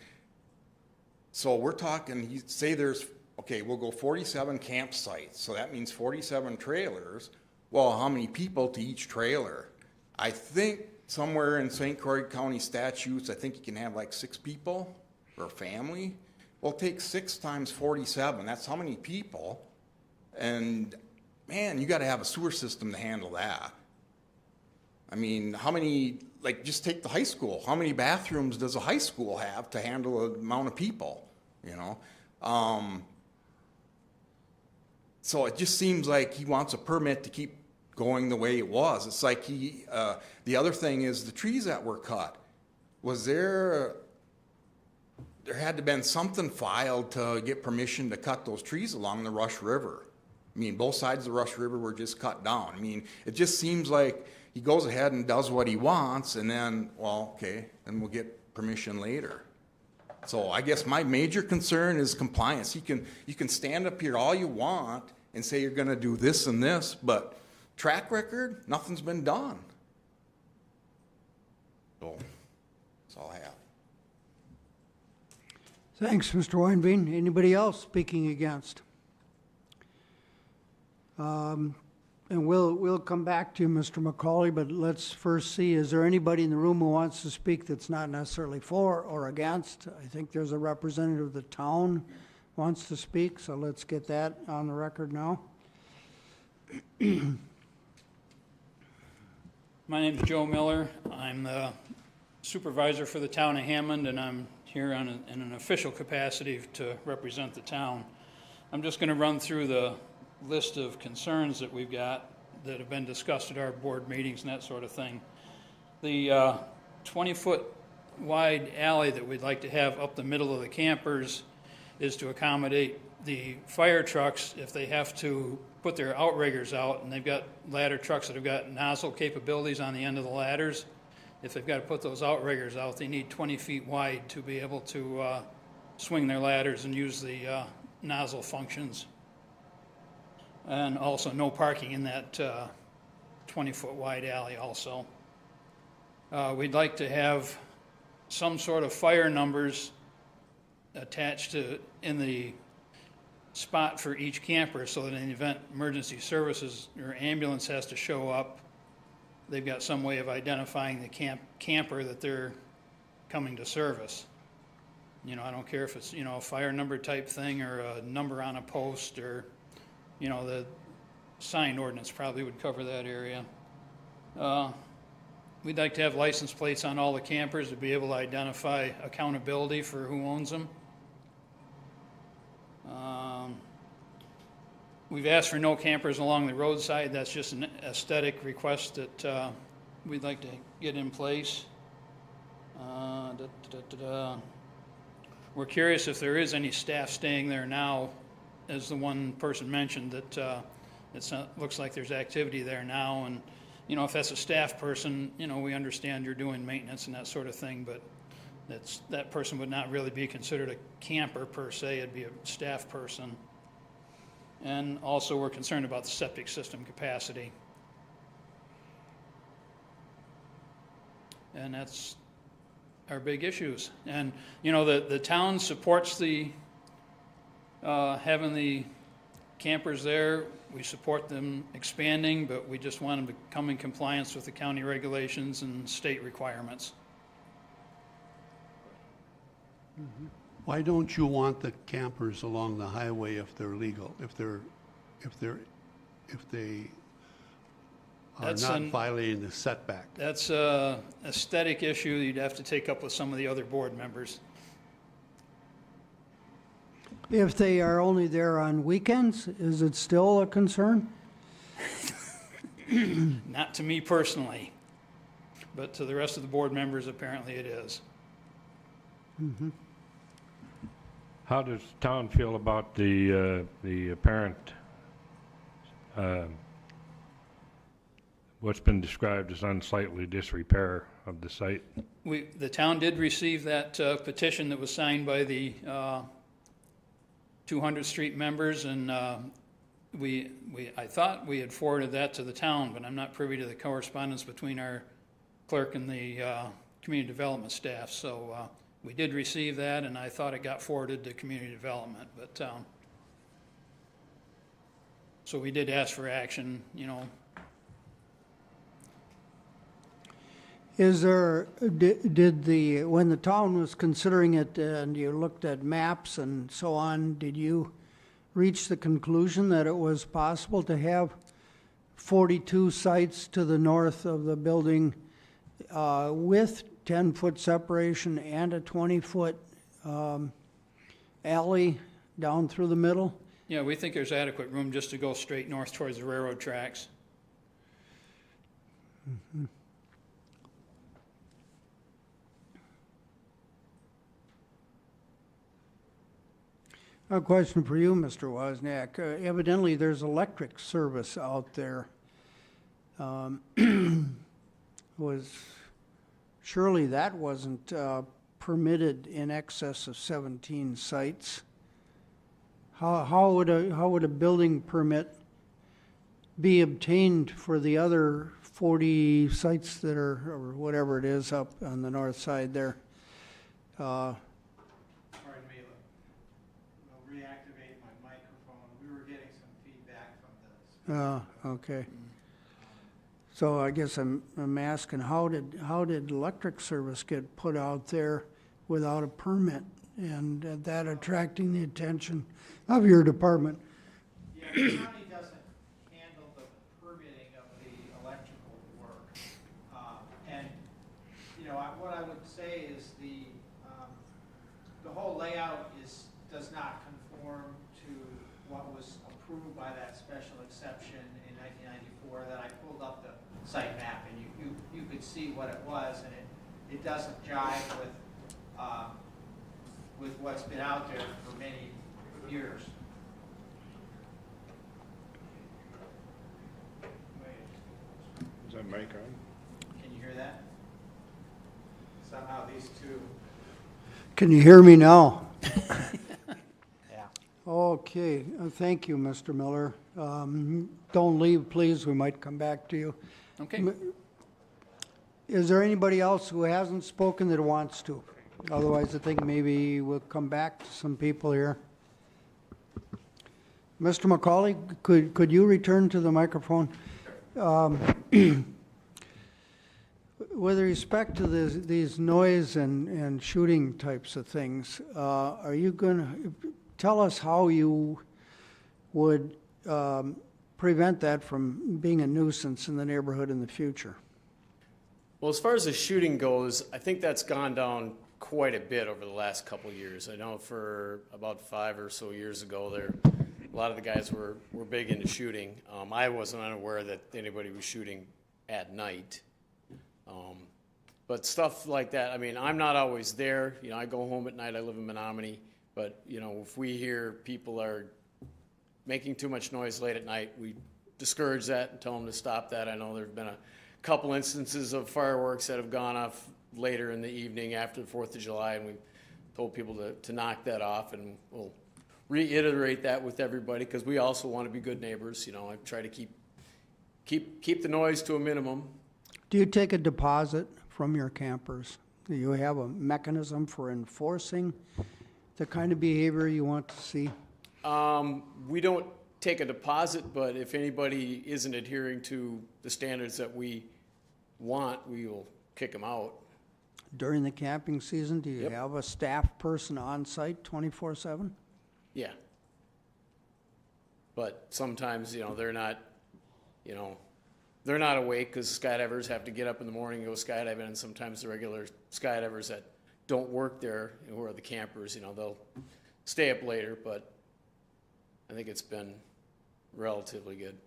Speaker 11: so we're talking, you say there's, okay, we'll go 47 campsites, so that means 47 trailers. Well, how many people to each trailer? I think somewhere in St. Croix County statutes, I think you can have like 6 people or a family. Well, take 6 times 47, that's how many people? And man, you gotta have a sewer system to handle that. I mean, how many, like just take the high school, how many bathrooms does a high school have to handle the amount of people, you know? So it just seems like he wants a permit to keep going the way it was. It's like he, the other thing is the trees that were cut. Was there had to have been something filed to get permission to cut those trees along the Rush River. I mean, both sides of the Rush River were just cut down. I mean, it just seems like he goes ahead and does what he wants and then, well, okay, and we'll get permission later. So I guess my major concern is compliance. You can stand up here all you want and say you're gonna do this and this, but track record, nothing's been done. So that's all I have.
Speaker 1: Thanks, Mr. Weinbein. Anybody else speaking against? And we'll come back to you, Mr. McCauley, but let's first see, is there anybody in the room who wants to speak that's not necessarily for or against? I think there's a representative of the town wants to speak, so let's get that on the record now.
Speaker 2: My name is Joe Miller. I'm the supervisor for the town of Hammond, and I'm here in an official capacity to represent the town. I'm just going to run through the list of concerns that we've got that have been discussed at our board meetings and that sort of thing. The 20-foot wide alley that we'd like to have up the middle of the campers is to accommodate the fire trucks if they have to put their outriggers out, and they've got ladder trucks that have got nozzle capabilities on the end of the ladders. If they've got to put those outriggers out, they need 20 feet wide to be able to swing their ladders and use the nozzle functions. And also no parking in that 20-foot wide alley also. We'd like to have some sort of fire numbers attached to in the spot for each camper so that in the event emergency services or ambulance has to show up, they've got some way of identifying the camper that they're coming to service. You know, I don't care if it's, you know, a fire number type thing or a number on a post or, you know, the sign ordinance probably would cover that area. We'd like to have license plates on all the campers to be able to identify accountability for who owns them. We've asked for no campers along the roadside. That's just an aesthetic request that we'd like to get in place. We're curious if there is any staff staying there now, as the one person mentioned, that looks like there's activity there now. And, you know, if that's a staff person, you know, we understand you're doing maintenance and that sort of thing, but that person would not really be considered a camper per se. It'd be a staff person. And also we're concerned about the septic system capacity. And that's our big issues. And, you know, the town supports the having the campers there. We support them expanding, but we just want them to come in compliance with the county regulations and state requirements.
Speaker 4: Why don't you want the campers along the highway if they're legal, if they are not violating the setback?
Speaker 2: That's a aesthetic issue you'd have to take up with some of the other board members.
Speaker 1: If they are only there on weekends, is it still a concern?
Speaker 2: Not to me personally, but to the rest of the board members, apparently it is.
Speaker 1: Mm-hmm.
Speaker 8: How does the town feel about the apparent what's been described as unsightly disrepair of the site.
Speaker 2: The town did receive that petition that was signed by the 200th Street members, and I thought we had forwarded that to the town, but I'm not privy to the correspondence between our clerk and the community development staff. So we did receive that, and I thought it got forwarded to community development, but so we did ask for action, you know.
Speaker 1: Is there, when the town was considering it and you looked at maps and so on, did you reach the conclusion that it was possible to have 42 sites to the north of the building with 10-foot separation and a 20-foot alley down through the middle?
Speaker 2: Yeah, we think there's adequate room just to go straight north towards the railroad tracks.
Speaker 1: Mm-hmm. A question for you, Mr. Wozniak. Evidently, there's electric service out there. Surely that wasn't permitted in excess of 17 sites. How would a building permit be obtained for the other 40 sites that are, or whatever it is, up on the north side there?
Speaker 6: Pardon me, I'll reactivate my microphone. We were getting some feedback from the
Speaker 1: Okay. So I guess I'm asking, how did electric service get put out there without a permit, and that attracting the attention of your department?
Speaker 6: Yeah, the county doesn't handle the permitting of the electrical work. And, you know, what I would say is the whole layout does not conform to what was approved by that special exception in 1994 that I pulled up the site map, and you could see what it was, and it doesn't jive with what's been out there for many years.
Speaker 3: Is that mic on?
Speaker 6: Can you hear that? Somehow these two.
Speaker 1: Can you hear me now?
Speaker 6: Yeah.
Speaker 1: Okay, thank you, Mr. Miller. Don't leave, please, we might come back to you.
Speaker 2: Okay.
Speaker 1: Is there anybody else who hasn't spoken that wants to? Otherwise, I think maybe we'll come back to some people here. Mr. McCauley, could you return to the microphone? With respect to these noise and shooting types of things, are you going to tell us how you would prevent that from being a nuisance in the neighborhood in the future?
Speaker 9: Well, as far as the shooting goes, I think that's gone down quite a bit over the last couple of years. I know for about 5 or so years ago, a lot of the guys were big into shooting. I wasn't unaware that anybody was shooting at night. But stuff like that, I mean, I'm not always there. You know, I go home at night, I live in Menominee. But, you know, if we hear people are making too much noise late at night, we discourage that and tell them to stop that. I know there have been a couple instances of fireworks that have gone off later in the evening after the 4th of July, and we've told people to knock that off, and we'll reiterate that with everybody because we also want to be good neighbors. You know, I try to keep the noise to a minimum.
Speaker 1: Do you take a deposit from your campers? Do you have a mechanism for enforcing the kind of behavior you want to see?
Speaker 9: We don't take a deposit, but if anybody isn't adhering to the standards that we want, we will kick them out.
Speaker 1: During the camping season, do you
Speaker 9: Yep.
Speaker 1: have a staff person on site 24/7?
Speaker 9: Yeah. But sometimes, you know, they're not awake because skydivers have to get up in the morning and go skydiving, and sometimes the regular skydivers that don't work there, who are the campers, you know, they'll stay up later, but I think it's been relatively good.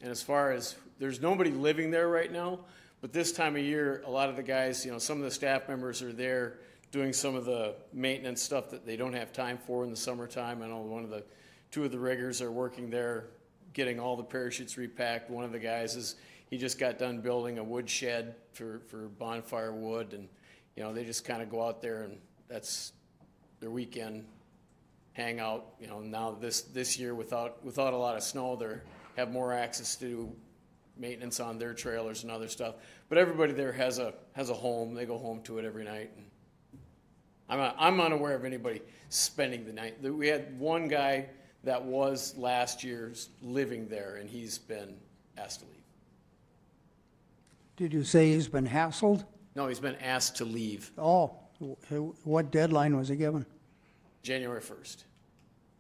Speaker 9: And as far as, there's nobody living there right now, but this time of year, a lot of the guys, you know, some of the staff members are there doing some of the maintenance stuff that they don't have time for in the summertime. I know two of the riggers are working there getting all the parachutes repacked. One of the guys he just got done building a wood shed for bonfire wood, and, you know, they just kind of go out there and that's their weekend hangout. You know, now this year without a lot of snow, they have more access to do maintenance on their trailers and other stuff. But everybody there has a home. They go home to it every night. And I'm unaware of anybody spending the night. We had one guy that was last year's living there, and he's been asked to leave.
Speaker 1: Did you say he's been hassled?
Speaker 9: No, he's been asked to leave
Speaker 1: Oh, what deadline was he given?
Speaker 9: January 1st.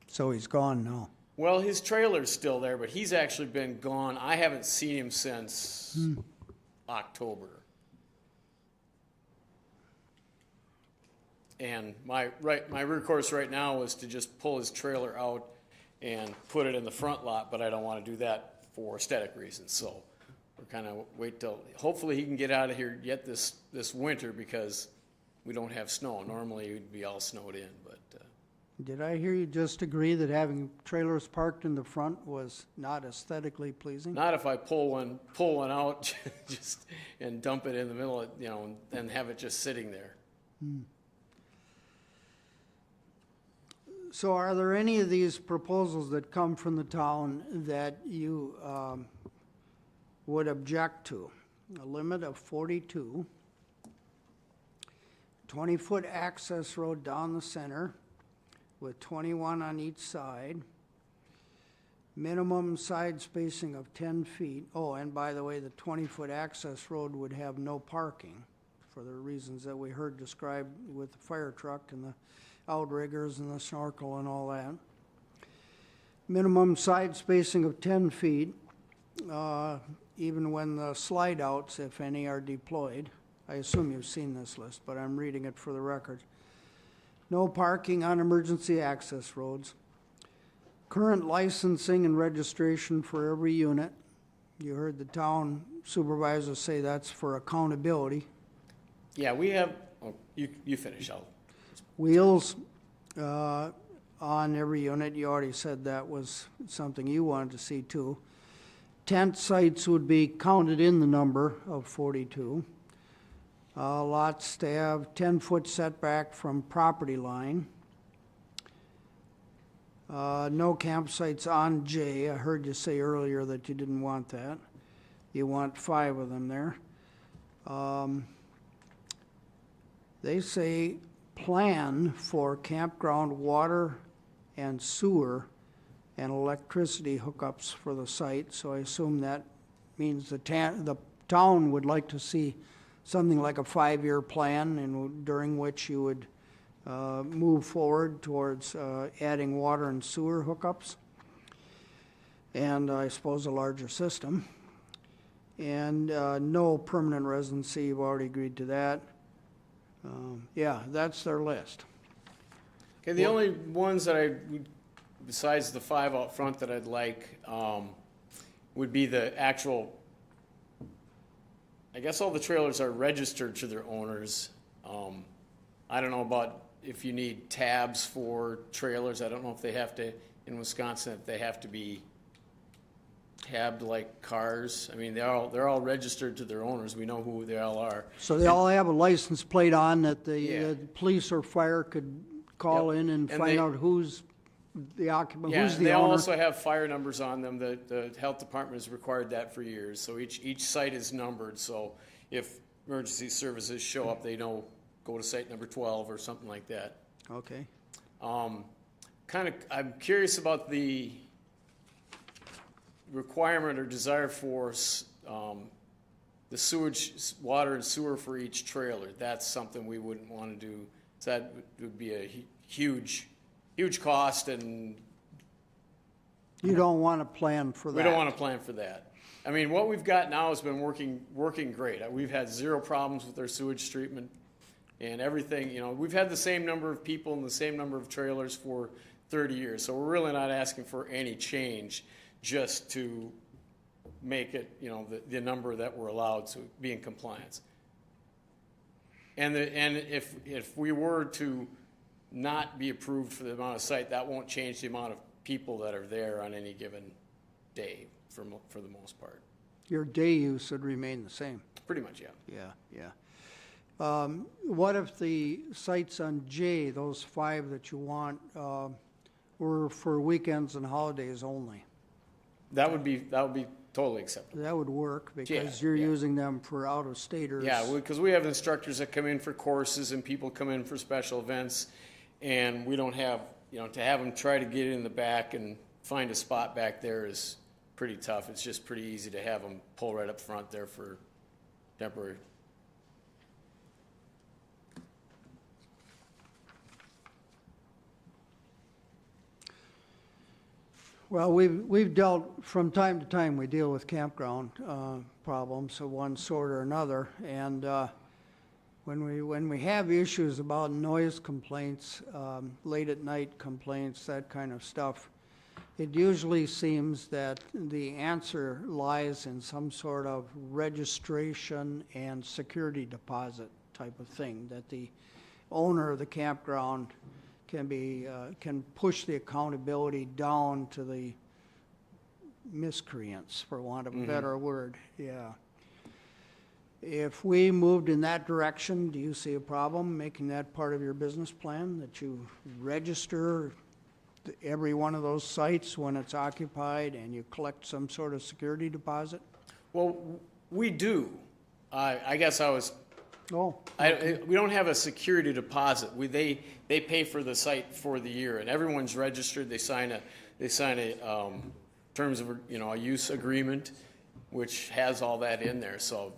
Speaker 1: So he's gone now.
Speaker 9: Well, his trailer's still there, but he's actually been gone. I haven't seen him since October. And my recourse right now is to just pull his trailer out and put it in the front lot, but I don't want to do that for aesthetic reasons. So we're kind of wait till, hopefully he can get out of here yet this winter, because we don't have snow. Normally we'd be all snowed in, but
Speaker 1: Did I hear you just agree that having trailers parked in the front was not aesthetically pleasing?
Speaker 9: not if I pull one out just and dump it in the middle of, you know, and have it just sitting there.
Speaker 1: So are there any of these proposals that come from the town that you would object to? A limit of 42, 20-foot access road down the center with 21 on each side, minimum side spacing of 10 feet. Oh, and by the way, the 20-foot access road would have no parking for the reasons that we heard described with the fire truck and the outriggers and the snorkel and all that. Minimum side spacing of 10 feet, even when the slide outs, if any, are deployed. I assume you've seen this list, but I'm reading it for the record. No parking on emergency access roads. Current licensing and registration for every unit. You heard the town supervisor say that's for accountability.
Speaker 9: Yeah, we have, oh, you finish out.
Speaker 1: Wheels on every unit, you already said that was something you wanted to see too. Tent sites would be counted in the number of 42. Lots to have 10-foot setback from property line. No campsites on J. I heard you say earlier that you didn't want that. You want 5 of them there. They say plan for campground water and sewer and electricity hookups for the site. So I assume that means the town would like to see something like a 5-year plan, and during which you would move forward towards adding water and sewer hookups, and I suppose a larger system. And no permanent residency, you've already agreed to that. Yeah, that's their list.
Speaker 9: Okay, the only ones that besides the 5 out front that I'd like, would be the actual, I guess all the trailers are registered to their owners. I don't know about if you need tabs for trailers. I don't know if they have to, in Wisconsin, if they have to be tabbed like cars. I mean, they're all registered to their owners. We know who they all are.
Speaker 1: So they all have a license plate on that the police or fire could call in and find out who's the occupant, who's the
Speaker 9: they
Speaker 1: owner.
Speaker 9: also have fire numbers on them. The health department has required that for years. So each site is numbered. So if emergency services show up, they know go to site number 12 or something like that.
Speaker 1: Okay.
Speaker 9: I'm curious about the requirement or desire for the sewage, water and sewer for each trailer. That's something we wouldn't want to do. So that would be a huge cost, and
Speaker 1: You don't want to plan for that.
Speaker 9: we don't want to plan for that. I mean, what we've got now has been working great. We've had 0 problems with our sewage treatment and everything. You know, we've had the same number of people and the same number of trailers for 30 years. So we're really not asking for any change, just to make it, you know, the number that we're allowed to be in compliance. And if we were to not be approved for the amount of site, that won't change the amount of people that are there on any given day for the most part.
Speaker 1: your day use would remain the same.
Speaker 9: Pretty much, yeah.
Speaker 1: Yeah. What if the sites on J, those 5 that you want, were for weekends and holidays only?
Speaker 9: That would be totally acceptable.
Speaker 1: That would work because
Speaker 9: Yeah,
Speaker 1: you're
Speaker 9: yeah.
Speaker 1: using them for out-of-staters.
Speaker 9: Yeah, because we have instructors that come in for courses and people come in for special events, and we don't have, to have them try to get in the back and find a spot back there is pretty tough. It's just pretty easy to have them pull right up front there for temporary.
Speaker 1: Well, we've dealt, from time to time, we deal with campground problems of one sort or another. And when we have issues about noise complaints, late at night complaints, that kind of stuff, it usually seems that the answer lies in some sort of registration and security deposit type of thing, that the owner of the campground can push the accountability down to the miscreants, for want of a better word. Yeah. If we moved in that direction, do you see a problem making that part of your business plan, that you register every one of those sites when it's occupied and you collect some sort of security deposit?
Speaker 9: Well, we do. I guess I was
Speaker 1: Oh,
Speaker 9: we don't have a security deposit. They pay for the site for the year, and everyone's registered. They sign a terms of a use agreement, which has all that in there. So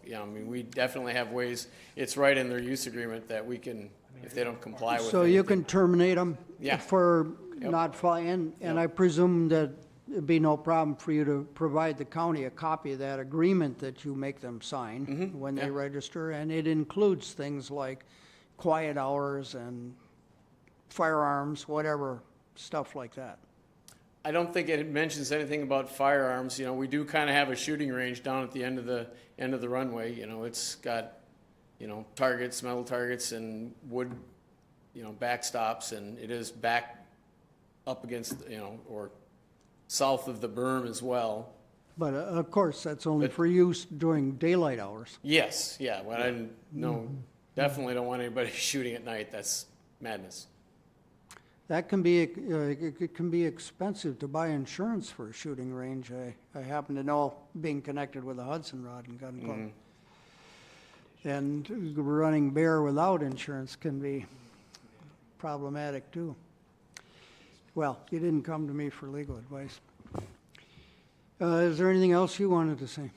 Speaker 9: we definitely have ways. It's right in their use agreement that we can, if they don't comply with.
Speaker 1: so you can terminate them
Speaker 9: Yeah.
Speaker 1: for
Speaker 9: Yep.
Speaker 1: not following, and
Speaker 9: Yep.
Speaker 1: I presume that it'd be no problem for you to provide the county a copy of that agreement that you make them sign when they
Speaker 9: yeah.
Speaker 1: register, and it includes things like quiet hours and firearms, whatever, stuff like that.
Speaker 9: I don't think it mentions anything about firearms. We do kind of have a shooting range down at the end of the runway. It's got targets, metal targets, and wood backstops, and it is back up against or south of the berm as well.
Speaker 1: But of course, that's only for use during daylight hours.
Speaker 9: Yes, yeah. Well, definitely don't want anybody shooting at night. That's madness.
Speaker 1: That can be, it can be expensive to buy insurance for a shooting range. I happen to know, being connected with the Hudson Rod and Gun Club. And running bear without insurance can be problematic too. Well, you didn't come to me for legal advice. Is there anything else you wanted to say?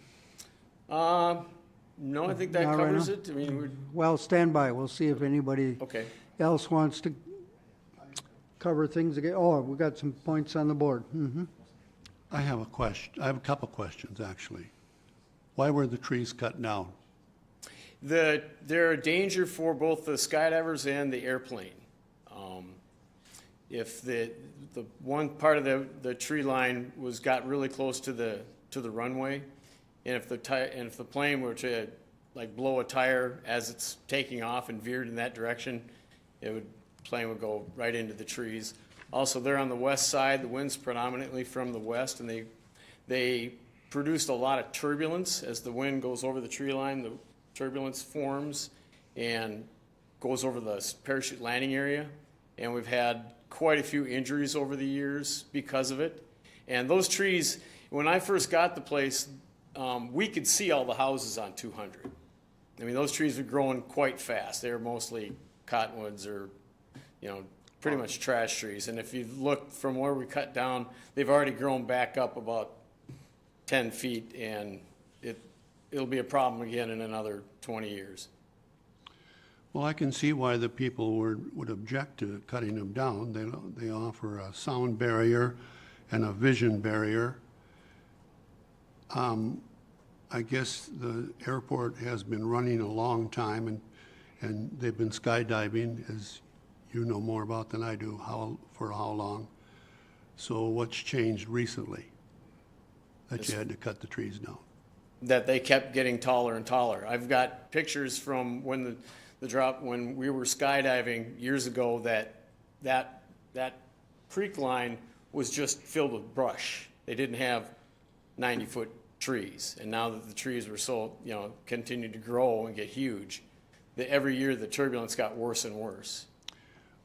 Speaker 9: No, I think that
Speaker 1: Not right
Speaker 9: covers
Speaker 1: now?
Speaker 9: it. I mean,
Speaker 1: Well, stand by. We'll see if anybody
Speaker 9: okay.
Speaker 1: else wants to cover things again. Oh, we got some points on the board.
Speaker 4: I have a question. I have a couple questions, actually. Why were the trees cut down?
Speaker 9: They're a danger for both the skydivers and the airplane. If the one part of the tree line got really close to the runway, and if the plane were to blow a tire as it's taking off and veered in that direction, plane would go right into the trees. Also, they're on the west side. The wind's predominantly from the west, and they produced a lot of turbulence as the wind goes over the tree line. The turbulence forms and goes over the parachute landing area, and we've had quite a few injuries over the years because of it. And those trees, when I first got the place, we could see all the houses on 200. I mean, those trees were growing quite fast. They were mostly cottonwoods or, pretty much trash trees. And if you look from where we cut down, they've already grown back up about 10 feet, and it'll be a problem again in another 20 years.
Speaker 4: Well, I can see why the people would object to cutting them down. They offer a sound barrier and a vision barrier. I guess the airport has been running a long time, and they've been skydiving, as you know more about than I do, for how long. So what's changed recently that you had to cut the trees down?
Speaker 9: That they kept getting taller and taller. I've got pictures from when when we were skydiving years ago, that creek line was just filled with brush. They didn't have 90-foot trees. And now that the trees were so, continued to grow and get huge, that every year the turbulence got worse and worse.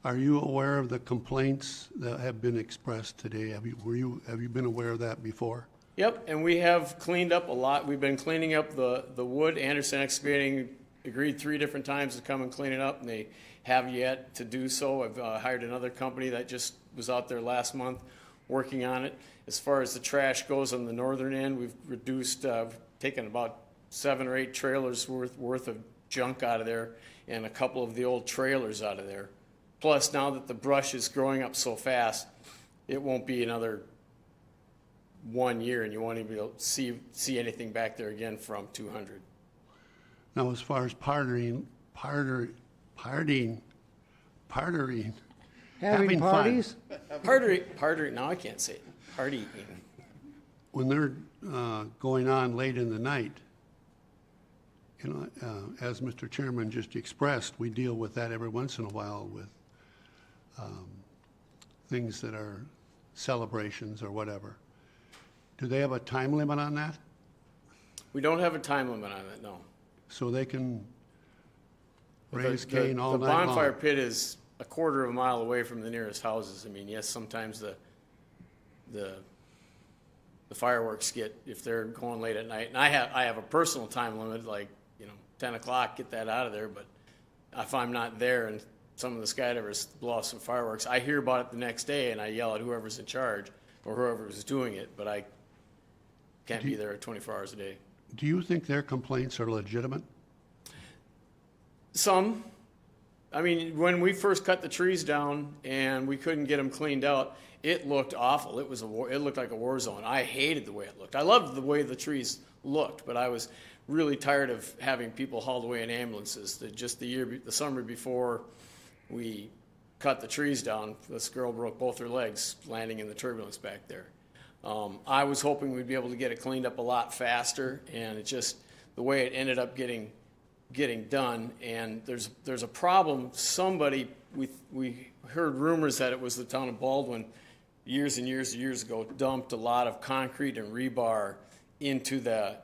Speaker 4: Are you aware of the complaints that have been expressed today? Have you been aware of that before?
Speaker 9: Yep, and we have cleaned up a lot. We've been cleaning up the wood. Anderson Excavating agreed 3 different times to come and clean it up, and they have yet to do so. I've hired another company that just was out there last month working on it. As far as the trash goes on the northern end, we've reduced, taken about 7 or 8 trailers worth of junk out of there and a couple of the old trailers out of there. Plus, now that the brush is growing up so fast, it won't be another 1 year, and you won't even be able to see anything back there again from 200.
Speaker 4: Now, as far as partying,
Speaker 1: Having
Speaker 4: having fun.
Speaker 1: parties?
Speaker 9: Party, now I can't say it. Partying.
Speaker 4: When they're going on late in the night, as Mr. Chairman just expressed, we deal with that every once in a while with things that are celebrations or whatever. Do they have a time limit on that?
Speaker 9: We don't have a time limit on it, no.
Speaker 4: So they can
Speaker 9: But
Speaker 4: raise Cain all
Speaker 9: the
Speaker 4: night long?
Speaker 9: bonfire pit is a quarter of a mile away from the nearest houses. I mean, yes, sometimes the fireworks get, if they're going late at night, and I have a personal time limit, like 10 o'clock, get that out of there. But if I'm not there and some of the skydivers blow off some fireworks, I hear about it the next day and I yell at whoever's in charge or whoever's doing it. But I can't be there 24 hours a day.
Speaker 4: Do you think their complaints are legitimate?
Speaker 9: Some. I mean, when we first cut the trees down and we couldn't get them cleaned out, it looked awful. It looked like a war zone. I hated the way it looked. I loved the way the trees looked, but I was really tired of having people hauled away in ambulances. The summer before we cut the trees down, this girl broke both her legs landing in the turbulence back there. I was hoping we'd be able to get it cleaned up a lot faster, and it just, the way it ended up getting done, and there's a problem. We heard rumors that it was the town of Baldwin years and years and years ago dumped a lot of concrete and rebar into the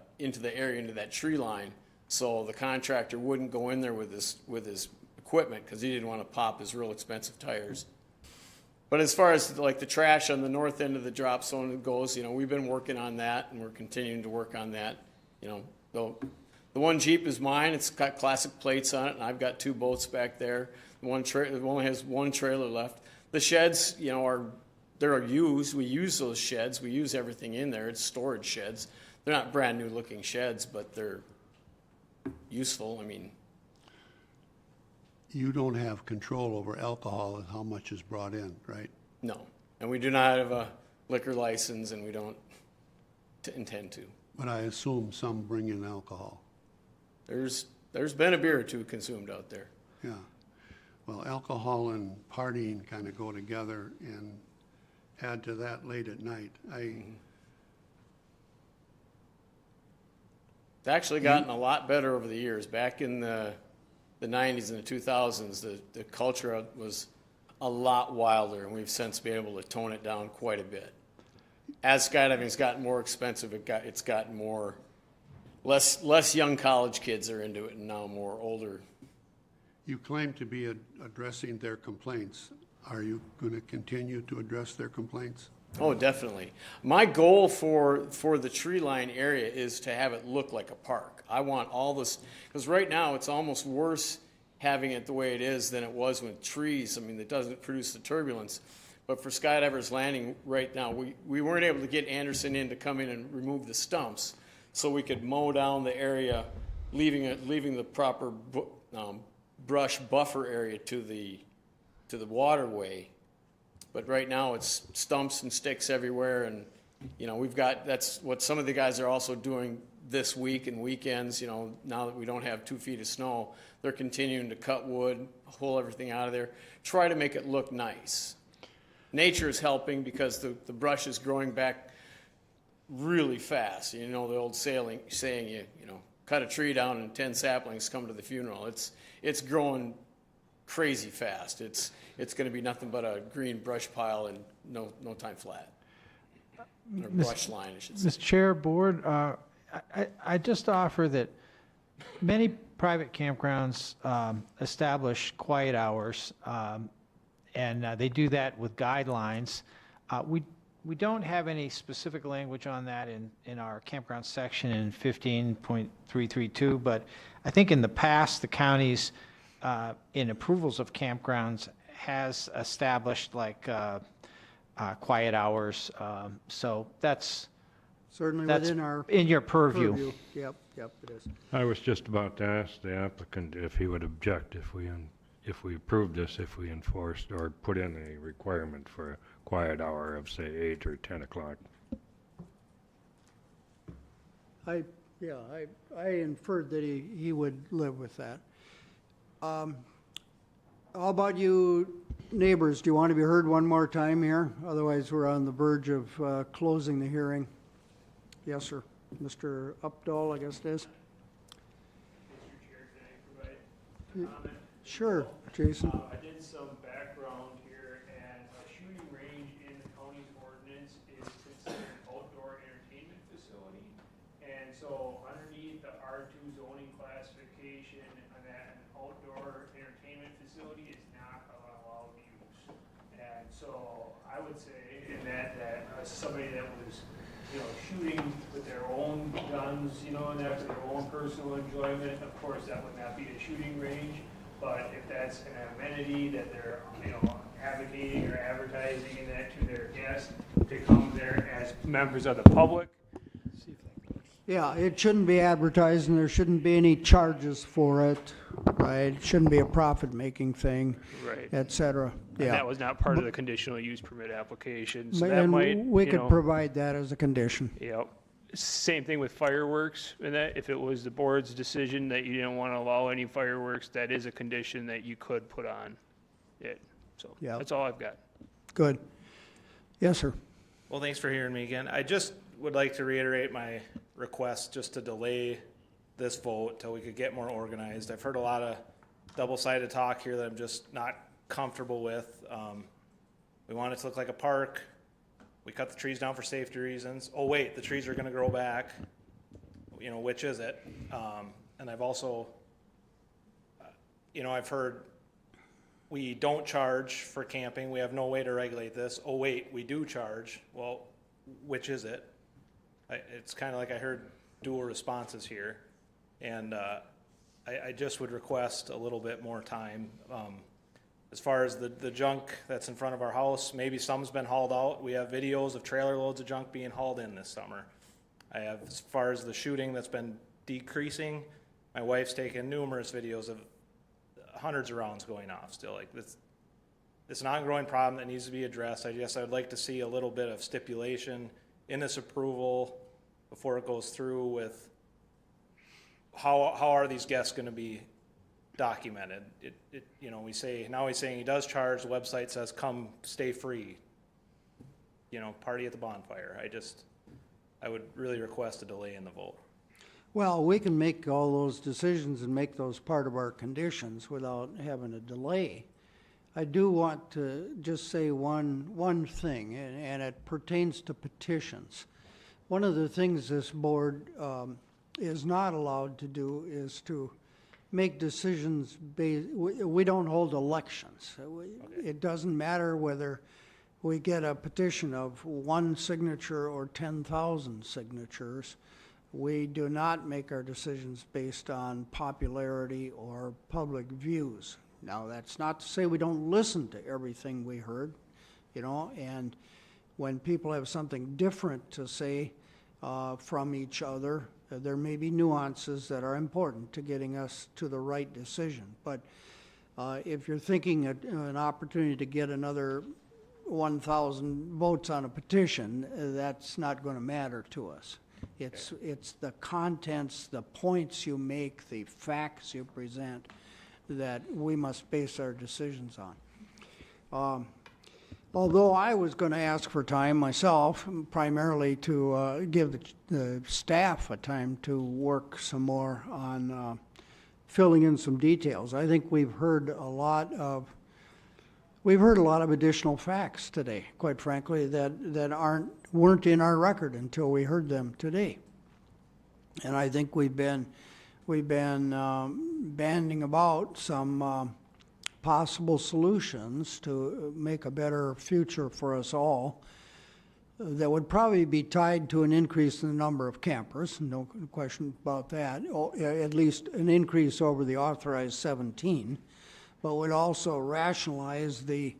Speaker 9: area, into that tree line, so the contractor wouldn't go in there with his equipment because he didn't want to pop his real expensive tires. But as far as like the trash on the north end of the drop zone goes, we've been working on that, and we're continuing to work on that. The one Jeep is mine. It's got classic plates on it, and I've got 2 boats back there. It only has 1 trailer left. The sheds, they're used. We use those sheds. We use everything in there. It's storage sheds. They're not brand new looking sheds, but they're useful. I mean,
Speaker 4: You don't have control over alcohol and how much is brought in, right?
Speaker 9: no. And we do not have a liquor license, and we don't intend to.
Speaker 4: But I assume some bring in alcohol.
Speaker 9: There's been a beer or 2 consumed out there.
Speaker 4: Yeah. Well, alcohol and partying kind of go together, and add to that late at night.
Speaker 9: It's actually gotten a lot better over the years. Back in the 90s and the 2000s, the culture was a lot wilder, and we've since been able to tone it down quite a bit. As skydiving's gotten more expensive, it's gotten more, less young college kids are into it, and now more older.
Speaker 4: You claim to be addressing their complaints. Are you going to continue to address their complaints?
Speaker 9: Oh, definitely. My goal for the tree line area is to have it look like a park. I want all this, because right now it's almost worse having it the way it is than it was with trees. I mean, it doesn't produce the turbulence. But for skydivers landing right now, we weren't able to get Anderson in to come in and remove the stumps so we could mow down the area, leaving the proper brush buffer area to the waterway. But right now it's stumps and sticks everywhere, and that's what some of the guys are also doing this week and weekends. Now that we don't have 2 feet of snow, they're continuing to cut wood, pull everything out of there, try to make it look nice. Nature is helping because the brush is growing back really fast. The old saying, cut a tree down and 10 saplings come to the funeral. It's growing crazy fast. It's going to be nothing but a green brush pile and no time flat. or brush line, I should say.
Speaker 12: Mr. Chair, Board, I just offer that many private campgrounds establish quiet hours, and they do that with guidelines. We don't have any specific language on that in our campground section in 15.332, but I think in the past, the counties, in approvals of campgrounds, has established like quiet hours. So that's
Speaker 1: Certainly
Speaker 12: That's
Speaker 1: within our
Speaker 12: in your purview.
Speaker 1: Yep, it is.
Speaker 8: I was just about to ask the applicant if he would object if we approved this, if we enforced or put in a requirement for a quiet hour of, say, 8 or 10 o'clock.
Speaker 1: I inferred that he would live with that. How about you neighbors? Do you want to be heard one more time here? Otherwise, we're on the verge of closing the hearing. Yes, sir. Mr. Updahl, I guess it is.
Speaker 5: Mr. Chair, can I provide a comment?
Speaker 1: Sure, Jason.
Speaker 5: I did some background here, and a shooting range in the county's ordinance is considered an outdoor entertainment facility. And so underneath the R2 zoning classification, an outdoor entertainment facility is not allowed use. And so I would say that somebody that was, shooting with their own guns, and that for their own personal enjoyment, of course, that would not be a shooting range. But if that's an amenity that they're, advocating or advertising that to their guests to come there as members of the public.
Speaker 1: Yeah, it shouldn't be advertised and there shouldn't be any charges for it, right? It shouldn't be a profit-making thing,
Speaker 5: Right.
Speaker 1: et cetera.
Speaker 5: And
Speaker 1: Yeah.
Speaker 5: that was not part of the conditional use permit application, so that
Speaker 1: And
Speaker 5: might,
Speaker 1: we could provide that as a condition.
Speaker 5: Yep. Same thing with fireworks, and that if it was the board's decision that you didn't want to allow any fireworks, that is a condition that you could put on it. So
Speaker 1: Yep.
Speaker 5: that's all I've got.
Speaker 1: Good. Yes, sir.
Speaker 10: Well, thanks for hearing me again. I just would like to reiterate my request just to delay this vote till we could get more organized. I've heard a lot of double-sided talk here that I'm just not comfortable with. We want it to look like a park. We cut the trees down for safety reasons. Oh, wait, the trees are gonna grow back. Which is it? And I've also, I've heard we don't charge for camping. We have no way to regulate this. Oh, wait, we do charge. Well, which is it? It's kind of like I heard dual responses here. And I just would request a little bit more time. As far as the junk that's in front of our house, maybe some's been hauled out. We have videos of trailer loads of junk being hauled in this summer. I have, as far as the shooting that's been decreasing, my wife's taken numerous videos of hundreds of rounds going off still. Like it's an ongoing problem that needs to be addressed. I guess I would like to see a little bit of stipulation in this approval before it goes through with how are these guests going to be documented. He's saying he does charge. The website says come stay free. Party at the bonfire. I would really request a delay in the vote.
Speaker 1: Well, we can make all those decisions and make those part of our conditions without having a delay. I do want to just say one thing, and it pertains to petitions. One of the things this board is not allowed to do is to make decisions we don't hold elections. It doesn't matter whether we get a petition of 1 signature or 10,000 signatures. We do not make our decisions based on popularity or public views. Now, that's not to say we don't listen to everything we heard, and when people have something different to say from each other, there may be nuances that are important to getting us to the right decision. But if you're thinking an opportunity to get another 1,000 votes on a petition, that's not going to matter to us. It's the contents, the points you make, the facts you present that we must base our decisions on. Although I was going to ask for time myself, primarily to give the staff a time to work some more on filling in some details. I think we've heard a lot of we've heard a lot of additional facts today, quite frankly, that weren't in our record until we heard them today. And I think we've been banding about some possible solutions to make a better future for us all that would probably be tied to an increase in the number of campers, no question about that, or at least an increase over the authorized 17, but would also rationalize the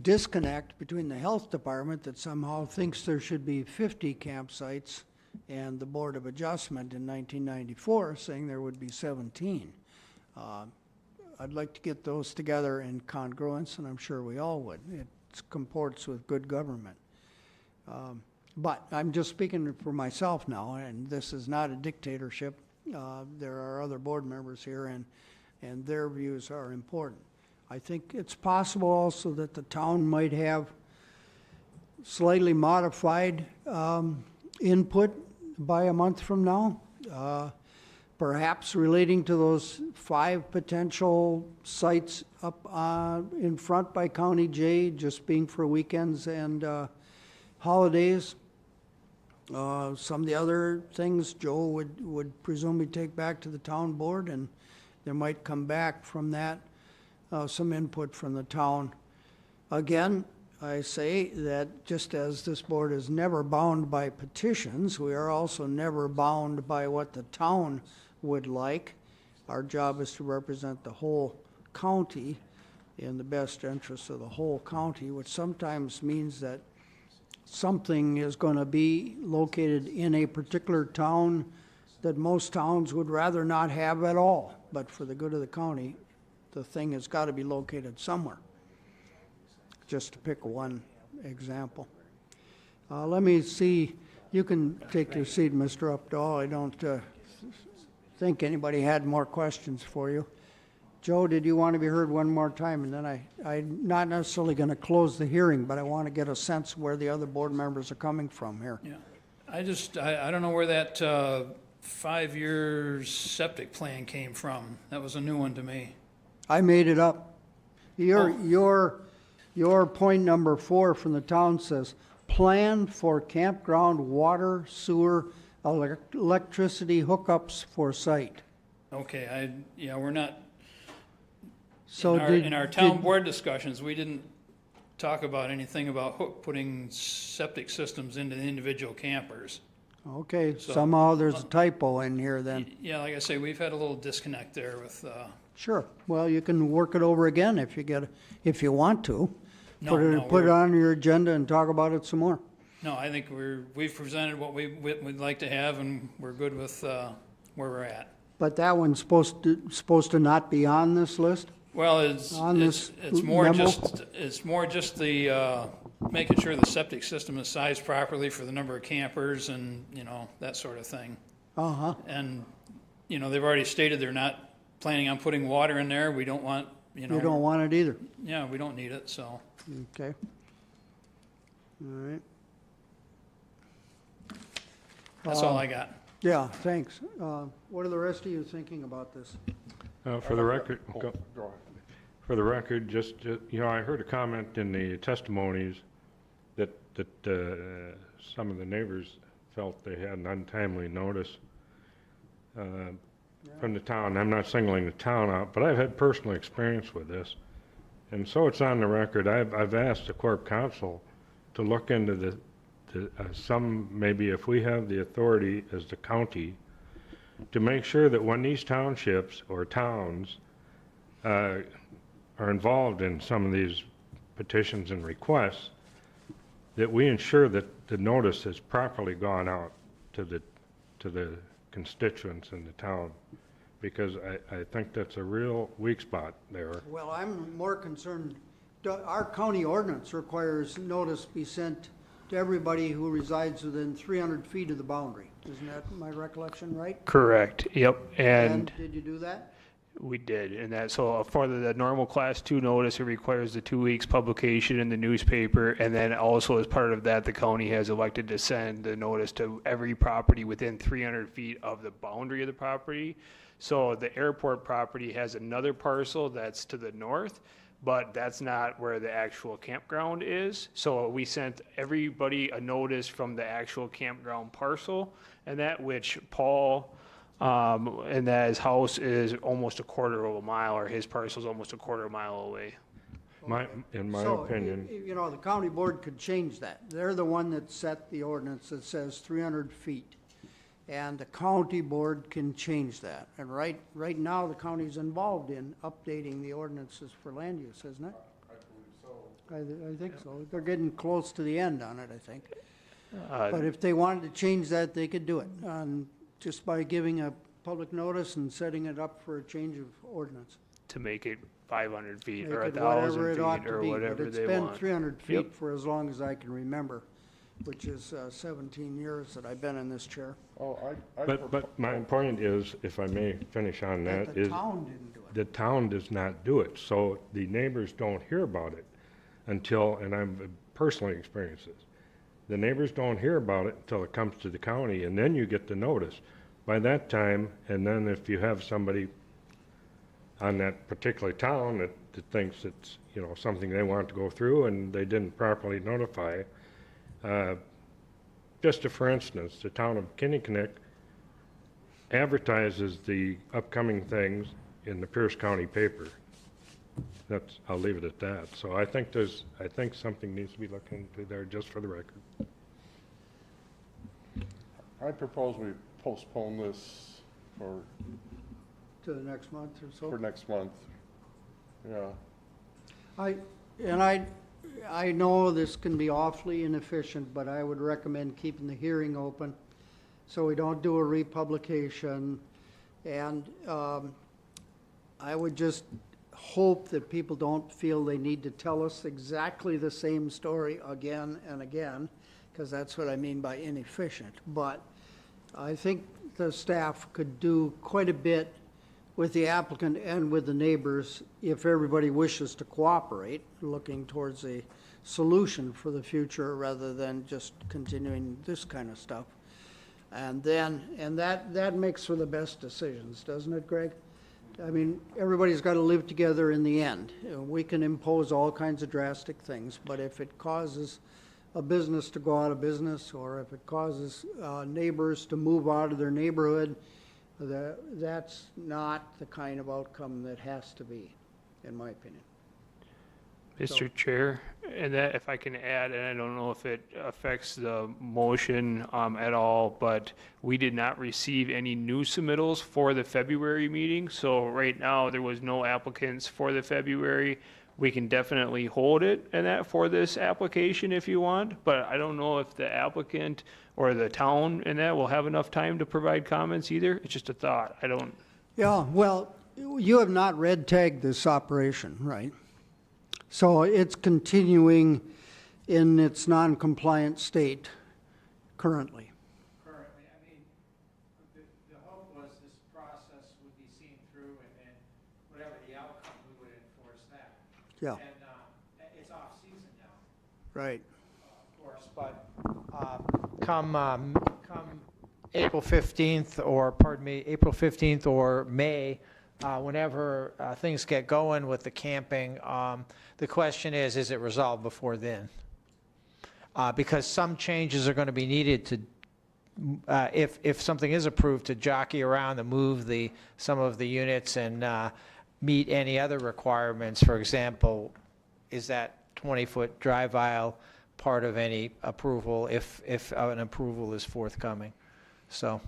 Speaker 1: disconnect between the health department that somehow thinks there should be 50 campsites and the Board of Adjustment in 1994 saying there would be 17. I'd like to get those together in congruence, and I'm sure we all would. It comports with good government. But I'm just speaking for myself now, and this is not a dictatorship. There are other board members here, and their views are important. I think it's possible also that the town might have slightly modified input by a month from now, perhaps relating to those 5 potential sites up in front by County J, just being for weekends and holidays. Some of the other things Joe would presumably take back to the town board, and there might come back from that some input from the town. Again, I say that just as this board is never bound by petitions, we are also never bound by what the town would like. Our job is to represent the whole county in the best interests of the whole county, which sometimes means that something is going to be located in a particular town that most towns would rather not have at all. But for the good of the county, the thing has got to be located somewhere, just to pick one example. Let me see. You can take your seat, Mr. Updahl. I don't think anybody had more questions for you. Joe, did you want to be heard one more time? And then I'm not necessarily going to close the hearing, but I want to get a sense where the other board members are coming from here.
Speaker 2: Yeah, I don't know where that 5-year septic plan came from. That was a new one to me.
Speaker 1: I made it up. Your point number 4 from the town says, plan for campground water, sewer, electricity hookups for site.
Speaker 2: Okay, we're not,
Speaker 1: So
Speaker 2: in our town board discussions, we didn't talk about anything about putting septic systems into the individual campers.
Speaker 1: Okay,
Speaker 2: So-
Speaker 1: somehow there's a typo in here then.
Speaker 2: Yeah, like I say, we've had a little disconnect there with,
Speaker 1: Sure. Well, you can work it over again if you want to.
Speaker 2: No,
Speaker 1: Put
Speaker 2: no,
Speaker 1: it
Speaker 2: we're-
Speaker 1: on your agenda and talk about it some more.
Speaker 2: no, I think we've presented what we'd like to have, and we're good with where we're at.
Speaker 1: But that one's supposed to not be on this list?
Speaker 2: Well, it's
Speaker 1: On this
Speaker 2: more
Speaker 1: memo?
Speaker 2: just the making sure the septic system is sized properly for the number of campers and, that sort of thing.
Speaker 1: Uh-huh.
Speaker 2: And, they've already stated they're not planning on putting water in there. We don't want,
Speaker 1: You don't want it either.
Speaker 2: yeah, we don't need it, so.
Speaker 1: Okay. All right.
Speaker 2: That's all I got.
Speaker 1: Yeah, thanks. What are the rest of you thinking about this?
Speaker 8: For the record,
Speaker 3: Go ahead.
Speaker 8: just, I heard a comment in the testimonies that some of the neighbors felt they had an untimely notice from the town. I'm not singling the town out, but I've had personal experience with this. And so it's on the record. I've asked the Corp Council to look into maybe if we have the authority as the county to make sure that when these townships or towns are involved in some of these petitions and requests, that we ensure that the notice has properly gone out to the constituents in the town, because I think that's a real weak spot there.
Speaker 1: Well, I'm more concerned, our county ordinance requires notice be sent to everybody who resides within 300 feet of the boundary. Isn't that my recollection right?
Speaker 5: Correct, yep,
Speaker 1: And did you do that?
Speaker 5: we did, and that, so for the normal Class 2 notice, it requires the 2 weeks publication in the newspaper, and then also as part of that, the county has elected to send the notice to every property within 300 feet of the boundary of the property. So the airport property has another parcel that's to the north, but that's not where the actual campground is. So we sent everybody a notice from the actual campground parcel, and that which Paul, and that his house is almost a quarter of a mile, or his parcel is almost a quarter of a mile away.
Speaker 8: In my
Speaker 1: So,
Speaker 8: opinion,
Speaker 1: you know, the county board could change that. They're the one that set the ordinance that says 300 feet. And the county board can change that. And right now, the county's involved in updating the ordinances for land use, isn't it? I believe so. I think so. They're getting close to the end on it, I think. But if they wanted to change that, they could do it, just by giving a public notice and setting it up for a change of ordinance.
Speaker 5: To make it 500 feet
Speaker 1: Make
Speaker 5: or
Speaker 1: it
Speaker 5: 1,000
Speaker 1: whatever it ought
Speaker 5: feet
Speaker 1: to
Speaker 5: or
Speaker 1: be,
Speaker 5: whatever
Speaker 1: but
Speaker 5: they
Speaker 1: it's been
Speaker 5: want.
Speaker 1: 300 feet
Speaker 5: Yep.
Speaker 1: for as long as I can remember, which is 17 years that I've been in this chair.
Speaker 3: Oh, I
Speaker 8: but my point is, if I may finish on
Speaker 1: But
Speaker 8: that,
Speaker 1: the
Speaker 8: is
Speaker 1: town didn't do it.
Speaker 8: the town does not do it. So the neighbors don't hear about it until, and I've personally experienced this, the neighbors don't hear about it until it comes to the county, and then you get the notice. By that time, and then if you have somebody on that particular town that thinks it's, you know, something they want to go through and they didn't properly notify, just for instance, the town of Kinnickinnick advertises the upcoming things in the Pierce County paper. I'll leave it at that. So I think something needs to be looked into there, just for the record.
Speaker 3: I propose we postpone this for
Speaker 1: To the next month or so.
Speaker 3: next month. Yeah.
Speaker 1: I know this can be awfully inefficient, but I would recommend keeping the hearing open so we don't do a republication. And I would just hope that people don't feel they need to tell us exactly the same story again and again, because that's what I mean by inefficient. But I think the staff could do quite a bit with the applicant and with the neighbors if everybody wishes to cooperate, looking towards a solution for the future rather than just continuing this kind of stuff. And that makes for the best decisions, doesn't it, Greg? I mean, everybody's got to live together in the end. We can impose all kinds of drastic things, but if it causes a business to go out of business, or if it causes neighbors to move out of their neighborhood, that's not the kind of outcome that has to be, in my opinion.
Speaker 5: Mr. Chair, and that, if I can add, and I don't know if it affects the motion at all, but we did not receive any new submittals for the February meeting. So right now, there was no applicants for the February. We can definitely hold it and that for this application if you want, but I don't know if the applicant or the town and that will have enough time to provide comments either. It's just a thought. I don't.
Speaker 1: Yeah, well, you have not red tagged this operation, right? So it's continuing in its non-compliant state currently.
Speaker 12: Currently, I mean, the hope was this process would be seen through, and then whatever the outcome, we would enforce that.
Speaker 1: Yeah,
Speaker 12: And it's off-season now,
Speaker 1: right.
Speaker 12: of course, but come April 15th, or, pardon me, April 15th or May, whenever things get going with the camping, the question is it resolved before then? Because some changes are going to be needed to, if something is approved, to jockey around and move some of the units and meet any other requirements. For example, is that 20-foot drive aisle part of any approval if an approval is forthcoming? So.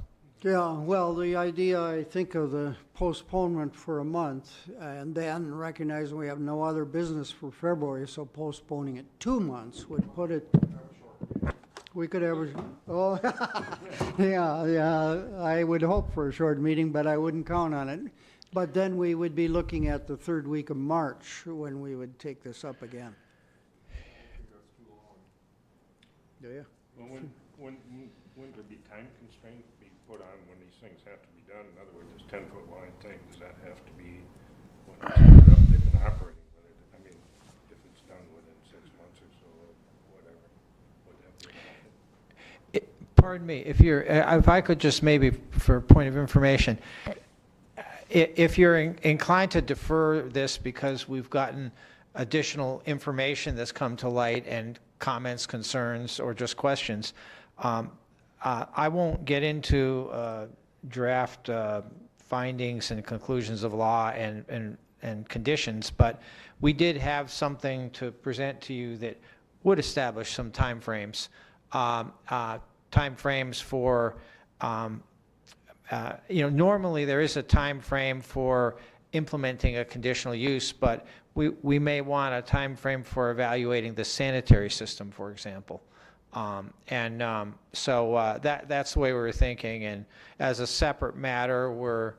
Speaker 1: Yeah, well, the idea, I think, of the postponement for a month, and then recognizing we have no other business for February, so postponing it 2 months would put it, we could have, oh, yeah, I would hope for a short meeting, but I wouldn't count on it. But then we would be looking at the third week of March when we would take this up again. Do you?
Speaker 8: Well, when there be time constraints be put on when these things have to be done? In other words, this 10-foot line thing, does that have to be when it's put up, they've been operating with it? I mean, if it's done within 6 months or so, or whatever, would that be enough?
Speaker 12: Pardon me, if I could just maybe, for point of information, if you're inclined to defer this because we've gotten additional information that's come to light and comments, concerns, or just questions. I won't get into draft findings and conclusions of law and conditions, but we did have something to present to you that would establish some timeframes. Timeframes for, normally there is a time frame for implementing a conditional use, but we may want a time frame for evaluating the sanitary system, for example. So that's the way we were thinking, and as a separate matter, we're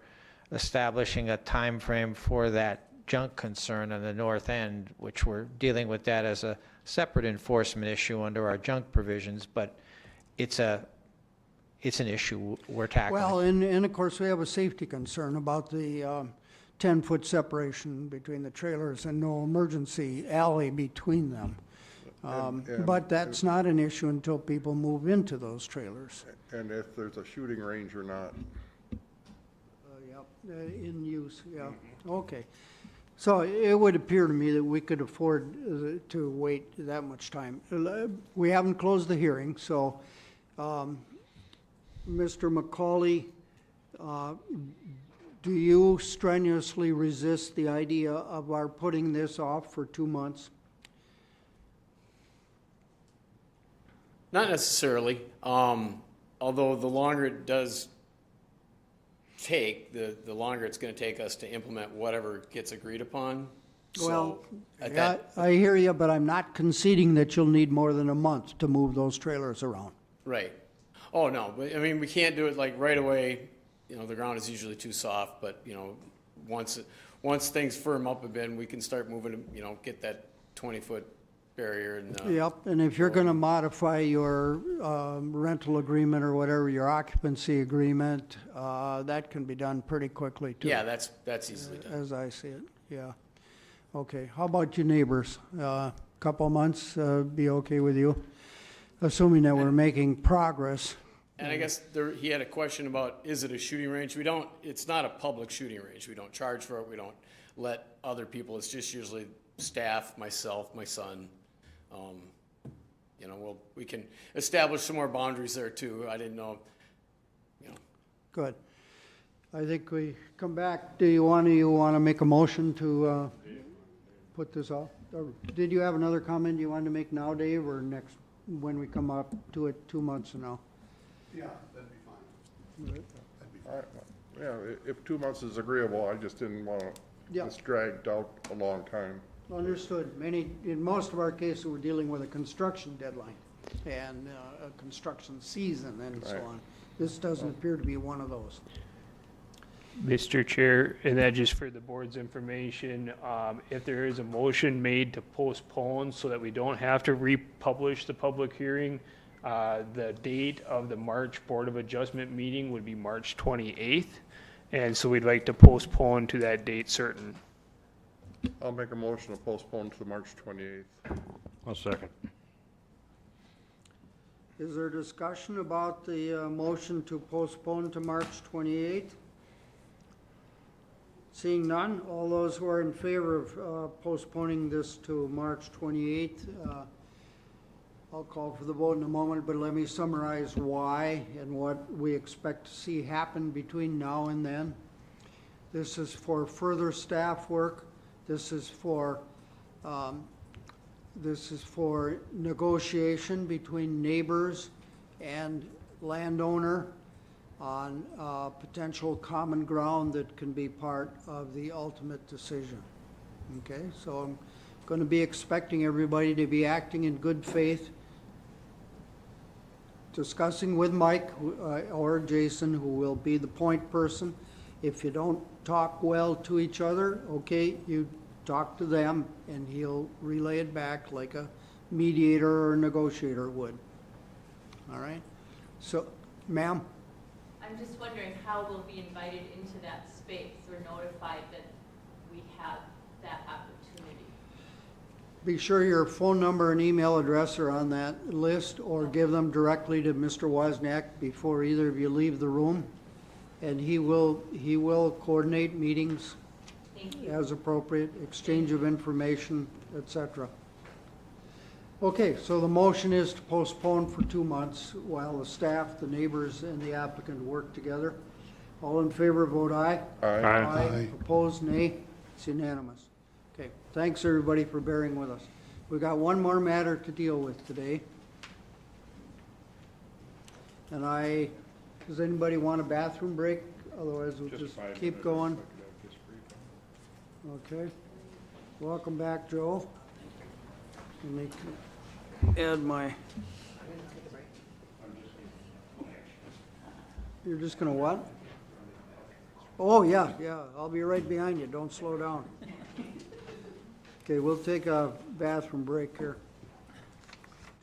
Speaker 12: establishing a time frame for that junk concern on the north end, which we're dealing with that as a separate enforcement issue under our junk provisions, but it's an issue we're tackling.
Speaker 1: Well, and of course, we have a safety concern about the 10-foot separation between the trailers and no emergency alley between them. But that's not an issue until people move into those trailers.
Speaker 3: And if there's a shooting range or not.
Speaker 1: In use, yeah, okay. So it would appear to me that we could afford to wait that much time. We haven't closed the hearing, so Mr. McCauley, do you strenuously resist the idea of our putting this off for 2 months?
Speaker 9: Not necessarily, although the longer it does take, the longer it's going to take us to implement whatever gets agreed upon.
Speaker 1: Well,
Speaker 9: So,
Speaker 1: I hear you, but I'm not conceding that you'll need more than a month to move those trailers around.
Speaker 9: right. Oh, no, but, I mean, we can't do it like right away. The ground is usually too soft, but, once things firm up a bit, we can start moving, get that 20-foot barrier. And,
Speaker 1: Yep, and if you're gonna modify your rental agreement or whatever, your occupancy agreement, that can be done pretty quickly too.
Speaker 9: yeah, that's easily done.
Speaker 1: As I see it, yeah. Okay, how about you neighbors? Couple of months, be okay with you? Assuming that we're making progress.
Speaker 9: And I guess he had a question about, is it a shooting range? It's not a public shooting range. We don't charge for it. We don't let other people. It's just usually staff, myself, my son. We can establish some more boundaries there too. I didn't know,
Speaker 1: Good. I think we come back. Do you want to make a motion to put this off? Or did you have another comment you wanted to make now, Dave, or next, when we come up to it 2 months from now?
Speaker 4: Yeah, that'd be fine.
Speaker 3: All right, yeah, if 2 months is agreeable, I just didn't want
Speaker 1: Yeah.
Speaker 3: this dragged out a long time.
Speaker 1: Understood. In most of our cases, we're dealing with a construction deadline and a construction season and so
Speaker 3: Right.
Speaker 1: on. This doesn't appear to be one of those.
Speaker 5: Mr. Chair, and that just for the board's information, if there is a motion made to postpone so that we don't have to republish the public hearing, the date of the March Board of Adjustment meeting would be March 28th. And so we'd like to postpone to that date certain.
Speaker 3: I'll make a motion to postpone to March 28th.
Speaker 8: I'll second.
Speaker 1: Is there discussion about the motion to postpone to March 28th? Seeing none, all those who are in favor of postponing this to March 28th, I'll call for the vote in a moment, but let me summarize why and what we expect to see happen between now and then. This is for further staff work. This is for negotiation between neighbors and landowner on potential common ground that can be part of the ultimate decision. Okay, so I'm going to be expecting everybody to be acting in good faith, discussing with Mike or Jason, who will be the point person. If you don't talk well to each other, okay, you talk to them and he'll relay it back like a mediator or negotiator would. All right? So, ma'am?
Speaker 13: I'm just wondering how we'll be invited into that space or notified that we have that opportunity.
Speaker 1: Be sure your phone number and email address are on that list, or give them directly to Mr. Wozniak before either of you leave the room, and he will coordinate meetings.
Speaker 13: Thank you.
Speaker 1: as appropriate, exchange of information, et cetera. Okay, so the motion is to postpone for 2 months while the staff, the neighbors, and the applicant work together. All in favor, vote aye.
Speaker 3: Aye.
Speaker 4: Aye.
Speaker 1: Opposed, nay. It's unanimous. Okay, thanks, everybody, for bearing with us. We've got one more matter to deal with today. And does anybody want a bathroom break? Otherwise, we'll just keep going. Okay. Welcome back, Joe. Let me add my... You're just gonna what? Oh, yeah, I'll be right behind you. Don't slow down. Okay, we'll take a bathroom break here.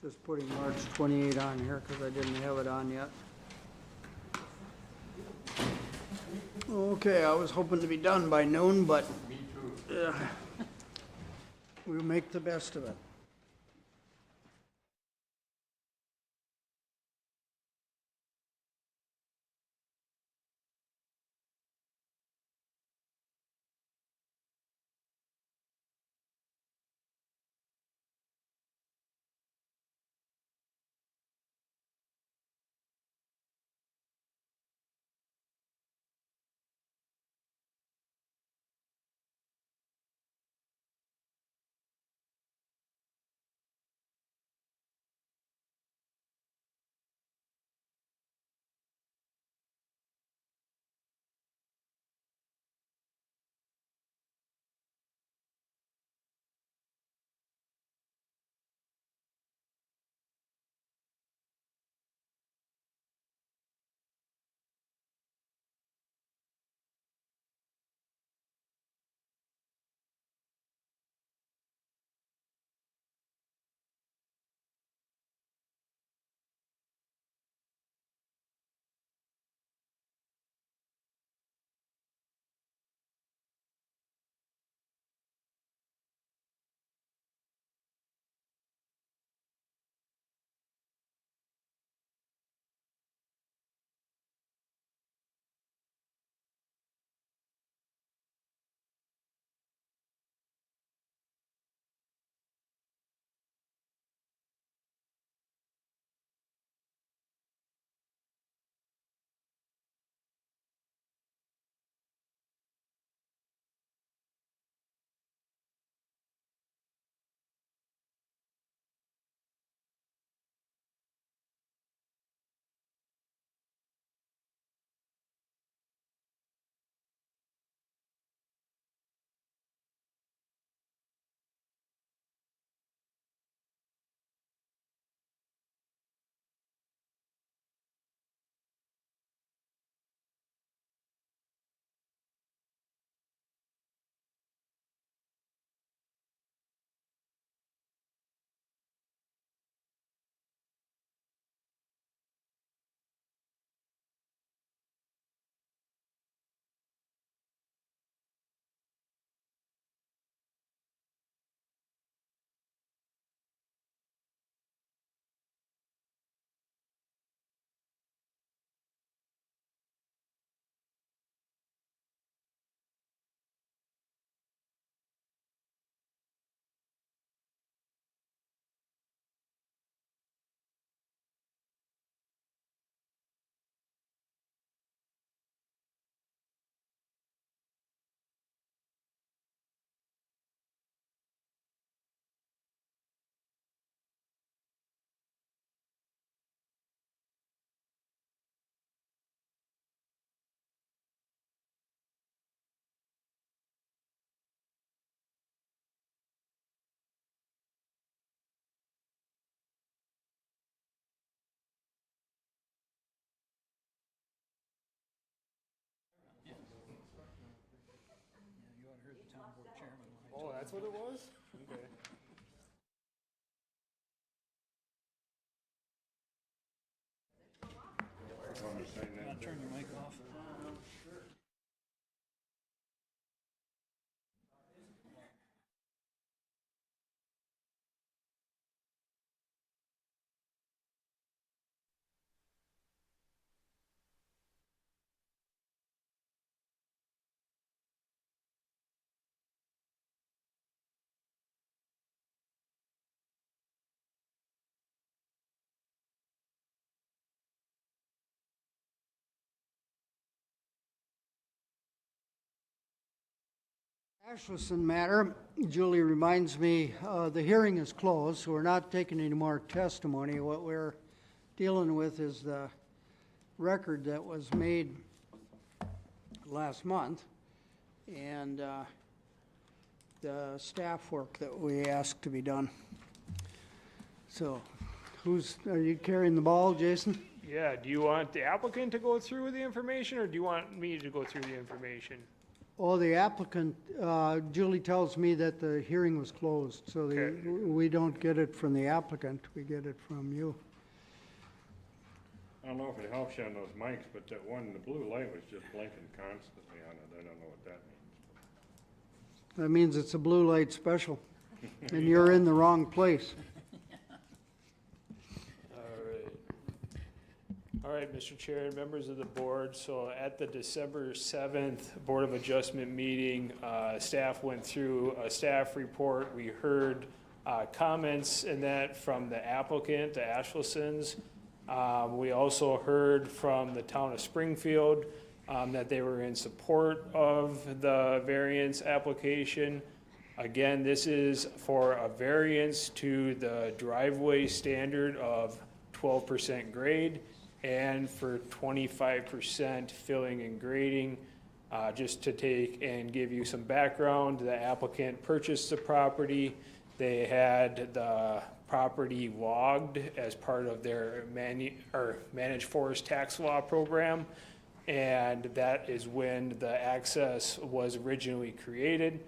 Speaker 1: Just putting March 28 on here because I didn't have it on yet. Okay, I was hoping to be done by noon, but we'll make the best of it.
Speaker 10: Oh, that's what it was? Okay.
Speaker 2: Turn your mic off.
Speaker 1: Ashlison matter, Julie reminds me, the hearing is closed, so we're not taking any more testimony. What we're dealing with is the record that was made last month and the staff work that we asked to be done. So, are you carrying the ball, Jason?
Speaker 5: Yeah, do you want the applicant to go through the information, or do you want me to go through the information?
Speaker 1: Oh, the applicant, Julie tells me that the hearing was closed, so
Speaker 5: Okay.
Speaker 1: we don't get it from the applicant, we get it from you.
Speaker 8: I don't know if it helps you on those mics, but that one, the blue light was just blinking constantly on it. I don't know what that means.
Speaker 1: That means it's a blue light special, and you're in the wrong place.
Speaker 5: All right, Mr. Chair and members of the board, so at the December 7th Board of Adjustment meeting, staff went through a staff report. We heard comments in that from the applicant, the Ashlisons. We also heard from the town of Springfield that they were in support of the variance application. Again, this is for a variance to the driveway standard of 12% grade and for 25% filling and grading. Just to take and give you some background, the applicant purchased the property. They had the property logged as part of their managed forest tax law program, and that is when the access was originally created.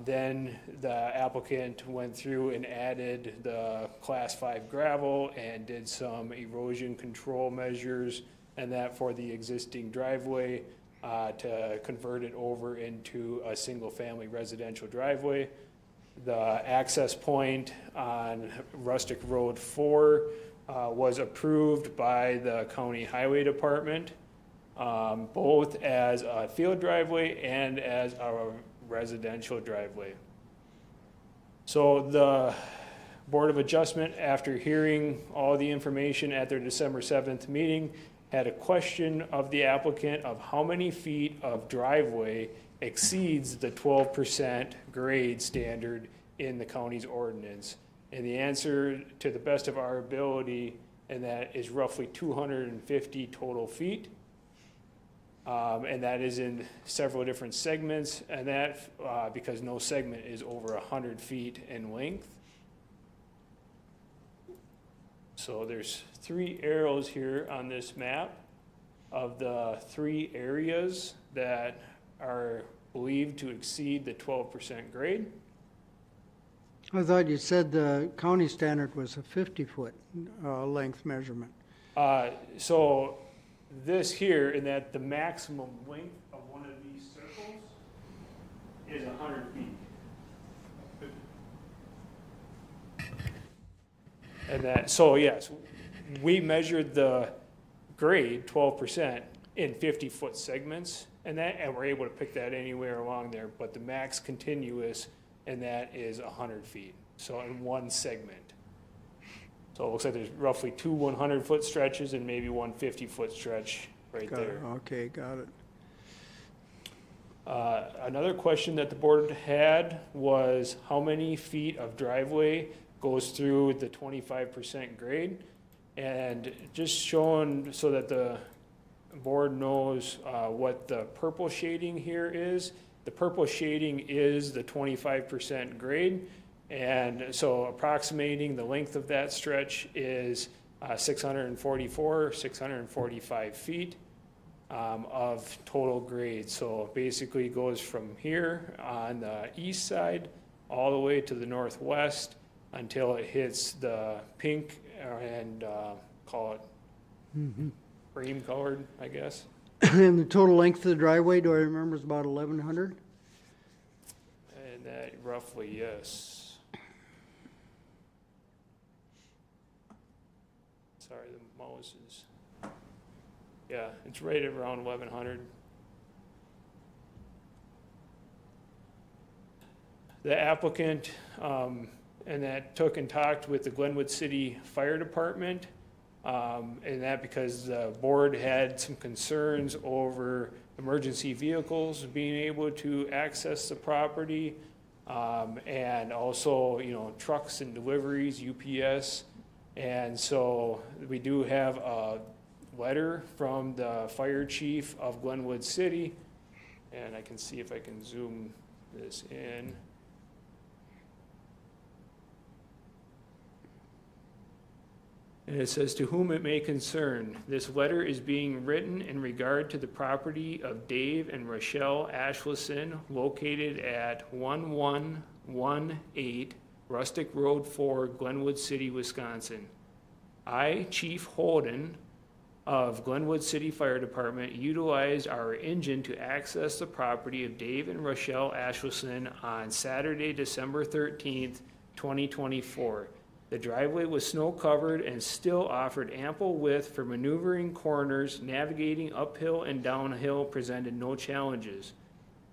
Speaker 5: Then the applicant went through and added the class 5 gravel and did some erosion control measures and that for the existing driveway to convert it over into a single family residential driveway. The access point on Rustic Road 4 was approved by the County Highway Department, both as a field driveway and as a residential driveway. So the Board of Adjustment, after hearing all the information at their December 7th meeting, had a question of the applicant of how many feet of driveway exceeds the 12% grade standard in the county's ordinance. And the answer, to the best of our ability, and that is roughly 250 total feet. And that is in several different segments, and that because no segment is over 100 feet in length. So there's 3 arrows here on this map of the 3 areas that are believed to exceed the 12% grade.
Speaker 1: I thought you said the county standard was a 50-foot length measurement.
Speaker 5: So this here, in that the maximum length of one of these circles is 100 feet. And that, so yes, we measured the grade 12% in 50-foot segments, and we're able to pick that anywhere along there, but the max continuous, and that is 100 feet, so in one segment. So it looks like there's roughly 2 100-foot stretches and maybe 1 50-foot stretch right there.
Speaker 1: Okay, got it.
Speaker 5: Another question that the board had was how many feet of driveway goes through the 25% grade? And just showing so that the board knows what the purple shading here is. The purple shading is the 25% grade. And so approximating the length of that stretch is 645 feet of total grade. So basically it goes from here on the east side all the way to the northwest until it hits the pink and call it cream colored, I guess.
Speaker 1: And the total length of the driveway, do I remember, is about 1,100?
Speaker 5: And that roughly, yes. Sorry, the mouse is, yeah, it's right around 1,100. The applicant, and that took and talked with the Glenwood City Fire Department And that because the board had some concerns over emergency vehicles being able to access the property, and also, trucks and deliveries, UPS. And so we do have a letter from the fire chief of Glenwood City, and I can see if I can zoom this in. And it says, "To whom it may concern, this letter is being written in regard to the property of Dave and Rochelle Ashleson located at 1118 Rustic Road 4, Glenwood City, Wisconsin. I, Chief Holden of Glenwood City Fire Department, utilized our engine to access the property of Dave and Rochelle Ashleson on Saturday, December 13th, 2024. The driveway was snow-covered and still offered ample width for maneuvering corners. Navigating uphill and downhill presented no challenges.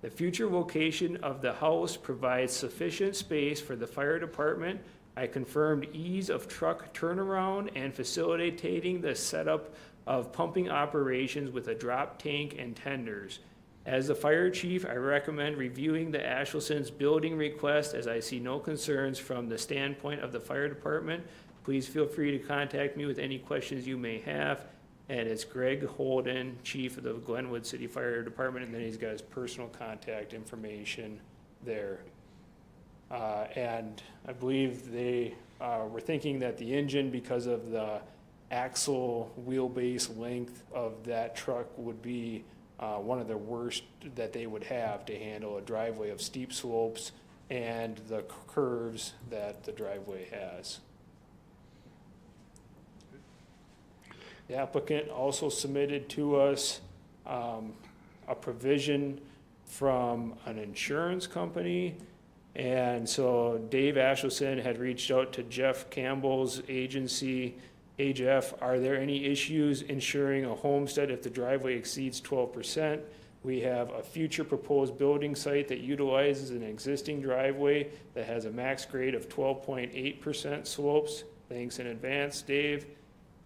Speaker 5: The future location of the house provides sufficient space for the fire department. I confirmed ease of truck turnaround and facilitating the setup of pumping operations with a drop tank and tenders. As the fire chief, I recommend reviewing the Ashleson's building request as I see no concerns from the standpoint of the fire department. Please feel free to contact me with any questions you may have." And it's Greg Holden, chief of the Glenwood City Fire Department, and then he's got his personal contact information there. And I believe they were thinking that the engine, because of the axle wheelbase length of that truck, would be one of the worst that they would have to handle a driveway of steep slopes and the curves that the driveway has. The applicant also submitted to us a provision from an insurance company. And so Dave Ashleson had reached out to Jeff Campbell's agency. "Hey Jeff, are there any issues insuring a homestead if the driveway exceeds 12%? We have a future proposed building site that utilizes an existing driveway that has a max grade of 12.8% slopes. Thanks in advance, Dave."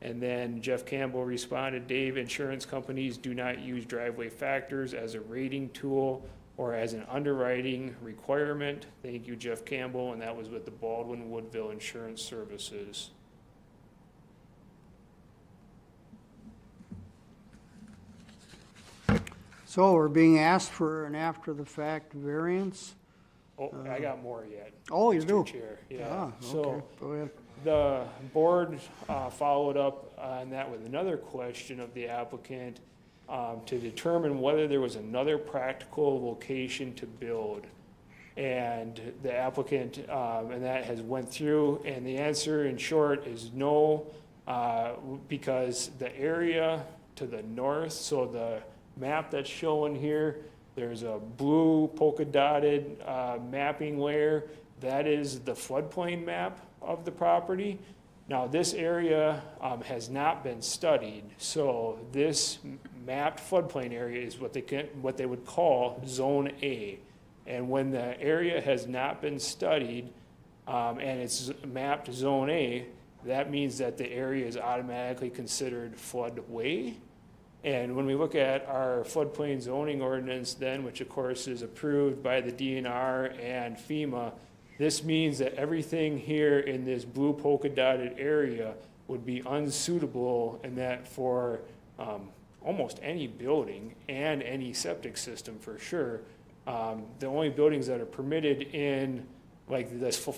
Speaker 5: And then Jeff Campbell responded, "Dave, insurance companies do not use driveway factors as a rating tool or as an underwriting requirement. Thank you, Jeff Campbell." And that was with the Baldwin Woodville Insurance Services.
Speaker 1: So we're being asked for an after-the-fact variance.
Speaker 5: Oh, I got more yet.
Speaker 1: Oh, you
Speaker 5: Mr.
Speaker 1: do?
Speaker 5: Chair.
Speaker 1: Ah,
Speaker 5: Yeah,
Speaker 1: okay,
Speaker 5: so
Speaker 1: go ahead.
Speaker 5: the board followed up on that with another question of the applicant to determine whether there was another practical location to build. And the applicant, and that has went through, and the answer in short is no, because the area to the north, so the map that's shown here, there's a blue polka dotted mapping layer. That is the floodplain map of the property. Now, this area has not been studied, so this mapped floodplain area is what they would call Zone A. And when the area has not been studied and it's mapped Zone A, that means that the area is automatically considered floodway. And when we look at our floodplain zoning ordinance then, which of course is approved by the DNR and FEMA, this means that everything here in this blue polka dotted area would be unsuitable, and that for almost any building and any septic system for sure, the only buildings that are permitted in like this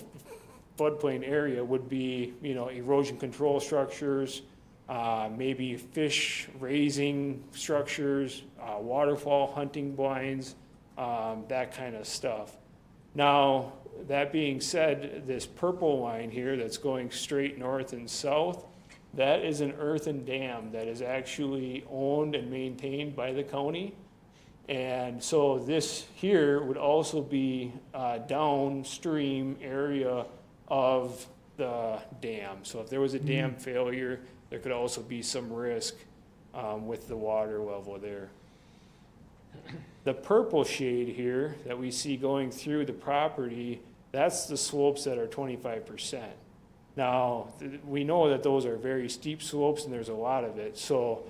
Speaker 5: floodplain area would be, erosion control structures, maybe fish raising structures, waterfall hunting blinds, that kind of stuff. Now, that being said, this purple line here that's going straight north and south, that is an earthen dam that is actually owned and maintained by the county. And so this here would also be a downstream area of the dam. So if there was a dam failure, there could also be some risk with the water level there. The purple shade here that we see going through the property, that's the slopes that are 25%. Now, we know that those are very steep slopes and there's a lot of it. So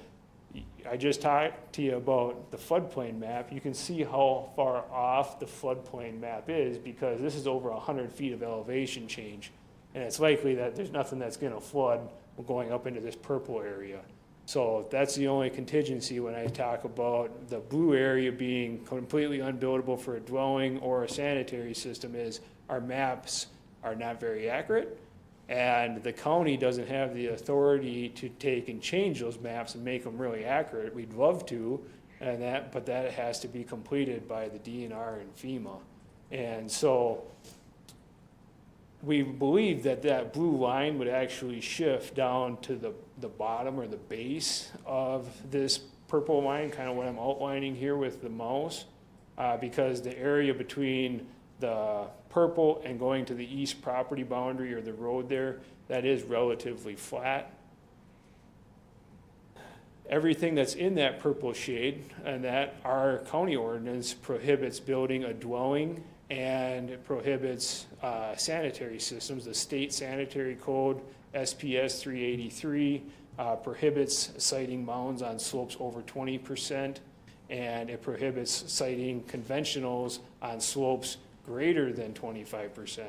Speaker 5: I just talked to you about the floodplain map. You can see how far off the floodplain map is because this is over 100 feet of elevation change. And it's likely that there's nothing that's going to flood going up into this purple area. So that's the only contingency when I talk about the blue area being completely unbuildable for a dwelling or a sanitary system is our maps are not very accurate. And the county doesn't have the authority to take and change those maps and make them really accurate. We'd love to, but that has to be completed by the DNR and FEMA. And so we believe that that blue line would actually shift down to the bottom or the base of this purple line, kind of what I'm outlining here with the mouse, because the area between the purple and going to the east property boundary or the road there, that is relatively flat. Everything that's in that purple shade, and that our county ordinance prohibits building a dwelling and it prohibits sanitary systems. The state sanitary code, SPS 383, prohibits siting mounds on slopes over 20%, and it prohibits siting conventionals on slopes greater than 25%.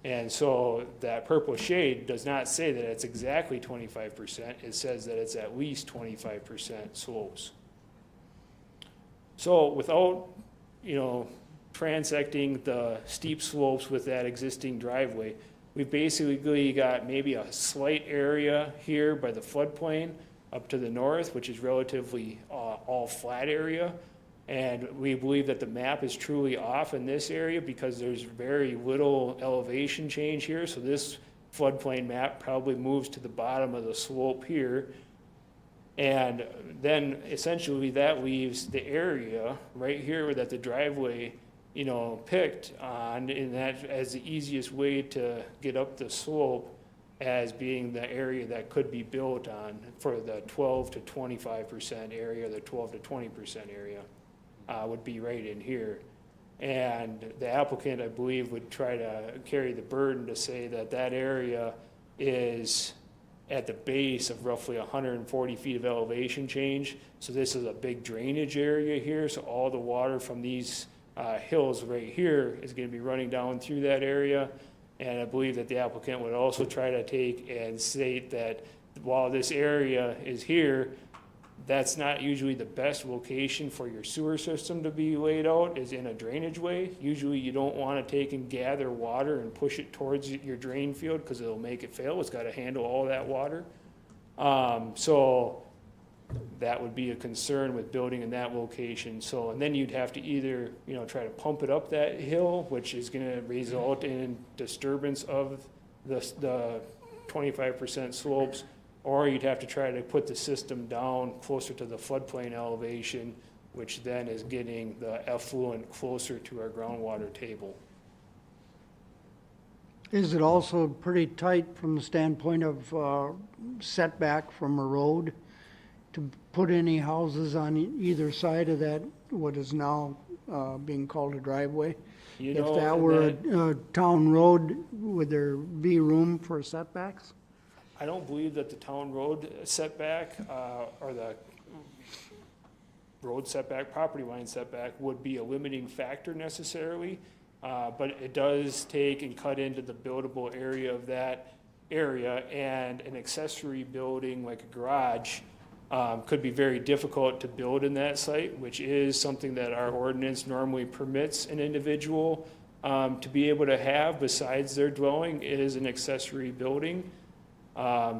Speaker 5: And so that purple shade does not say that it's exactly 25%. It says that it's at least 25% slopes. So without, transecting the steep slopes with that existing driveway, we've basically got maybe a slight area here by the floodplain up to the north, which is relatively all flat area. And we believe that the map is truly off in this area because there's very little elevation change here. So this floodplain map probably moves to the bottom of the slope here. And then essentially that leaves the area right here that the driveway, picked on, and that as the easiest way to get up the slope as being the area that could be built on for the 12 to 25% area, the 12 to 20% area. Would be right in here. And the applicant, I believe, would try to carry the burden to say that that area is at the base of roughly 140 feet of elevation change. So this is a big drainage area here. So all the water from these hills right here is going to be running down through that area. And I believe that the applicant would also try to take and state that while this area is here, that's not usually the best location for your sewer system to be laid out, is in a drainage way. Usually you don't want to take and gather water and push it towards your drain field because it'll make it fail. It's got to handle all that water. So that would be a concern with building in that location. So, and then you'd have to either, try to pump it up that hill, which is going to result in disturbance of the 25% slopes, or you'd have to try to put the system down closer to the floodplain elevation, which then is getting the effluent closer to our groundwater table.
Speaker 1: Is it also pretty tight from the standpoint of setback from a road to put any houses on either side of that, what is now being called a driveway? If that were a town road, would there be room for setbacks?
Speaker 5: I don't believe that the town road setback or the road setback, property line setback would be a limiting factor necessarily, but it does take and cut into the buildable area of that area, and an accessory building like a garage could be very difficult to build in that site, which is something that our ordinance normally permits an individual to be able to have besides their dwelling is an accessory building.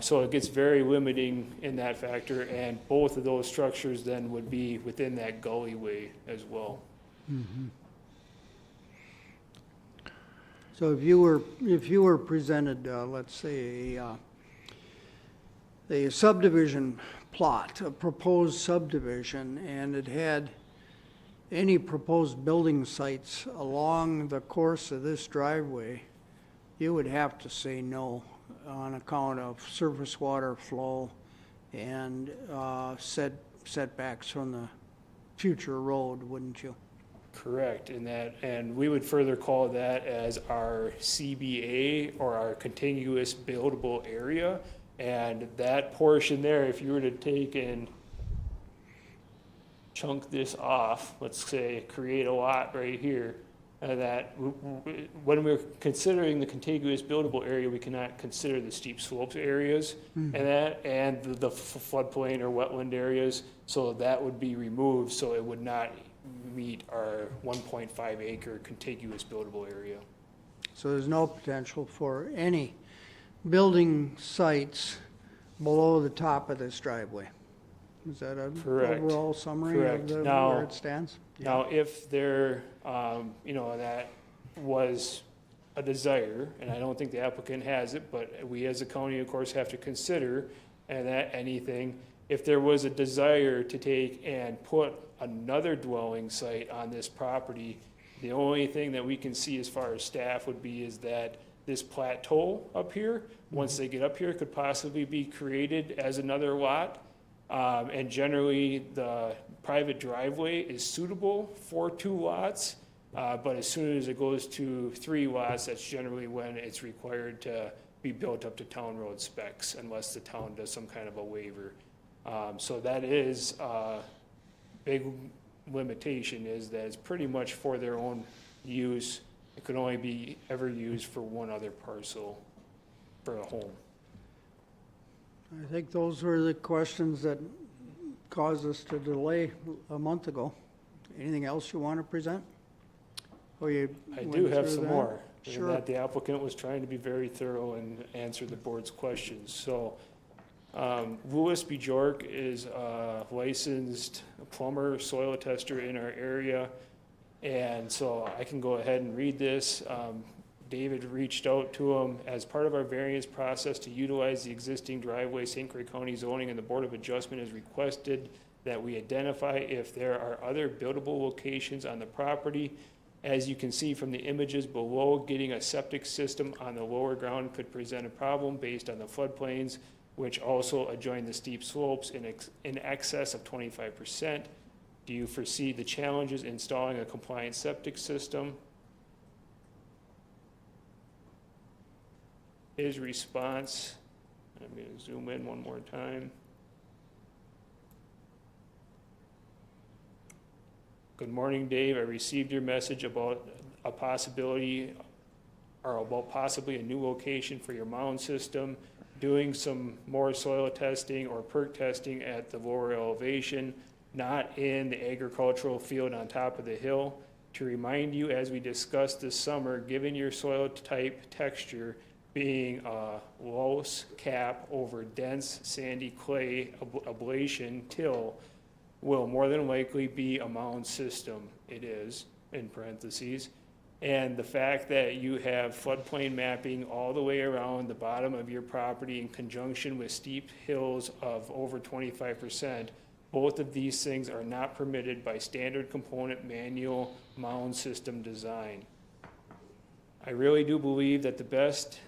Speaker 5: So it gets very limiting in that factor, and both of those structures then would be within that gullieway as well.
Speaker 1: Mm-hmm. So if you were presented, let's say a subdivision plot, a proposed subdivision, and it had any proposed building sites along the course of this driveway, you would have to say no on account of surface water flow and setbacks from the future road, wouldn't you?
Speaker 5: Correct, and we would further call that as our CBA, or our contiguous buildable area. And that portion there, if you were to take and chunk this off, let's say create a lot right here, when we're considering the contiguous buildable area, we cannot consider the steep slopes areas and the floodplain or wetland areas, so that would be removed, so it would not meet our 1.5 acre contiguous buildable area.
Speaker 1: So there's no potential for any building sites below the top of this driveway. Is that a
Speaker 5: Correct.
Speaker 1: overall summary
Speaker 5: Correct.
Speaker 1: of
Speaker 5: Now-
Speaker 1: where it stands?
Speaker 5: Now, if there, that was a desire, and I don't think the applicant has it, but we as a county, of course, have to consider, and that anything, if there was a desire to take and put another dwelling site on this property, the only thing that we can see as far as staff would be is that this plateau up here, once they get up here, could possibly be created as another lot. And generally, the private driveway is suitable for 2 lots, but as soon as it goes to 3 lots, that's generally when it's required to be built up to town road specs, unless the town does some kind of a waiver. So that is a big limitation, is that it's pretty much for their own use. It could only be ever used for one other parcel for a home.
Speaker 1: I think those were the questions that caused us to delay a month ago. Anything else you want to present? Oh, you
Speaker 5: I
Speaker 1: went
Speaker 5: do have
Speaker 1: through
Speaker 5: some
Speaker 1: that?
Speaker 5: more.
Speaker 1: Sure.
Speaker 5: And that the applicant was trying to be very thorough and answer the board's questions. So, Louis Bjork is a licensed plumber, soil tester in our area. And so I can go ahead and read this. David reached out to him as part of our variance process to utilize the existing driveway. St. Croix County zoning and the Board of Adjustment has requested that we identify if there are other buildable locations on the property. As you can see from the images below, getting a septic system on the lower ground could present a problem based on the floodplains, which also adjoin the steep slopes in excess of 25%. Do you foresee the challenges installing a compliant septic system? His response, I'm going to zoom in one more time. Good morning, Dave. I received your message about a possibility, or about possibly a new location for your mound system, doing some more soil testing or perk testing at the lower elevation, not in the agricultural field on top of the hill. To remind you, as we discussed this summer, given your soil type texture, being a loess cap over dense sandy clay ablation till will more than likely be a mound system. It is, in parentheses. And the fact that you have floodplain mapping all the way around the bottom of your property in conjunction with steep hills of over 25%, both of these things are not permitted by standard component manual mound system design. I really do believe that the best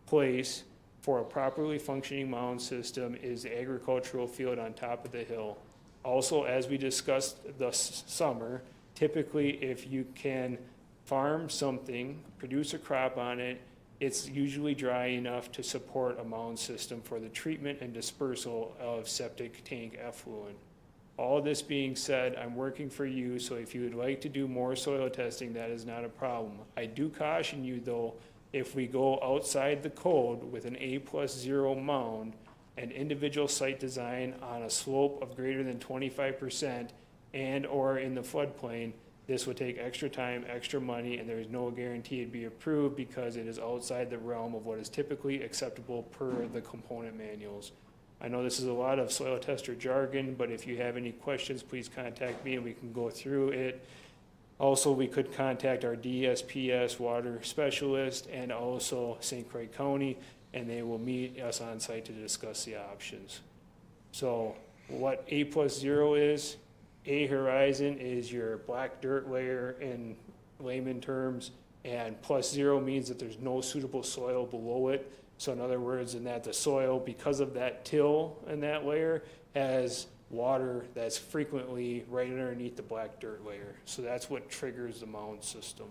Speaker 5: place for a properly functioning mound system is the agricultural field on top of the hill. Also, as we discussed this summer, typically if you can farm something, produce a crop on it, it's usually dry enough to support a mound system for the treatment and dispersal of septic tank effluent. All this being said, I'm working for you, so if you would like to do more soil testing, that is not a problem. I do caution you though, if we go outside the code with an A+0 mound and individual site design on a slope of greater than 25% and or in the floodplain, this would take extra time, extra money, and there is no guarantee it'd be approved because it is outside the realm of what is typically acceptable per the component manuals. I know this is a lot of soil tester jargon, but if you have any questions, please contact me and we can go through it. Also, we could contact our DSPS water specialist and also St. Croix County, and they will meet us on site to discuss the options. So what A+0 is, A horizon is your black dirt layer in layman terms, and +0 means that there's no suitable soil below it. So in other words, in that the soil, because of that till in that layer, has water that's frequently right underneath the black dirt layer. So that's what triggers the mound system.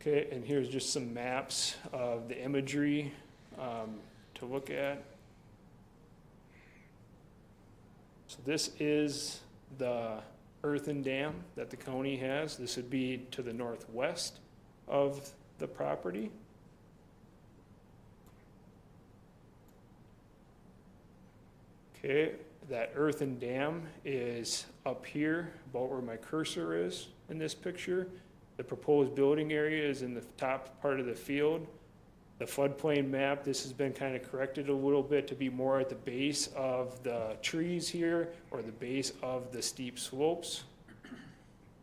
Speaker 5: Okay, and here's just some maps of the imagery to look at. So this is the earthen dam that the county has. This would be to the northwest of the property. Okay, that earthen dam is up here, about where my cursor is in this picture. The proposed building area is in the top part of the field. The floodplain map, this has been kind of corrected a little bit to be more at the base of the trees here, or the base of the steep slopes.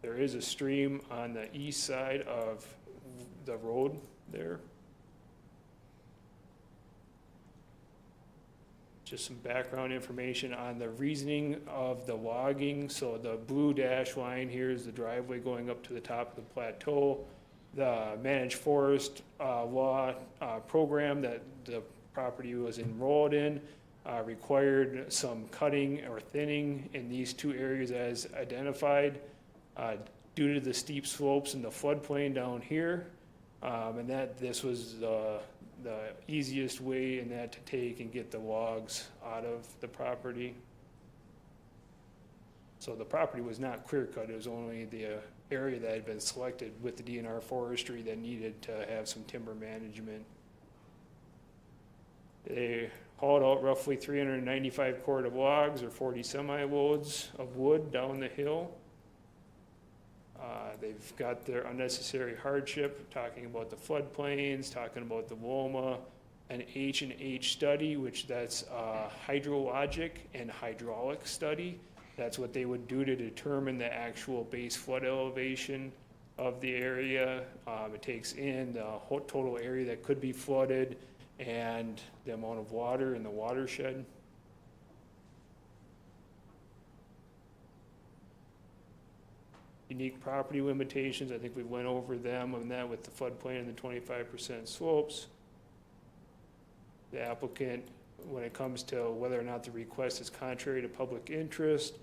Speaker 5: There is a stream on the east side of the road there. Just some background information on the reasoning of the logging. So the blue dash line here is the driveway going up to the top of the plateau. The managed forest law program that the property was enrolled in required some cutting or thinning in these two areas as identified due to the steep slopes and the floodplain down here. And that this was the easiest way in that to take and get the logs out of the property. So the property was not clear cut, it was only the area that had been selected with the DNR forestry that needed to have some timber management. They hauled out roughly 395 cord of logs or 40 semi-loads of wood down the hill. They've got their unnecessary hardship, talking about the floodplains, talking about the WOMA, an H&H study, which that's a hydrologic and hydraulic study. That's what they would do to determine the actual base flood elevation of the area. It takes in the whole total area that could be flooded and the amount of water in the watershed. Unique property limitations, I think we went over them on that with the floodplain and the 25% slopes. The applicant, when it comes to whether or not the request is contrary to public interest,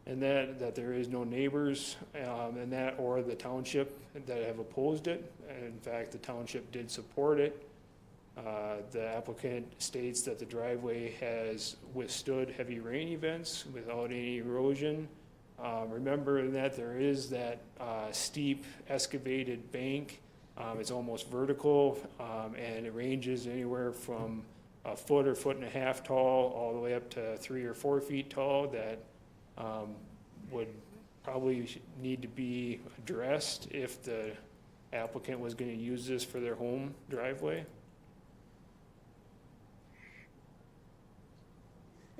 Speaker 5: and that there is no neighbors, and that, or the township that have opposed it. And in fact, the township did support it. The applicant states that the driveway has withstood heavy rain events without any erosion. Remember that there is that steep excavated bank. It's almost vertical, and it ranges anywhere from a foot or foot and a half tall all the way up to 3 or 4 feet tall that would probably need to be addressed if the applicant was going to use this for their home driveway.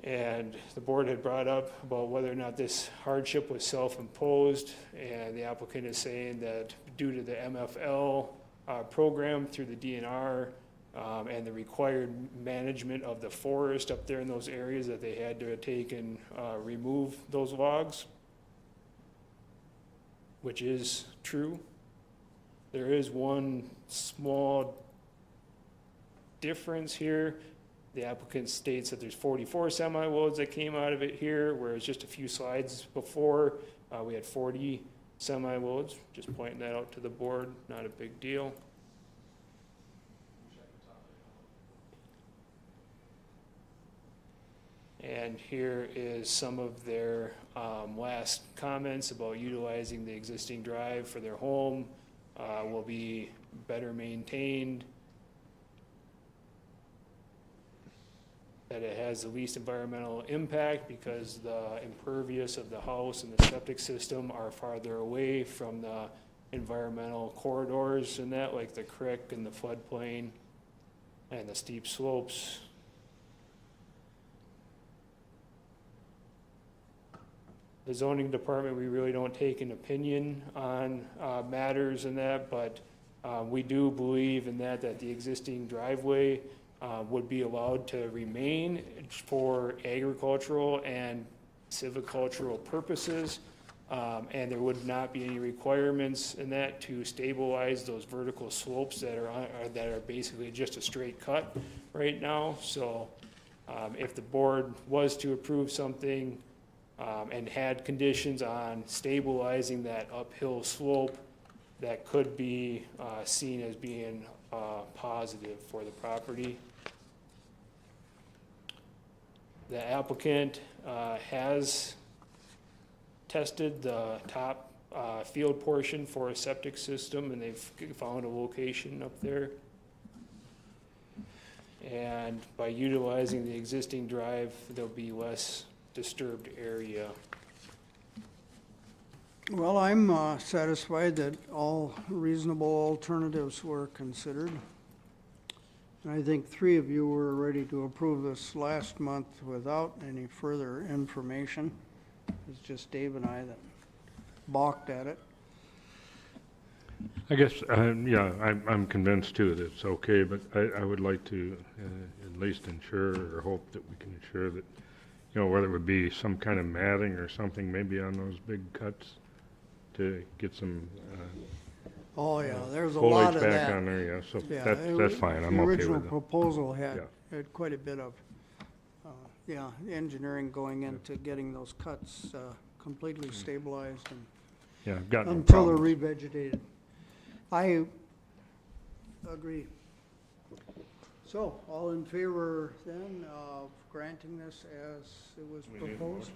Speaker 5: And the board had brought up about whether or not this hardship was self-imposed, and the applicant is saying that due to the MFL program through the DNR and the required management of the forest up there in those areas, that they had to take and remove those logs, which is true. There is one small difference here. The applicant states that there's 44 semi-loads that came out of it here, whereas just a few slides before, we had 40 semi-loads. Just pointing that out to the board, not a big deal. And here is some of their last comments about utilizing the existing drive for their home, will be better maintained, that it has the least environmental impact because the impervious of the house and the septic system are farther away from the environmental corridors and that, like the creek and the floodplain and the steep slopes. The zoning department, we really don't take an opinion on matters and that, but we do believe in that the existing driveway would be allowed to remain for agricultural and silvicultural purposes. And there would not be any requirements in that to stabilize those vertical slopes that are basically just a straight cut right now. So if the board was to approve something and had conditions on stabilizing that uphill slope, that could be seen as being positive for the property. The applicant has tested the top field portion for a septic system, and they've found a location up there. And by utilizing the existing drive, there'll be less disturbed area.
Speaker 1: Well, I'm satisfied that all reasonable alternatives were considered. And I think 3 of you were ready to approve this last month without any further information. It's just Dave and I that balked at it.
Speaker 8: I guess, yeah, I'm convinced too that it's okay, but I would like to at least ensure or hope that we can ensure that, you know, whether it would be some kind of matting or something maybe on those big cuts to get some
Speaker 1: Oh, yeah, there's a lot
Speaker 8: foliage
Speaker 1: of
Speaker 8: back
Speaker 1: that.
Speaker 8: on there, yeah, so
Speaker 1: Yeah,
Speaker 8: that's fine, I'm okay
Speaker 1: The original
Speaker 8: with it.
Speaker 1: proposal
Speaker 8: Yeah.
Speaker 1: had quite a bit of, engineering going into getting those cuts completely stabilized and
Speaker 8: Yeah, I've got no
Speaker 1: until they're
Speaker 8: problems.
Speaker 1: revegetated. I agree. So, all in favor then of granting this as it was proposed?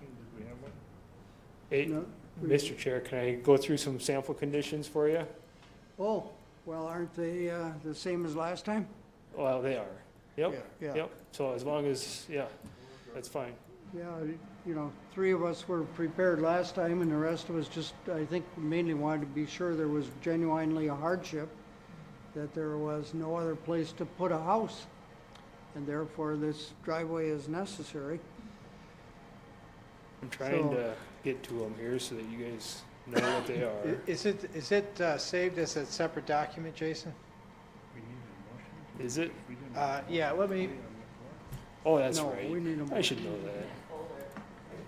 Speaker 5: Hey,
Speaker 1: No?
Speaker 5: Mr. Chair, can I go through some sample conditions for you?
Speaker 1: Oh, well, aren't they the same as last time?
Speaker 5: Well, they are. Yep,
Speaker 1: Yeah, yeah.
Speaker 5: yep. So as long as, yeah, that's fine.
Speaker 1: Yeah, 3 of us were prepared last time, and the rest of us just, I think, mainly wanted to be sure there was genuinely a hardship, that there was no other place to put a house, and therefore this driveway is necessary.
Speaker 5: I'm trying
Speaker 1: So-
Speaker 5: to get to them here so that you guys know what they are.
Speaker 12: Is it saved as a separate document, Jason?
Speaker 5: Is it?
Speaker 12: Yeah, let me,
Speaker 5: Oh, that's
Speaker 1: No,
Speaker 5: right.
Speaker 1: we need a
Speaker 5: I should know that.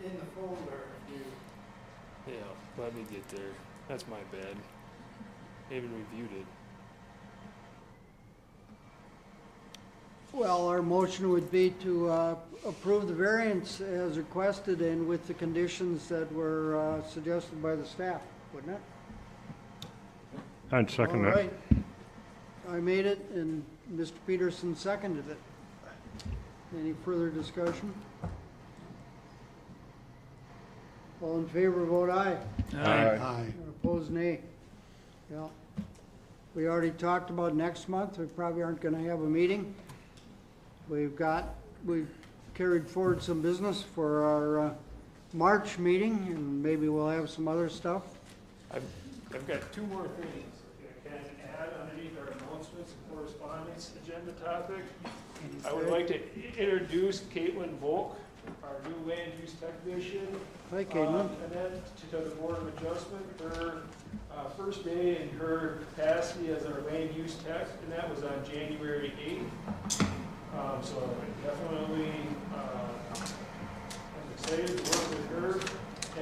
Speaker 1: In the folder,
Speaker 5: Yeah, let me get there. That's my bad. I haven't reviewed it.
Speaker 1: Well, our motion would be to approve the variance as requested and with the conditions that were suggested by the staff, wouldn't it?
Speaker 8: I'd second
Speaker 1: All
Speaker 8: that.
Speaker 1: right. I made it and Mr. Peterson seconded it. Any further discussion? All in favor, vote aye.
Speaker 4: Aye.
Speaker 1: Opposed, nay. Yeah. We already talked about next month. We probably aren't going to have a meeting. We've carried forward some business for our March meeting, and maybe we'll have some other stuff.
Speaker 5: I've got 2 more things I can add underneath our announcements and correspondence agenda topic. I would like to introduce Caitlin Volk, our new land use technician.
Speaker 1: Hi, Caitlin.
Speaker 5: And then to the Board of Adjustment, her first day in her capacity as our land use tech, and that was on January 8th. So definitely, I'm excited to work with her.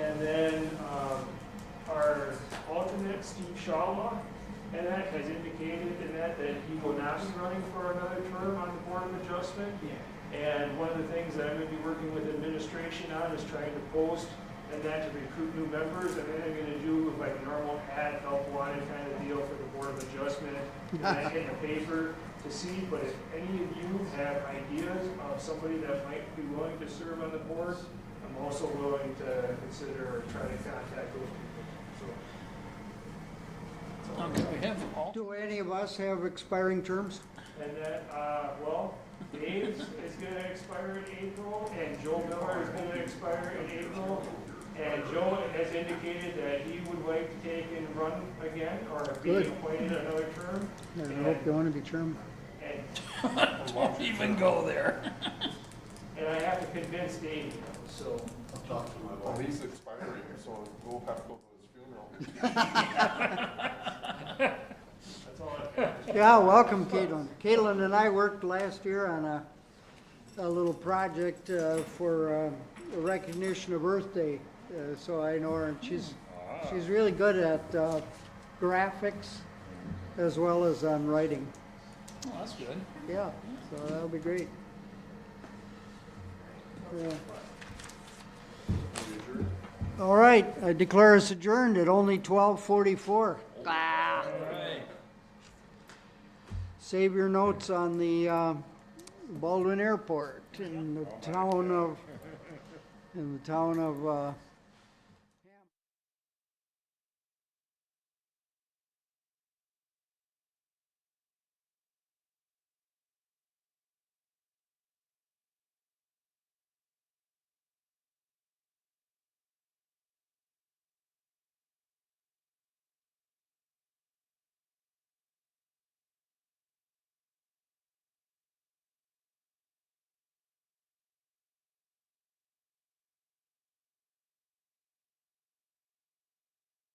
Speaker 5: And then our alternate, Steve Shaw, and that has indicated in that he will not be running for another term on the Board of Adjustment. And one of the things that I'm going to be working with administration on is trying to post and that to recruit new members. And then I'm going to do like normal ad help wanted kind of deal for the Board of Adjustment. And then get the paper to see. But if any of you have ideas of somebody that might be willing to serve on the board, I'm also willing to consider or try to contact those people. So.
Speaker 2: Okay, we have all.
Speaker 1: Do any of us have expiring terms?
Speaker 5: And then, well, Dave is gonna expire in April, and Joe Miller is gonna expire in April. And Joe has indicated that he would like to take and run again, or be
Speaker 1: Good.
Speaker 5: appointed another term.
Speaker 1: I hope you want to be chairman.
Speaker 5: And,
Speaker 2: Don't even go there.
Speaker 5: and I have to convince Dave, so.
Speaker 3: Well, he's expiring, so we'll have to go to his funeral.
Speaker 5: That's all I have.
Speaker 1: Yeah, welcome, Caitlin. Caitlin and I worked last year on a little project for a recognition of Earth Day. So I know her, and she's She's really good at graphics as well as on writing.
Speaker 2: Oh, that's good.
Speaker 1: Yeah, so that'll be great. Yeah. All right, I declare us adjourned at only 12:44. Save your notes on the Baldwin Airport in the town of